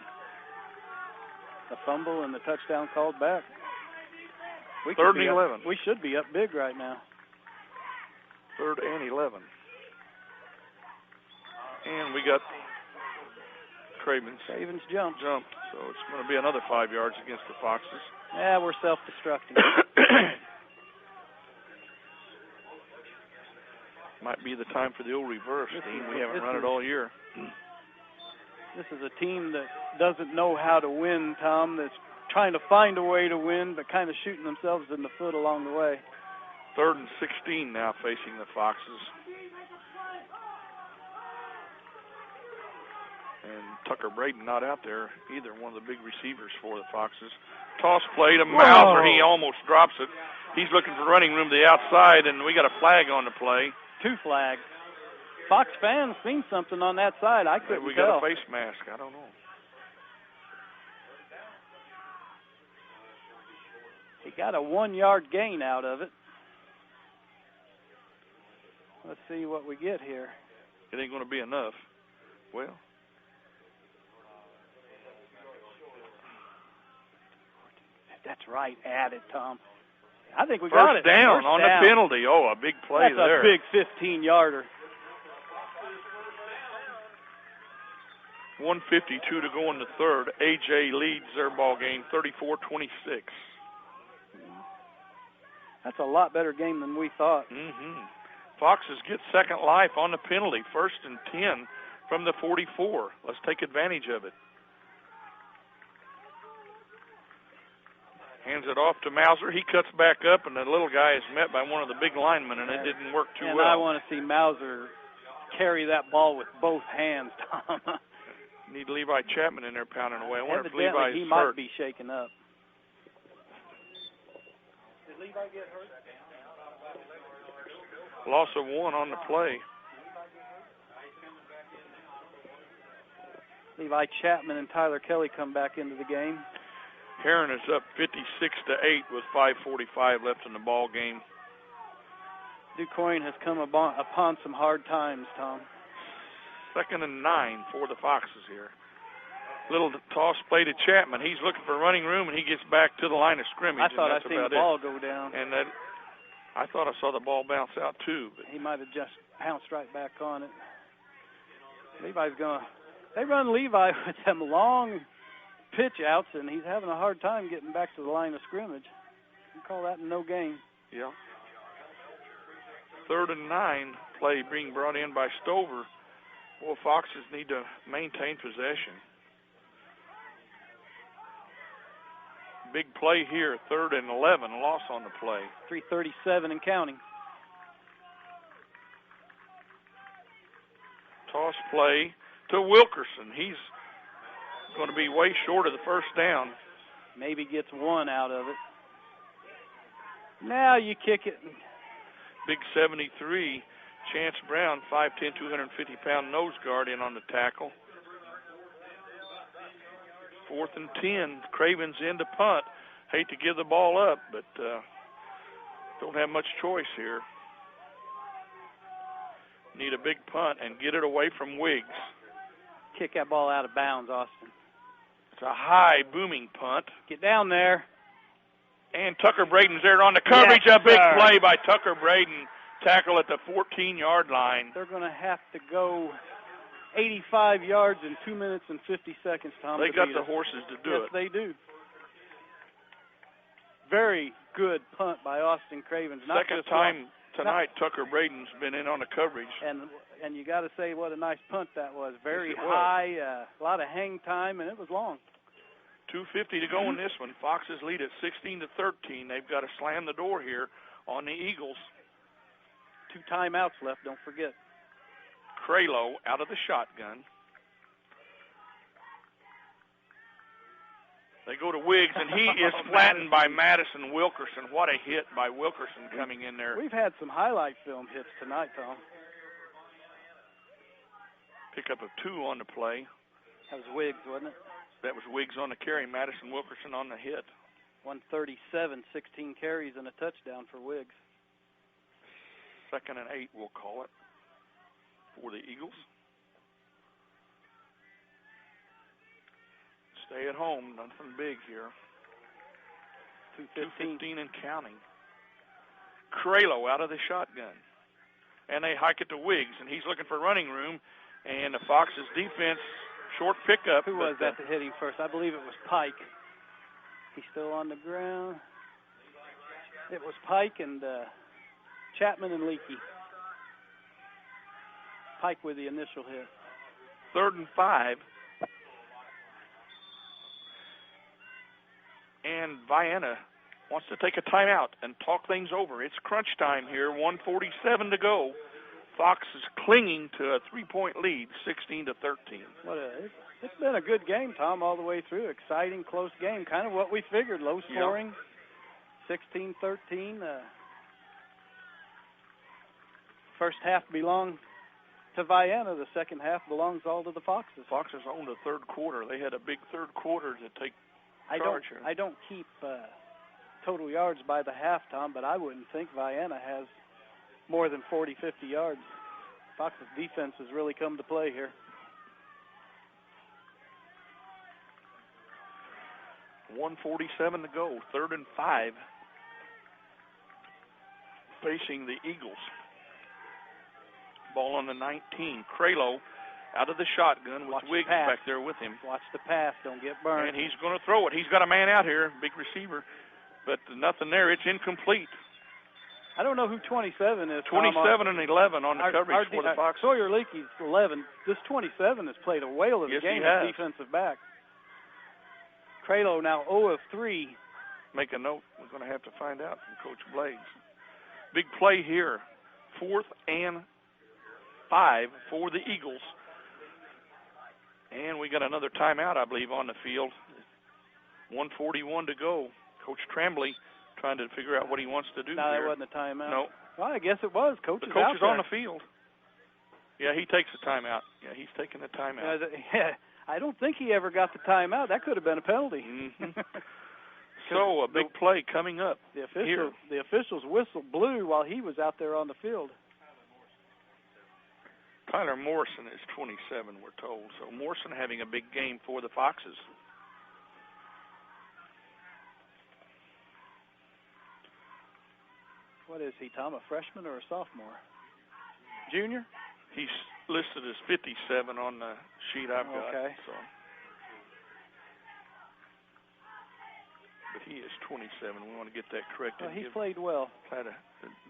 The fumble and the touchdown called back. 3rd and 11. We should be up big right now. 3rd and 11. And we got Cravens jump. So it's going to be another 5 yards against the Foxes. Yeah, we're self-destructing. Might be the time for the old reverse, Dean. We haven't run it all year. This is a team that doesn't know how to win, Tom, that's trying to find a way to win, but kind of shooting themselves in the foot along the way. 3rd and 16 now facing the Foxes. And Tucker Braden not out there either, one of the big receivers for the Foxes. Toss play to Mauser. He almost drops it. He's looking for running room to the outside, and we got a flag on the play. 2 flags. Fox fans seen something on that side. I couldn't tell. We got a face mask. I don't know. He got a 1-yard gain out of it. Let's see what we get here. It ain't going to be enough. Well. That's right. Add it, Tom. I think we got it. First down on the penalty. Oh, a big play there. That's a big 15-yarder. 1:52 to go in the 3rd. AJ leads their ball game 34-26. That's a lot better game than we thought. Foxes get second life on the penalty. 1st and 10 from the 44. Let's take advantage of it. Hands it off to Mauser. He cuts back up, and the little guy is met by one of the big linemen, and it didn't work too well. And I want to see Mauser carry that ball with both hands, Tom. Need Levi Chapman in there pounding away. I wonder if Evidently, Levi's he hurt. might be shaken up. Did Levi get hurt? Loss of 1 on the play. Levi Chapman and Tyler Kelly come back into the game. Heron is up 56-8 with 5:45 left in the ball game. DuQuoin has come upon some hard times, Tom. 2nd and 9 for the Foxes here. Little toss play to Chapman. He's looking for running room, and he gets back to the line of scrimmage. I thought I seen the ball go down. And I thought I saw the ball bounce out too. But he might have just pounced right back on it. Levi's going to... They run Levi with them long pitch outs, and he's having a hard time getting back to the line of scrimmage. You call that no gain. Yeah. 3rd and 9 play being brought in by Stover. Well, Foxes need to maintain possession. Big play here, 3rd and 11, loss on the play. 3:37 and counting. Toss play to Wilkerson. He's going to be way short of the first down. Maybe gets 1 out of it. Now you kick it. Big 73, Chance Brown, 5'10", 250-pound nose guard in on the tackle. 4th and 10, Cravens in to punt. Hate to give the ball up, but don't have much choice here. Need a big punt and get it away from Wiggs. Kick that ball out of bounds, Austin. It's a high, booming punt. Get down there. And Tucker Braden's there on the coverage. Yes, a big sir. play by Tucker Braden. Tackle at the 14-yard line. They're going to have to go 85 yards in 2 minutes and 50 seconds, Tom. They got the horses to do it. Yes, they do. Very good punt by Austin Cravens. Second time tonight. Tucker Braden's been in on the coverage. And you got to say what a nice punt that was. Very high, a lot of hang time, and it was long. 2:50 to go in this one. Foxes lead at 16-13. They've got to slam the door here on the Eagles. 2 timeouts left, don't forget. Craylow out of the shotgun. They go to Wiggs, and he is flattened by Madison Wilkerson. What a hit by Wilkerson coming in there. We've had some highlight film hits tonight, Tom. Pick up a 2 on the play. That was Wiggs, wasn't it? That was Wiggs on the carry, Madison Wilkerson on the hit. 137, 16 carries and a touchdown for Wiggs. 2nd and 8, we'll call it, for the Eagles. Stay at home, nothing big here. 2:15 and counting. Craylow out of the shotgun. And they hike it to Wiggs, and he's looking for running room. And the Foxes defense, short pickup. Who was that hit him first? I believe it was Pike. He's still on the ground. It was Pike and Chapman and Leakey. Pike with the initial hit. 3rd and 5. And Vienna wants to take a timeout and talk things over. It's crunch time here, 1:47 to go. Fox is clinging to a 3-point lead, 16-13. It's been a good game, Tom, all the way through. Exciting, close game. Kind of what we figured. Low scoring, 16-13. First half belonged to Vienna. The second half belongs all to the Foxes. Foxes owned the third quarter. They had a big third quarter to take charge here. I don't keep total yards by the half, Tom, but I wouldn't think Vienna has more than 40, 50 yards. Fox's defense has really come to play here. 1:47 to go, 3rd and 5. Facing the Eagles. Ball on the 19. Craylow out of the shotgun with Wiggs back there with him. Watch the pass, don't get burned. And he's going to throw it. He's got a man out here, big receiver, but nothing there. It's incomplete. I don't know who 27 is. 27 and 11 on the coverage for the Foxes. Sawyer Leakey's 11. This 27 has played a whale of the game as defensive back. Craylow now 0 of 3. Make a note. We're going to have to find out from Coach Blades. Big play here. 4th and 5 for the Eagles. And we got another timeout, I believe, on the field. 1:41 to go. Coach Tremblay trying to figure out what he wants to do. No, that wasn't a timeout. No. Well, I guess it was. The coach is on the field. Yeah, he takes the timeout. Yeah, he's taking the timeout. Yeah, I don't think he ever got the timeout. That could have been a penalty. Mm-hmm. So a big play coming up here. The official's whistle blew while he was out there on the field. Tyler Morrison is 27, we're told. So Morrison having a big game for the Foxes. What is he, Tom, a freshman or a sophomore? Junior? He's listed as 57 on the sheet I've got. Okay. So. But he is 27. We want to get that corrected. Well, he played well. Had a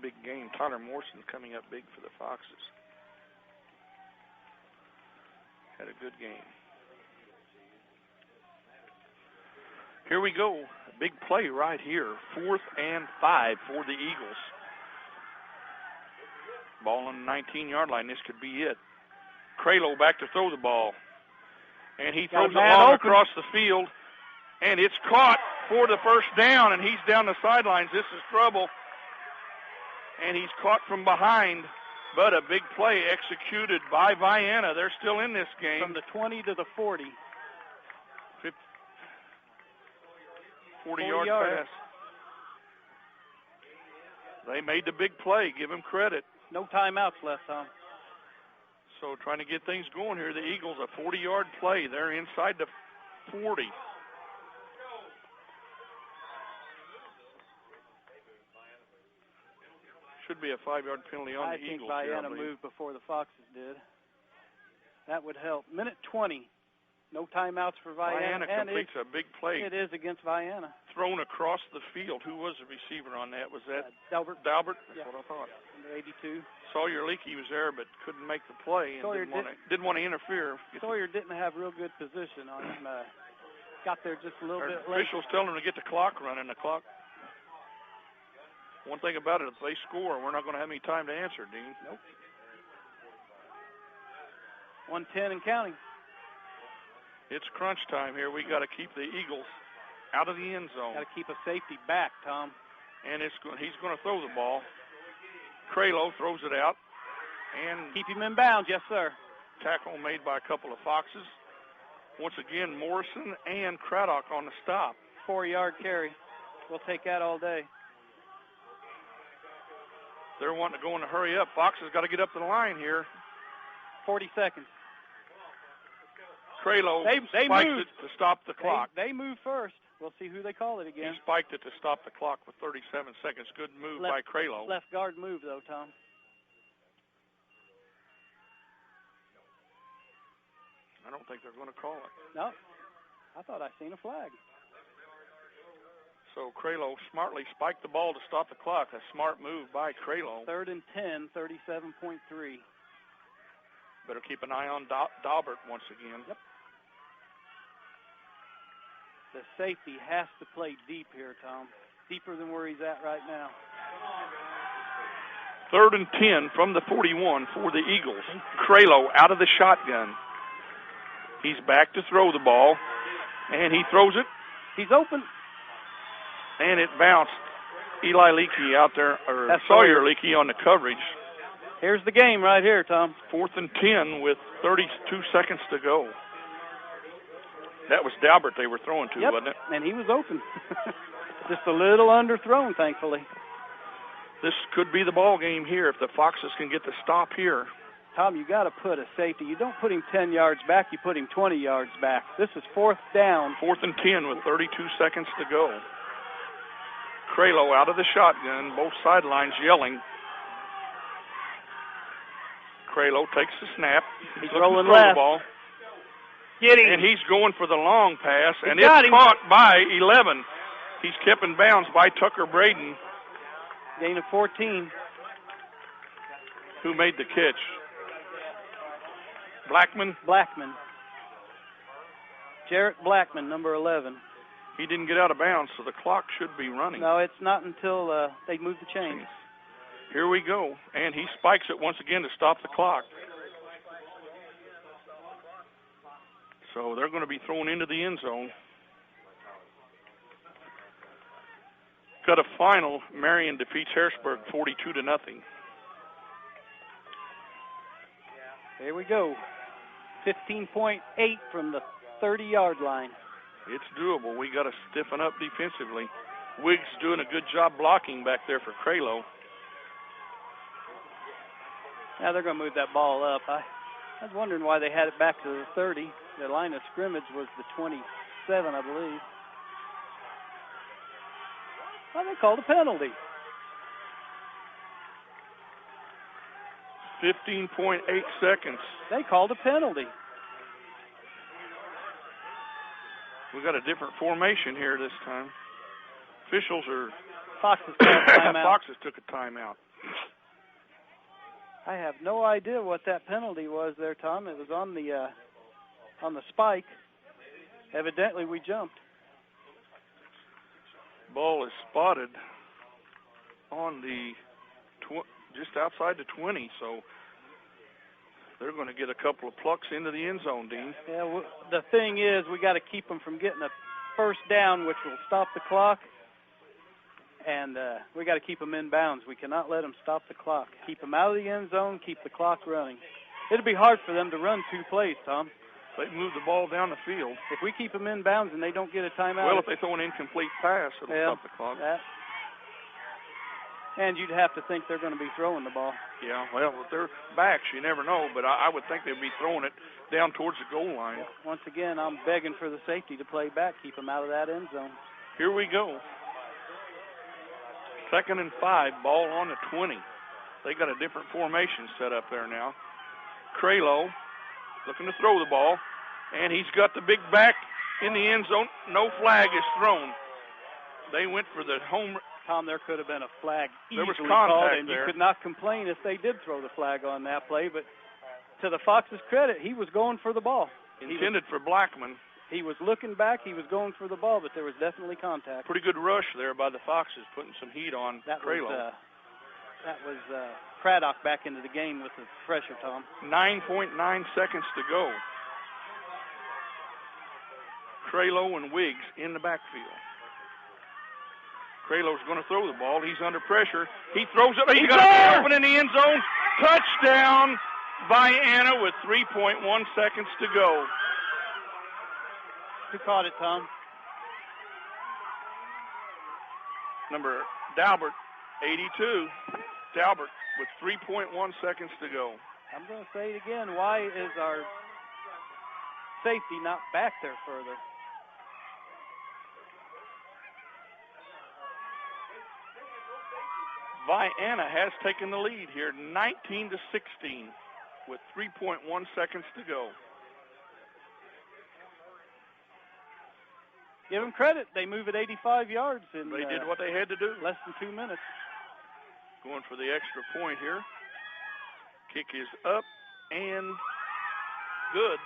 big game. Tyler Morrison's coming up big for the Foxes. Had a good game. Here we go. A big play right here. 4th and 5 for the Eagles. Ball on the 19-yard line. This could be it. Craylow back to throw the ball. And he throws it long across the field. And it's caught for the first down. And he's down the sidelines. This is trouble. And he's caught from behind. But a big play executed by Vienna. They're still in this game. From the 20 to the 40. 40-yard pass. They made the big play. Give them credit. No timeouts left, Tom. So trying to get things going here. The Eagles, a 40-yard play. They're inside the 40. Should be a 5-yard penalty on the Eagles. I think Vienna moved before the Foxes did. That would help. Minute 20. No timeouts for Vienna. Vienna completes a big play. It is against Vienna. Thrown across the field. Who was the receiver on that? Was that Dalbert? Dalbert? That's what I thought. 82. Sawyer Leakey was there but couldn't make the play and didn't want to interfere. Sawyer didn't have real good position on him. Got there just a little bit late. Officials telling him to get the clock running. One thing about it, if they score, we're not going to have any time to answer, Dean. Nope. 1:10 and counting. It's crunch time here. We got to keep the Eagles out of the end zone. Got to keep a safety back, Tom. And he's going to throw the ball. Craylow throws it out. And keep him in bounds, yes, sir. Tackle made by a couple of Foxes. Once again, Morrison and Craddock on the stop. 4-yard carry. We'll take that all day. They're wanting to go in a hurry up. Fox has got to get up to the line here. 40 seconds. Craylow spiked it to stop the clock. They move first. We'll see who they call it again. He spiked it to stop the clock with 37 seconds. Good move by Craylow. Left guard move, though, Tom. I don't think they're going to call it. No. I thought I seen a flag. So Craylow smartly spiked the ball to stop the clock. A smart move by Craylow. 3rd and 10, 37.3. Better keep an eye on Daubert once again. Yep. The safety has to play deep here, Tom. Deeper than where he's at right now. 3rd and 10 from the 41 for the Eagles. Craylow out of the shotgun. He's back to throw the ball, and he throws it. He's open. And it bounced. Eli Leakey out there, or Sawyer Leakey on the coverage. Here's the game right here, Tom. 4th and 10 with 32 seconds to go. That was Daubert they were throwing to, wasn't it? And he was open. Just a little underthrown, thankfully. This could be the ball game here if the Foxes can get the stop here. Tom, you got to put a safety. You don't put him 10 yards back, you put him 20 yards back. This is 4th down. 4th and 10 with 32 seconds to go. Craylow out of the shotgun, both sidelines yelling. Craylow takes the snap. He's rolling left. The ball. Get him. And he's going for the long pass, and it's caught by 11. He's kept in bounds by Tucker Braden. Gain of 14. Who made the catch? Blackman? Blackman. Jarrett Blackman, number 11. He didn't get out of bounds, so the clock should be running. No, it's not until they move the chains. Here we go. And he spikes it once again to stop the clock. So they're going to be thrown into the end zone. Got a final. Marion defeats Harrisburg 42-0. There we go. 15.8 from the 30-yard line. It's doable. We got to stiffen up defensively. Wiggs doing a good job blocking back there for Craylow. Now they're going to move that ball up. I was wondering why they had it back to the 30. The line of scrimmage was the 27, I believe. Well, they called a penalty. 15.8 seconds. They called a penalty. We got a different formation here this time. Officials are... Foxes took a timeout. Foxes took a timeout. I have no idea what that penalty was there, Tom. It was on the spike. Evidently, we jumped. Ball is spotted on the just outside the 20, so they're going to get a couple of plucks into the end zone, Dean. Yeah, the thing is, we got to keep them from getting a first down, which will stop the clock, and we got to keep them in bounds. We cannot let them stop the clock. Keep them out of the end zone, keep the clock running. It'll be hard for them to run two plays, Tom. They move the ball down the field. If we keep them in bounds and they don't get a timeout. Well, if they throw an incomplete pass, it'll stop the clock. And you'd have to think they're going to be throwing the ball. Yeah, well, with their backs, you never know, but I would think they'd be throwing it down towards the goal line. Once again, I'm begging for the safety to play back, keep them out of that end zone. Here we go. 2nd and 5, ball on the 20. They got a different formation set up there now. Craylow looking to throw the ball, and he's got the big back in the end zone. No flag is thrown. They went for the home Tom, there could have been a flag There was easily contact called, and there. you could not complain if they did throw the flag on that play. But to the Fox's credit, he was going for the ball. Intended for Blackman. He was looking back. He was going for the ball, but there was definitely contact. Pretty good rush there by the Foxes, putting some heat on Kralow. That was Craddock back into the game with the pressure, Tom. 9.9 seconds to go. Kralow and Wiggs in the backfield. Kralow's going to throw the ball. He's under pressure. He throws it. He's got it open in the end zone. Touchdown, Vienna, with 3.1 seconds to go. Who caught it, Tom? Number Dalbert, 82. Dalbert with 3.1 seconds to go. I'm going to say it again. Why is our safety not back there further? Vienna has taken the lead here, 19-16, with 3.1 seconds to go. Give them credit. They move at 85 yards. They did what they had to do. Less than 2 minutes. Going for the extra point here. Kick is up and good.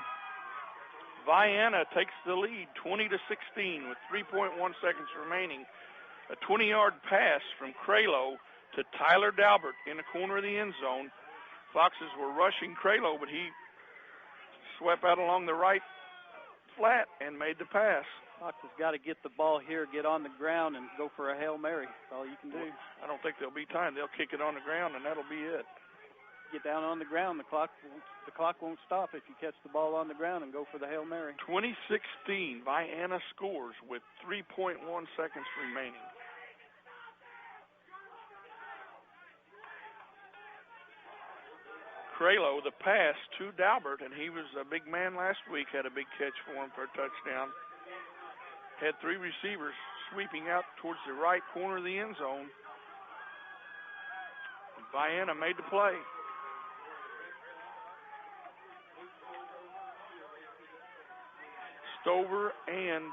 Vienna takes the lead, 20-16, with 3.1 seconds remaining. A 20-yard pass from Kralow to Tyler Dalbert in the corner of the end zone. Foxes were rushing Kralow, but he swept out along the right flat and made the pass. Fox has got to get the ball here, get on the ground, and go for a Hail Mary. That's all you can do. I don't think there'll be time. They'll kick it on the ground, and that'll be it. Get down on the ground. The clock won't stop if you catch the ball on the ground and go for the Hail Mary. 20-16, Vienna scores with 3.1 seconds remaining. Kralow, the pass to Dalbert, and he was a big man last week, had a big catch for him for a touchdown. Had three receivers sweeping out towards the right corner of the end zone. Vienna made the play. Stover and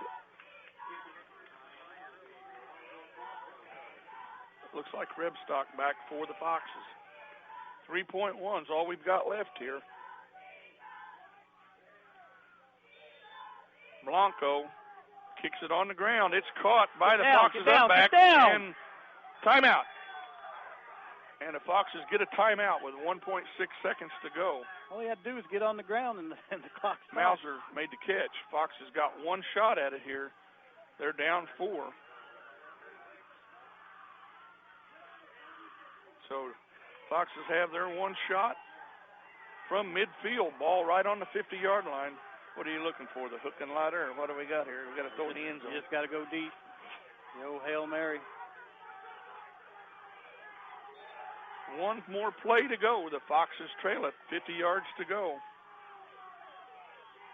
looks like Rebstock back for the Foxes. 3.1 is all we've got left here. Blanco kicks it on the ground. It's caught by the Foxes up back. And timeout. And the Foxes get a timeout with 1.6 seconds to go. All he had to do was get on the ground and the clock stopped. Mauser made the catch. Foxes got one shot at it here. They're down 4. So Foxes have their one shot from midfield. Ball right on the 50-yard line. What are you looking for, the hook and ladder, or what do we got here? We got to throw it in the end zone. You just got to go deep. The old Hail Mary. One more play to go. The Foxes trail it. 50 yards to go.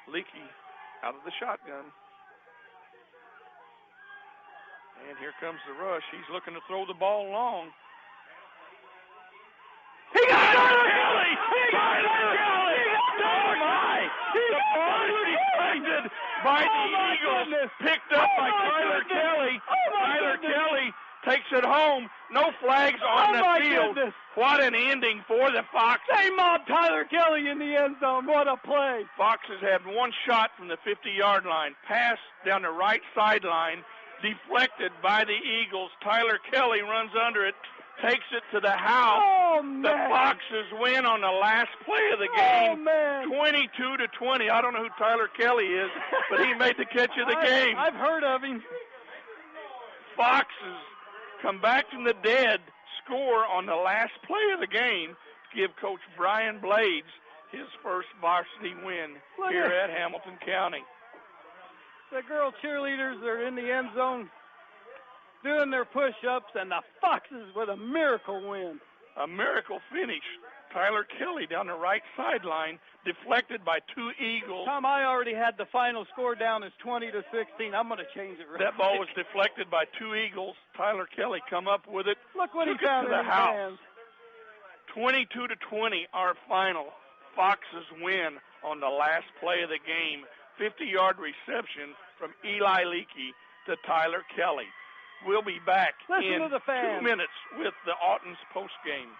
Leakey out of the shotgun. And here comes the rush. He's looking to throw the ball long. He got Tyler Kelly! Tyler Kelly! Oh, my! The ball is deflected by the Eagles. Picked up by Tyler Kelly. Tyler Kelly takes it home. No flags on the field. Goodness. What an ending for the Foxes. They mobbed Tyler Kelly in the end zone. What a play. Foxes had one shot from the 50-yard line. Pass down the right sideline. Deflected by the Eagles. Tyler Kelly runs under it. Takes it to the house. Oh, man. The Foxes win on the last play of the game. Oh, man. 22-20. I don't know who Tyler Kelly is, but he made the catch of the game. I've heard of him. Foxes come back from the dead, score on the last play of the game to give Coach Brian Blades his first varsity win here at Hamilton County. The girl cheerleaders are in the end zone doing their push-ups, and the Foxes with a miracle win. A miracle finish. Tyler Kelly down the right sideline, deflected by two Eagles. Tom, I already had the final score down as 20-16. I'm going to change it. That ball was deflected by two Eagles. Tyler Kelly come up with it. Look what he found in the his house. hands. 22-20, our final. Foxes win on the last play of the game. 50-yard reception from Eli Leakey to Tyler Kelly. We'll be back Listen in to the fans. 2 minutes with the Autens post game.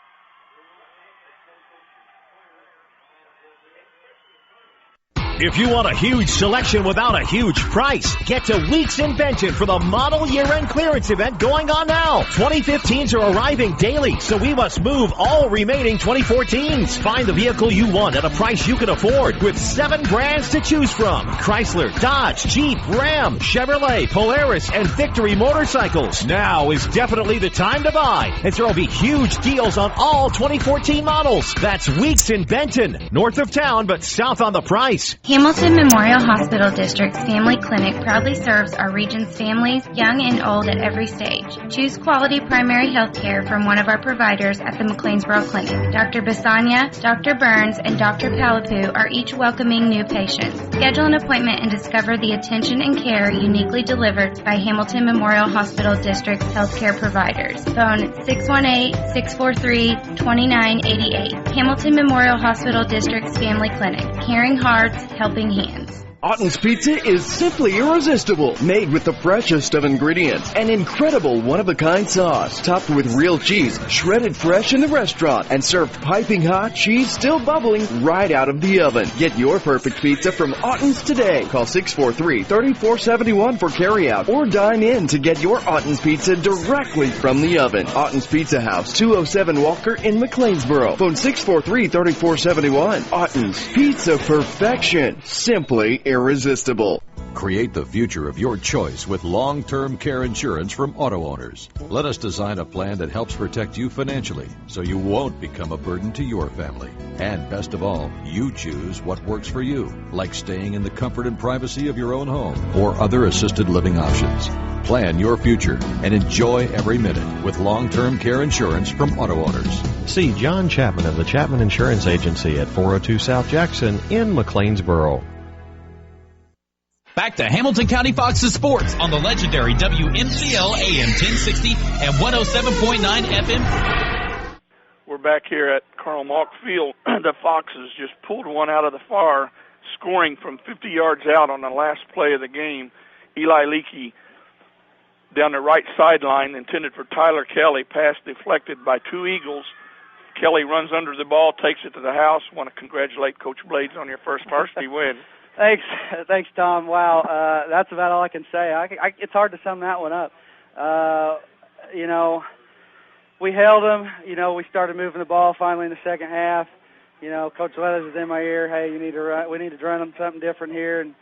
If you want a huge selection without a huge price, get to Weeks in Benton for the model year-end clearance event going on now. 2015s are arriving daily, so we must move all remaining 2014s. Find the vehicle you want at a price you can afford with 7 brands to choose from. Chrysler, Dodge, Jeep, Ram, Chevrolet, Polaris, and Victory Motorcycles. Now is definitely the time to buy, as there will be huge deals on all 2014 models. That's Weeks in Benton, north of town but south on the price. Hamilton Memorial Hospital District's Family Clinic proudly serves our region's families, young and old at every stage. Choose quality primary health care from one of our providers at the McLeansboro Clinic. Dr. Basanya, Dr. Burns, and Dr. Palapu are each welcoming new patients. Schedule an appointment and discover the attention and care uniquely delivered by Hamilton Memorial Hospital District's healthcare providers. Phone 618-643-2988. Hamilton Memorial Hospital District's Family Clinic. Caring hearts, helping hands. Autens Pizza is simply irresistible. Made with the freshest of ingredients. An incredible one-of-a-kind sauce. Topped with real cheese, shredded fresh in the restaurant. And served piping hot, cheese still bubbling right out of the oven. Get your perfect pizza from Autens today. Call 643-3471 for carryout. Or dine in to get your Autens Pizza directly from the oven. Autens Pizza House, 207 Walker in McLeansboro. Phone 643-3471. Autens Pizza Perfection. Simply irresistible. Create the future of your choice with long-term care insurance from auto owners. Let us design a plan that helps protect you financially so you won't become a burden to your family. And best of all, you choose what works for you, like staying in the comfort and privacy of your own home or other assisted living options. Plan your future and enjoy every minute with long-term care insurance from auto owners. See John Chapman of the Chapman Insurance Agency at 402 South Jackson in McLeansboro. Back to Hamilton County Fox's sports on the legendary WMCL AM 1060 and 107.9 FM. We're back here at Carl Malk Field. The Foxes just pulled one out of the far, scoring from 50 yards out on the last play of the game. Eli Leakey down the right sideline, intended for Tyler Kelly. Pass deflected by 2 Eagles. Kelly runs under the ball, takes it to the house. Want to congratulate Coach Blades on your first varsity win. Thanks, Tom. Wow, that's about all I can say. It's hard to sum that one up. We held them. We started moving the ball finally in the second half. Coach Leathers was in my ear. Hey, we need to run them something different here,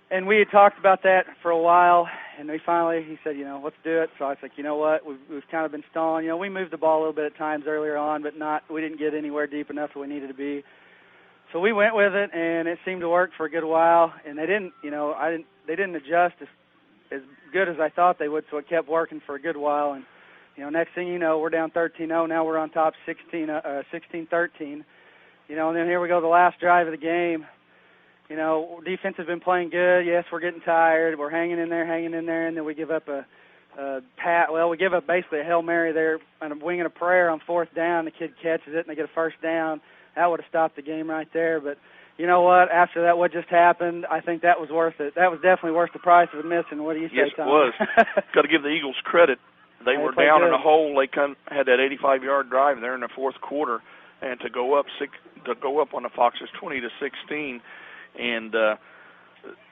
and we had talked about that for a while. And he said, let's do it. So I was like, you know what, we've kind of been stalling. We moved the ball a little bit at times earlier on, but we didn't get anywhere deep enough where we needed to be. So we went with it, and it seemed to work for a good while. And they didn't adjust as good as I thought they would. So it kept working for a good while. And next thing you know, we're down 13-0. Now we're on top 16-13. And then here we go, the last drive of the game. Defense has been playing good. Yes, we're getting tired. We're hanging in there, and then we give up we give up basically a Hail Mary there and a wing and a prayer on 4th down. The kid catches it, and they get a first down. That would have stopped the game right there. But you know what? After that, what just happened, I think that was worth it. That was definitely worth the price of missing. What do you say, Tom? Yes, it was. Got to give the Eagles credit. They were down good in a hole. They had that 85-yard drive there in the fourth quarter, and to go up on the Foxes 20-16. And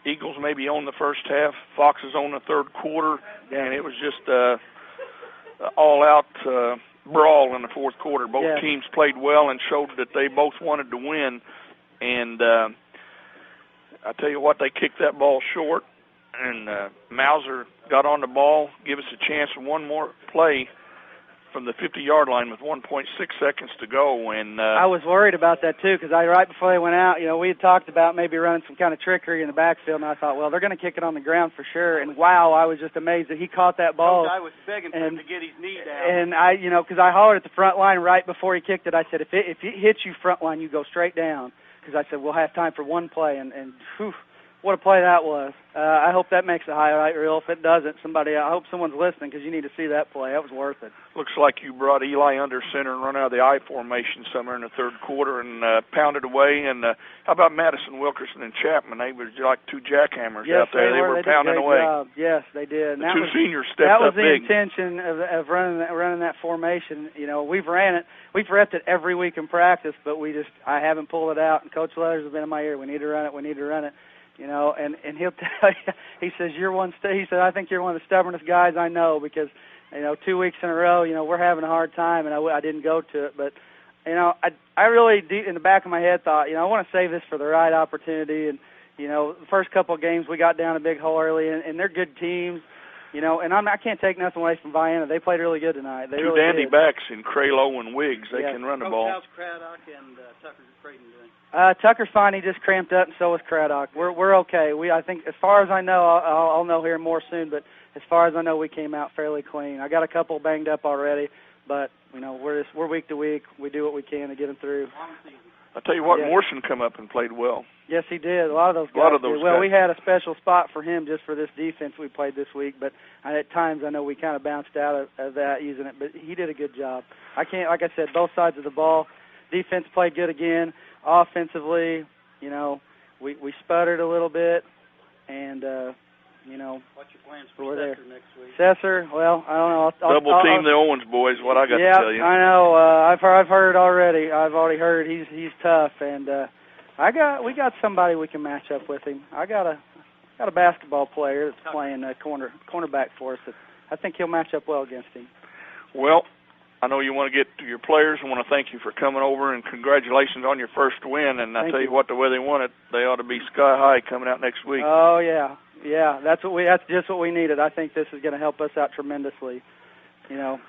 Eagles maybe owned the first half, Foxes owned the third quarter, and it was just all-out brawl in the fourth quarter. Both teams played well and showed that they both wanted to win. And I tell you what, they kicked that ball short, and Mauser got on the ball, give us a chance for one more play from the 50-yard line with 1.6 seconds to go. And I was worried about that, too, because right before they went out, we had talked about maybe running some kind of trickery in the backfield, and I thought, well, they're going to kick it on the ground for sure. And, wow, I was just amazed that he caught that ball. I was begging for him to get his knee down. And, because I hollered at the front line right before he kicked it, I said, if it hits you front line, you go straight down. Because I said, we'll have time for one play. And whew, What a play that was. I hope that makes a highlight reel. If it doesn't, I hope someone's listening because you need to see that play. That was worth it. Looks like you brought Eli under center and run out of the I formation somewhere in the third quarter and pounded away. And how about Madison, Wilkerson, and Chapman? They were like two jackhammers out there. They were pounding away. Job. Yes, they did. And the two seniors stepped up big. That was the intention of running that formation. You know, we've repped it every week in practice, but I haven't pulled it out. And Coach Letters has been in my ear. We need to run it. We need to run it. You know, and he'll tell you, he says, he said, I think you're one of the stubbornest guys I know because, you know, 2 weeks in a row, you know, we're having a hard time, and I didn't go to it. But, you know, I really, in the back of my head, thought, you know, I want to save this for the right opportunity. And, you know, the first couple of games we got down a big hole early, and they're good teams. You know, and I can't take nothing away from Vienna. They played really good tonight. They two really dandy did. backs in Craylow and Wiggs. They can run the ball. How's Craddock and Tucker Creighton doing? Tucker's fine. He just cramped up, and so is Craddock. We're okay. I think, as far as I know, I'll know here more soon. But as far as I know, we came out fairly clean. I got a couple banged up already, but you know we're week to week. We do what we can to get them through. I tell you what, Morrison come up and played well. Yes, he did. A lot of those guys did. Well, we had a special spot for him just for this defense we played this week, but at times I know we kind of bounced out of that using it, but he did a good job. Like I said, both sides of the ball. Defense played good again. Offensively, you know, we sputtered a little bit, and you know, what's your plans for Cesar next week? Cesar, well, I don't know. Double team the Owens boys. What I got to tell you. Yeah, I know. I've heard already. I've already heard he's tough, and we got somebody we can match up with him. I got a basketball player that's playing cornerback for us. That I think he'll match up well against him. Well, I know you want to get to your players. I want to thank you for coming over, and congratulations on your first win. And I tell you what, the way they won it, they ought to be sky high coming out next week. Oh yeah. That's just what we needed. I think this is going to help us out tremendously. You know,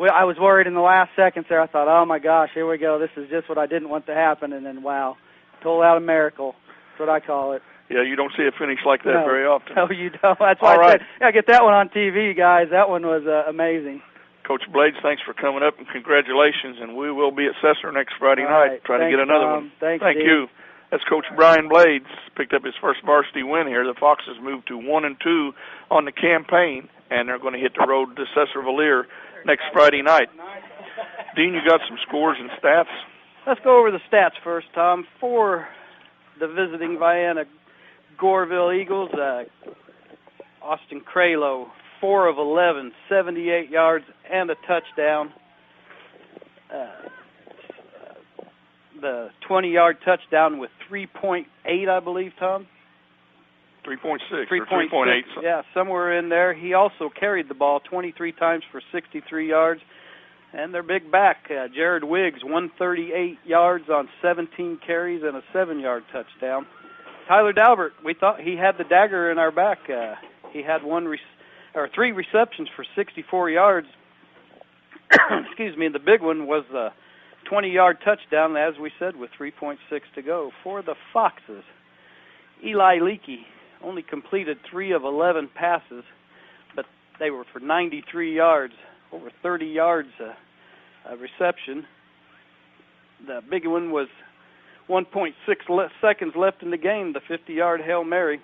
I was worried in the last seconds there. I thought, oh my gosh, here we go. This is just what I didn't want to happen. And then, wow, pulled out a miracle. That's what I call it. Yeah, you don't see a finish like that very often. No, you don't. That's why I said, yeah, get that one on TV, guys. That one was amazing. Coach Blades, thanks for coming up, and congratulations. And we will be at Cesar next Friday night trying to get another one. Thank you. That's Coach Brian Blades. Picked up his first varsity win here. The Foxes moved to 1-2 on the campaign, and they're going to hit the road to Cesar-Valier next Friday night. Dean, you got some scores and stats? Let's go over the stats first, Tom. For the visiting Vienna-Goreville Eagles, Austin Craylow, 4 of 11, 78 yards and a touchdown. The 20-yard touchdown with 3.8, I believe, Tom? 3.6 or 3.8. Yeah, somewhere in there. He also carried the ball 23 times for 63 yards. And their big back, Jared Wiggs, 138 yards on 17 carries and a 7-yard touchdown. Tyler Dalbert, we thought he had the dagger in our back. He had 3 receptions for 64 yards. Excuse me, and the big one was the 20-yard touchdown, as we said, with 3.6 to go. For the Foxes, Eli Leakey only completed 3 of 11 passes, but they were for 93 yards, over 30 yards reception. The big one was 1.6 seconds left in the game, the 50-yard Hail Mary.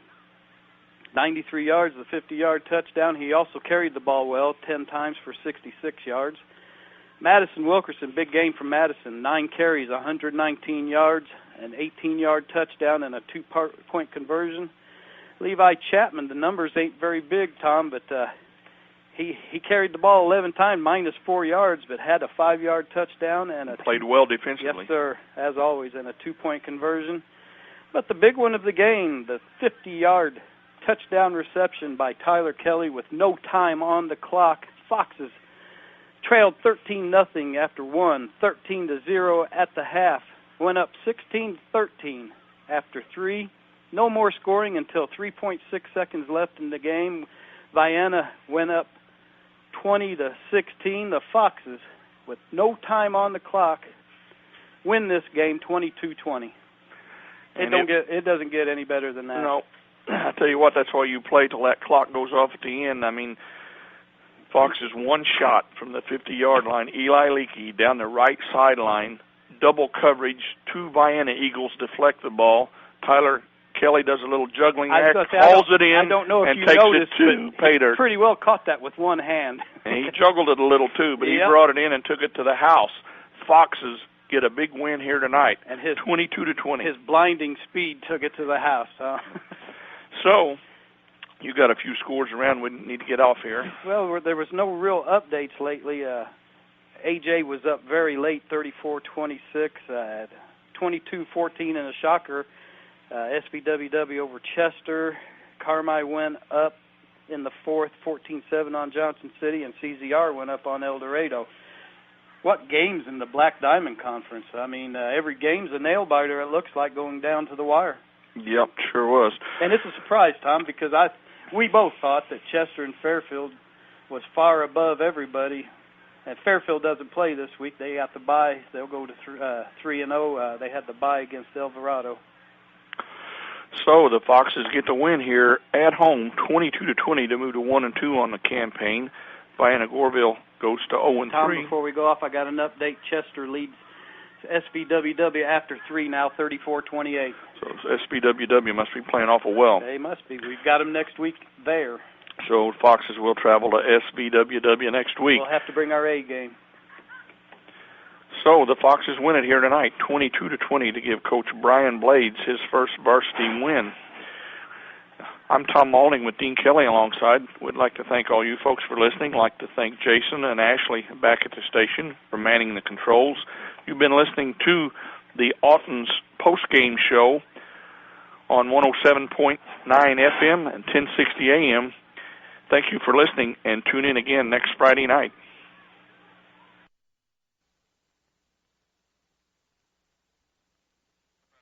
93 yards, the 50-yard touchdown. He also carried the ball well, 10 times for 66 yards. Madison Wilkerson, big game from Madison, 9 carries, 119 yards, an 18-yard touchdown, and a 2-point conversion. Levi Chapman, the numbers ain't very big, Tom, but he carried the ball 11 times, minus 4 yards, but had a 5-yard touchdown. And played well defensively. Yes, sir, as always, and a 2-point conversion. But the big one of the game, the 50-yard touchdown reception by Tyler Kelly with no time on the clock. Foxes trailed 13-0 after 1, 13-0 at the half. Went up 16-13 after 3. No more scoring until 3.6 seconds left in the game. Vienna went up 20-16. The Foxes, with no time on the clock, win this game 22-20. It doesn't get any better than that. No. I tell you what, that's why you play till that clock goes off at the end. I mean, Foxes one shot from the 50-yard line. Eli Leakey down the right sideline, double coverage. 2 Vienna Eagles deflect the ball. Tyler Kelly does a little juggling I was act, gonna say, hauls it in, I don't know if and you takes noticed, it to but pay he dirt. pretty well caught that with one hand. And he juggled it a little too, but he brought it in and took it to the house. Foxes get a big win here tonight, and his 22-20. His blinding speed took it to the house. So, you got a few scores around. We need to get off here. Well, there was no real updates lately. AJ was up very late, 34-26, 22-14 in a shocker. SBWW over Chester. Carmi went up in the fourth, 14-7 on Johnson City, and CZR went up on El Dorado. What games in the Black Diamond Conference? I mean, every game's a nail-biter, it looks like, going down to the wire. Yep, sure was. And it's a surprise, Tom, because we both thought that Chester and Fairfield was far above everybody. And Fairfield doesn't play this week. They got the bye. They'll go to 3-0. They had the bye against Alvarado. So the Foxes get the win here at home, 22-20, to move to 1-2 on the campaign. Vienna-Goreville goes to 0-3. Tom, before we go off, I got an update. Chester leads SBWW after 3 now, 34-28. So SBWW must be playing awful well. They must be. We've got them next week there. So Foxes will travel to SBWW next week. We'll have to bring our A game. So the Foxes win it here tonight, 22-20, to give Coach Brian Blades his first varsity win. I'm Tom Maulding with Dean Kelly alongside. We'd like to thank all you folks for listening. I'd like to thank Jason and Ashley back at the station for manning the controls. You've been listening to the Autumn's post-game show on 107.9 FM and 1060 AM. Thank you for listening, and tune in again next Friday night.